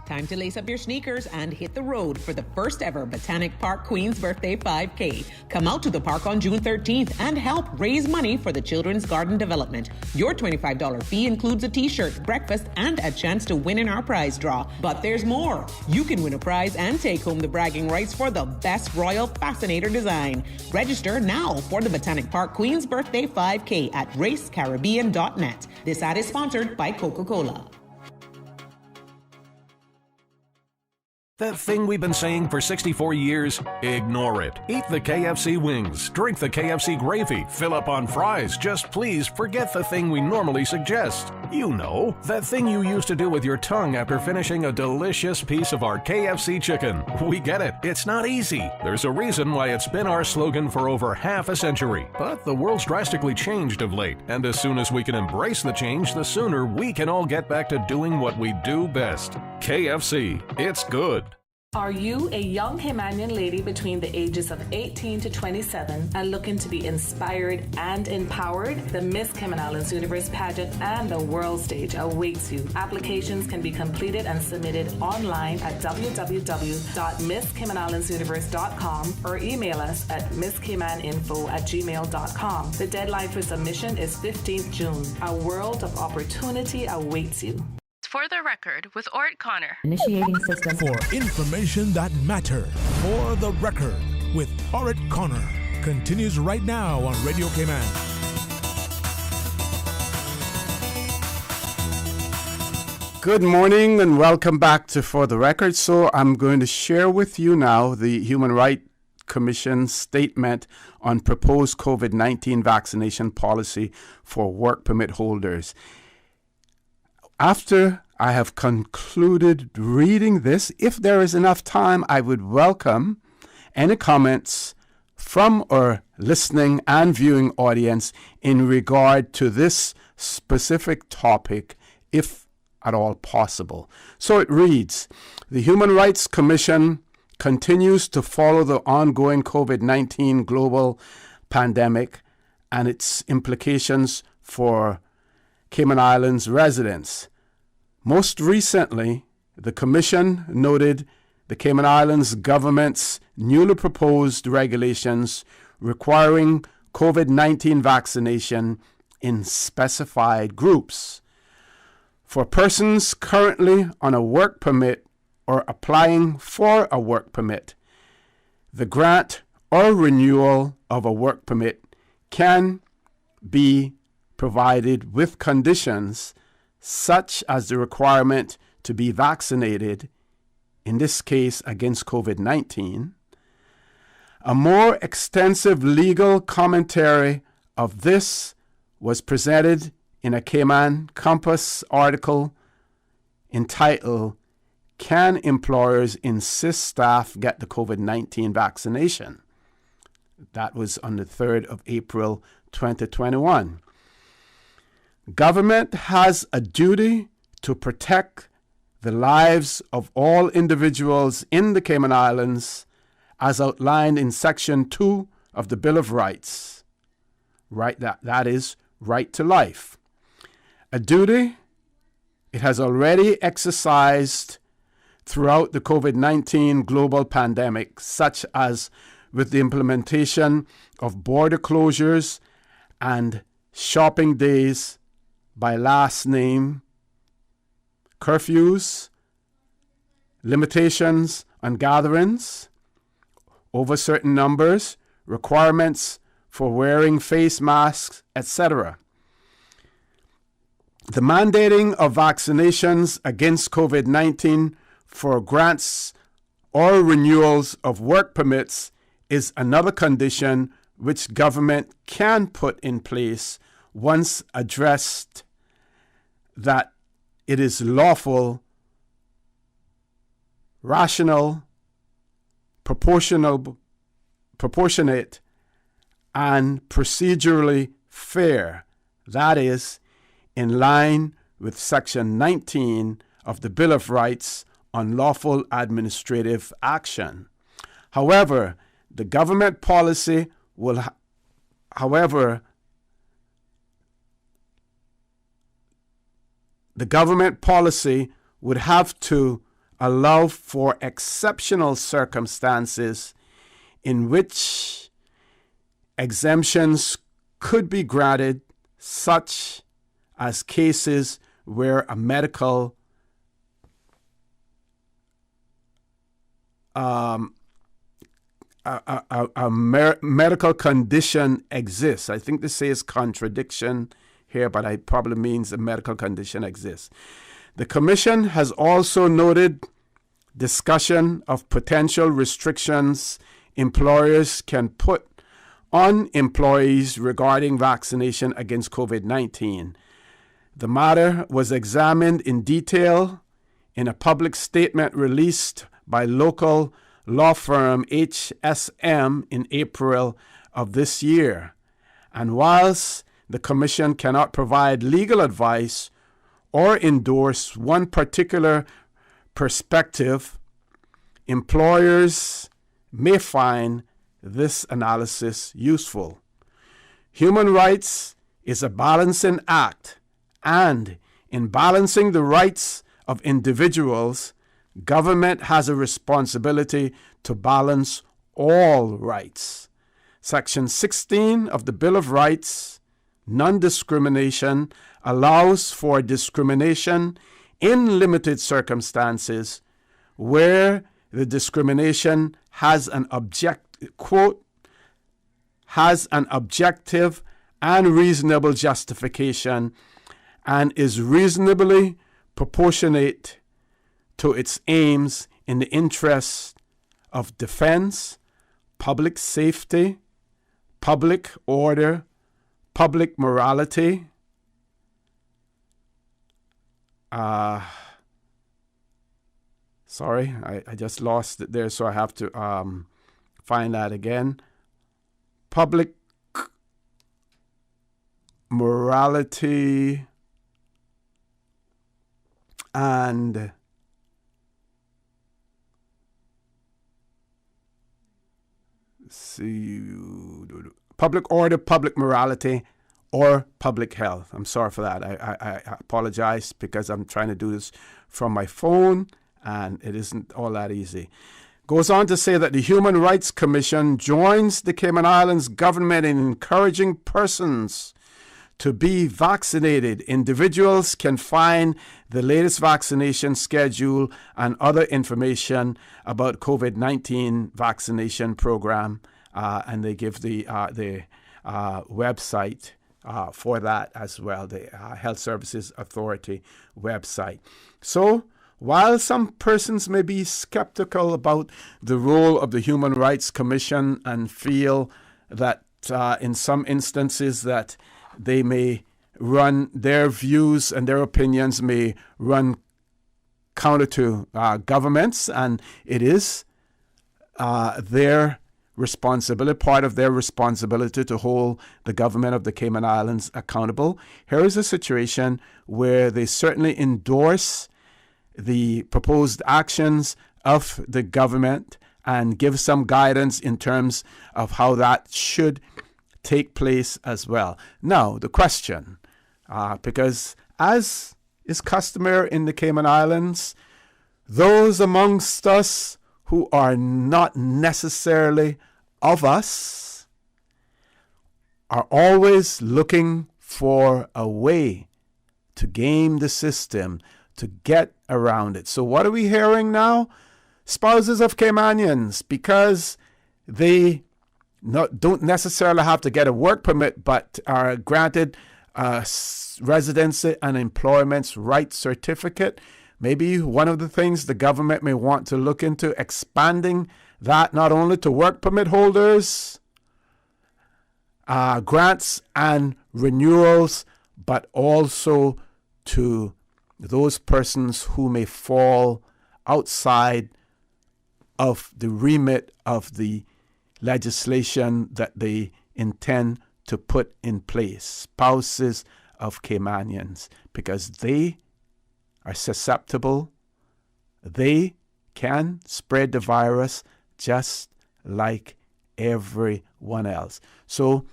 Time to lace up your sneakers and hit the road for the first ever Botanic Park Queen's Birthday 5K. Come out to the park on June 13th and help raise money for the Children's Garden Development. Your $25 fee includes a t-shirt, breakfast, and a chance to win in our prize draw. But there's more. You can win a prize and take home the bragging rights for the best Royal Fascinator design. Register now for the Botanic Park Queen's Birthday 5K at racecaribbean.net. This ad is sponsored by Coca-Cola. That thing we've been saying for 64 years, ignore it. Eat the KFC wings, drink the KFC gravy, fill up on fries. Just please forget the thing we normally suggest. You know, that thing you used to do with your tongue after finishing a delicious piece of our KFC chicken. We get it. It's not easy. There's a reason why it's been our slogan for over half a century. But the world's drastically changed of late, and as soon as we can embrace the change, the sooner we can all get back to doing what we do best. KFC. It's good. Are you a young Caymanian lady between the ages of 18 to 27 and looking to be inspired and empowered? The Miss Cayman Islands Universe Pageant and the World Stage awaits you. Applications can be completed and submitted online at www.misscaymanislandsuniverse.com or email us at misscaymaninfo@gmail.com. The deadline for submission is 15th June. A world of opportunity awaits you. For the record, with Ort Connor. Initiating system. For information that matters. For the record, with Ort Connor. Continues right now on Radio Cayman. Good morning and welcome back to For the Record. So I'm going to share with you now the Human Rights Commission statement on proposed COVID-19 vaccination policy for work permit holders. After I have concluded reading this, if there is enough time, I would welcome any comments from our listening and viewing audience in regard to this specific topic, if at all possible. So it reads, the Human Rights Commission continues to follow the ongoing COVID-19 global pandemic and its implications for Cayman Islands residents. Most recently, the Commission noted the Cayman Islands government's newly proposed regulations requiring COVID-19 vaccination in specified groups. For persons currently on a work permit or applying for a work permit, the grant or renewal of a work permit can be provided with conditions such as the requirement to be vaccinated, in this case against COVID-19. A more extensive legal commentary of this was presented in a Cayman Compass article entitled, Can Employers Insist Staff Get the COVID-19 Vaccination? That was on the 3rd of April, 2021. Government has a duty to protect the lives of all individuals in the Cayman Islands as outlined in Section 2 of the Bill of Rights. Right, that is right to life. A duty it has already exercised throughout the COVID-19 global pandemic, such as with the implementation of border closures and shopping days by last name, curfews, limitations on gatherings over certain numbers, requirements for wearing face masks, etc. The mandating of vaccinations against COVID-19 for grants or renewals of work permits is another condition which government can put in place once addressed that it is lawful, rational, proportionate, proportionate, and procedurally fair. That is, in line with Section 19 of the Bill of Rights on Lawful Administrative Action. However, the government policy will would have to allow for exceptional circumstances in which exemptions could be granted, such as cases where a medical medical condition exists. I think this says contradiction here, but it probably means a medical condition exists. The Commission has also noted discussion of potential restrictions employers can put on employees regarding vaccination against COVID-19. The matter was examined in detail in a public statement released by local law firm HSM in April of this year. And whilst the Commission cannot provide legal advice or endorse one particular perspective, employers may find this analysis useful. Human rights is a balancing act, and in balancing the rights of individuals, government has a responsibility to balance all rights. Section 16 of the Bill of Rights, non-discrimination, allows for discrimination in limited circumstances where the discrimination has an objective and reasonable justification and is reasonably proportionate to its aims in the interests of defense, public safety, public order, public morality. Sorry, I just lost it there, so I have to find that again. Public morality and public order, public morality, or public health. I'm sorry for that. I apologize because I'm trying to do this from my phone and it isn't all that easy. Goes on to say that the Human Rights Commission joins the Cayman Islands government in encouraging persons to be vaccinated. Individuals can find the latest vaccination schedule and other information about COVID-19 vaccination program, and they give the website for that as well, the Health Services Authority website. So, while some persons may be skeptical about the role of the Human Rights Commission and feel that in some instances that they may run, their views and their opinions may run counter to governments, and it is their responsibility, part of their responsibility to hold the government of the Cayman Islands accountable. Here is a situation where they certainly endorse the proposed actions of the government and give some guidance in terms of how that should take place as well. Now, the question, because as is customary in the Cayman Islands, those amongst us who are not necessarily of us are always looking for a way to game the system, to get around it. So what are we hearing now? Spouses of Caymanians, because they don't necessarily have to get a work permit, but are granted a residency and employment rights certificate. Maybe one of the things the government may want to look into, expanding that not only to work permit holders, grants and renewals, but also to those persons who may fall outside of the remit of the legislation that they intend to put in place, spouses of Caymanians, because they are susceptible. They can spread the virus just like everyone else. So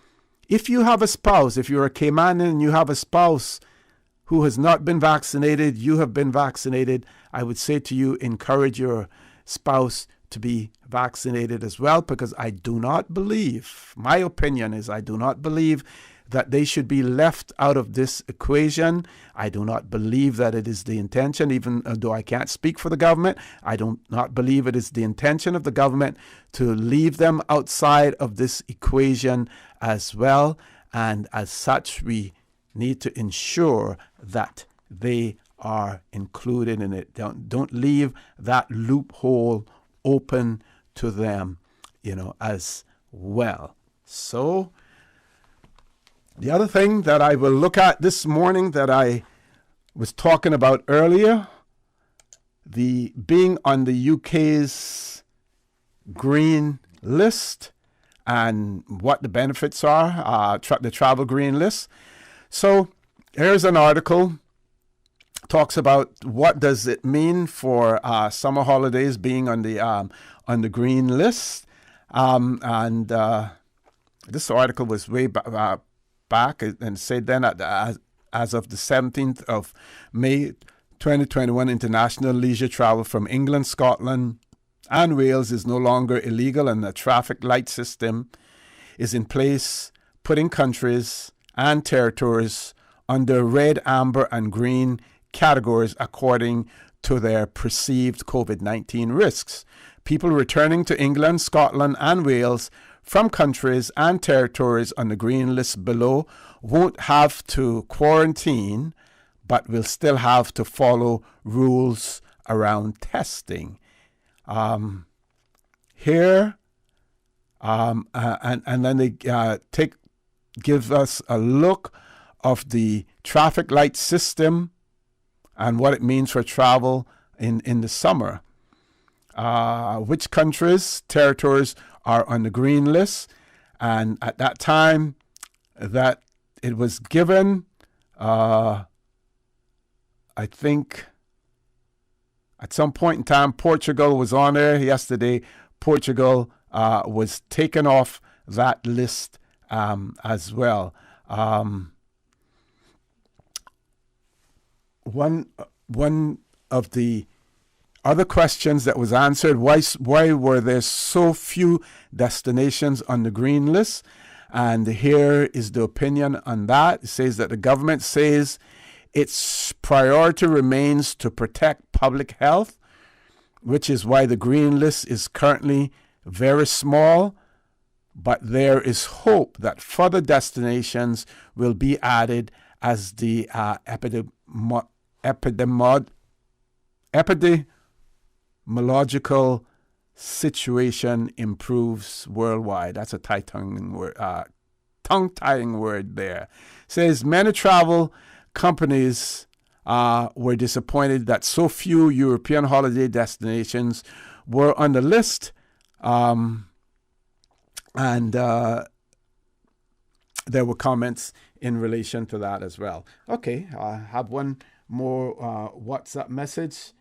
if you have a spouse, if you're a Caymanian and you have a spouse who has not been vaccinated, you have been vaccinated, I would say to you, encourage your spouse to be vaccinated as well, because I do not believe, my opinion is I do not believe that they should be left out of this equation. I do not believe that it is the intention, even though I can't speak for the government. I do not believe it is the intention of the government to leave them outside of this equation as well. And as such, we need to ensure that they are included in it. Don't leave that loophole open to them, as well. So the other thing that I will look at this morning that I was talking about earlier, the being on the UK's green list and what the benefits are, the travel green list. So here's an article, talks about what does it mean for summer holidays being on the green list. And this article was way back and said then as of the 17th of May 2021, international leisure travel from England, Scotland, and Wales is no longer illegal, and the traffic light system is in place, putting countries and territories under red, amber, and green categories according to their perceived COVID-19 risks. People returning to England, Scotland, and Wales from countries and territories on the green list below won't have to quarantine, but will still have to follow rules around testing. Here, and then they give us a look of the traffic light system and what it means for travel in the summer. Which countries, territories are on the green list, and at that time that it was given, I think at some point in time Portugal was on there. Yesterday, Portugal was taken off that list as well. One of the other questions that was answered, why were there so few destinations on the green list? And here is the opinion on that. It says that the government says its priority remains to protect public health, which is why the green list is currently very small, but there is hope that further destinations will be added as the epidemiological situation improves worldwide. That's a tongue-tying word there. It says many travel companies were disappointed that so few European holiday destinations were on the list, and there were comments in relation to that as well. Okay, I have one more WhatsApp message.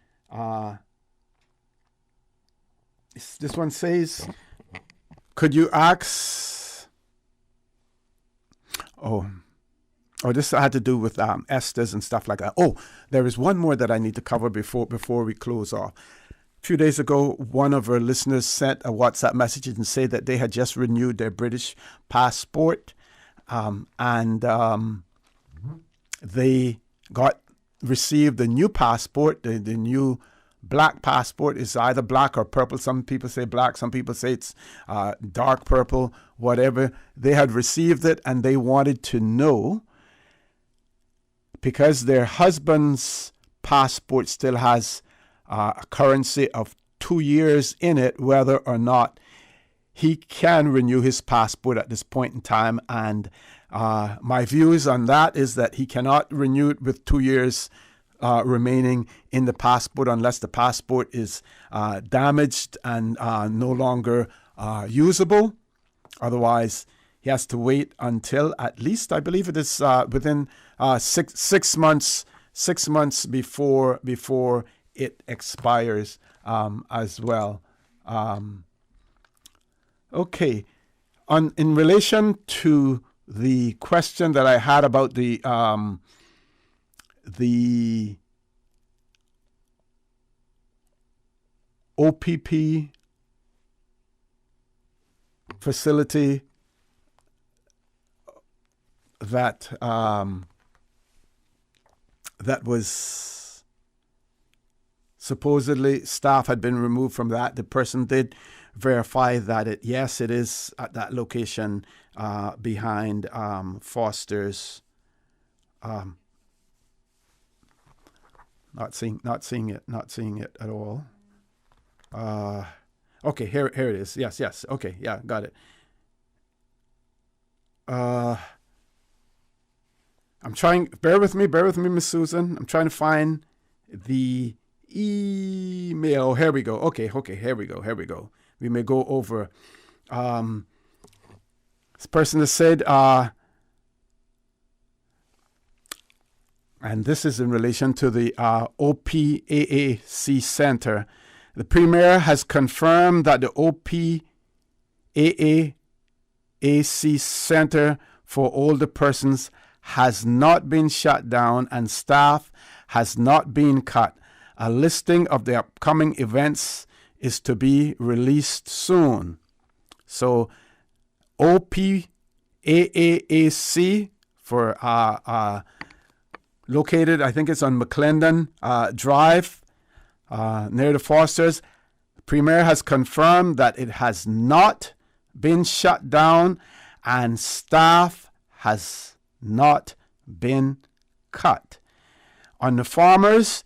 This one says, could you ask... Oh, this had to do with esters and stuff like that. Oh, there is one more that I need to cover before we close off. A few days ago, one of our listeners sent a WhatsApp message and said that they had just renewed their British passport, and they received a new passport. The new black passport is either black or purple. Some people say black, some people say it's dark purple, whatever. They had received it, and they wanted to know, because their husband's passport still has a currency of 2 years in it, whether or not he can renew his passport at this point in time. And my views on that is that he cannot renew it with 2 years remaining in the passport unless the passport is damaged and no longer usable. Otherwise, he has to wait until at least, I believe it is within 6 months. 6 months before it expires as well. Okay. In relation to the question that I had about the OPP facility that that was supposedly staff had been removed from that. The person did verify that it is at that location behind Foster's. Not seeing it at all. Okay, here it is. Yes. Okay, yeah, got it. I'm trying. Bear with me, Miss Susan. I'm trying to find the email. Here we go. Okay. Here we go. We may go over. This person has said, and this is in relation to the OPAAC Center. The Premier has confirmed that the OPAAC Center for Older Persons has not been shut down and staff has not been cut. A listing of the upcoming events is to be released soon. So OPAAC for located, I think it's on McClendon Drive near the Fosters. Premier has confirmed that it has not been shut down and staff has not been cut. On the farmers,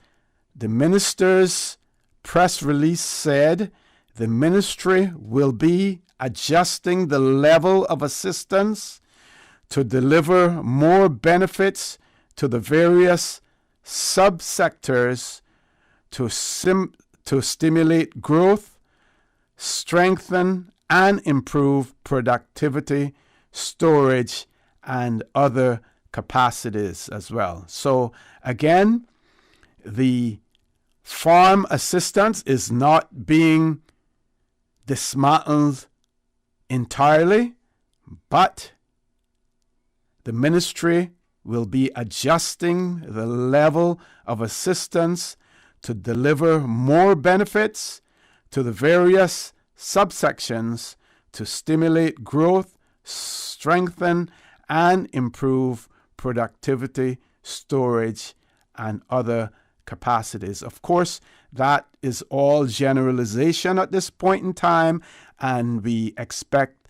the minister's press release said the ministry will be adjusting the level of assistance to deliver more benefits to the various subsectors to stimulate growth, strengthen and improve productivity, storage, and other capacities as well. So again, the farm assistance is not being dismantled entirely, but the ministry will be adjusting the level of assistance to deliver more benefits to the various subsections to stimulate growth, strengthen, and improve productivity, storage, and other capacities. Of course, that is all generalization at this point in time, and we expect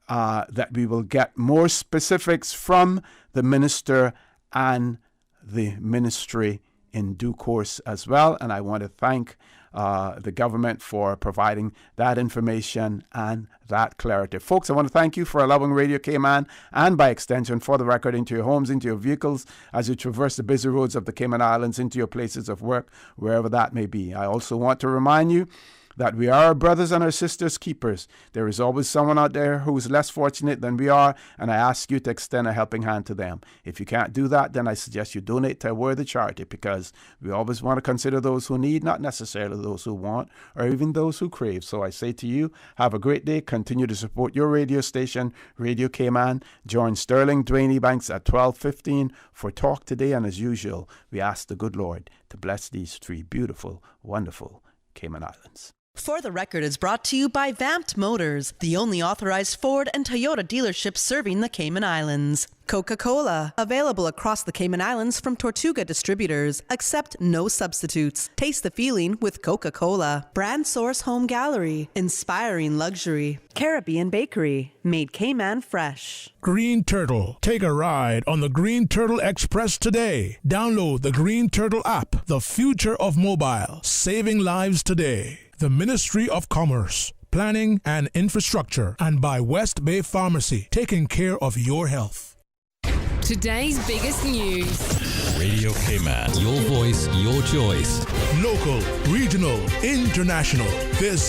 that we will get more specifics from the minister and the ministry in due course as well. And I want to thank the government for providing that information and that clarity. Folks, I want to thank you for allowing Radio Cayman and by extension For the Record into your homes, into your vehicles, as you traverse the busy roads of the Cayman Islands, into your places of work, wherever that may be. I also want to remind you that we are our brothers and our sisters' keepers. There is always someone out there who is less fortunate than we are, and I ask you to extend a helping hand to them. If you can't do that, then I suggest you donate to a worthy charity, because we always want to consider those who need, not necessarily those who want, or even those who crave. So I say to you, have a great day. Continue to support your radio station, Radio Cayman. Join Sterling Dwayne Ebanks at 12:15 for Talk Today, and as usual, we ask the good Lord to bless these three beautiful, wonderful Cayman Islands. For the Record is brought to you by Vamped Motors, the only authorized Ford and Toyota dealership serving the Cayman Islands. Coca-Cola, available across the Cayman Islands from Tortuga distributors. Accept no substitutes. Taste the feeling with Coca-Cola. Brand Source Home Gallery, inspiring luxury. Caribbean Bakery, made Cayman fresh. Green Turtle. Take a ride on the Green Turtle Express today. Download the Green Turtle app, the future of mobile, saving lives today. The Ministry of Commerce, Planning and Infrastructure, and by West Bay Pharmacy, taking care of your health. Today's biggest news. Radio Cayman. Your voice, your choice. Local, regional, international. This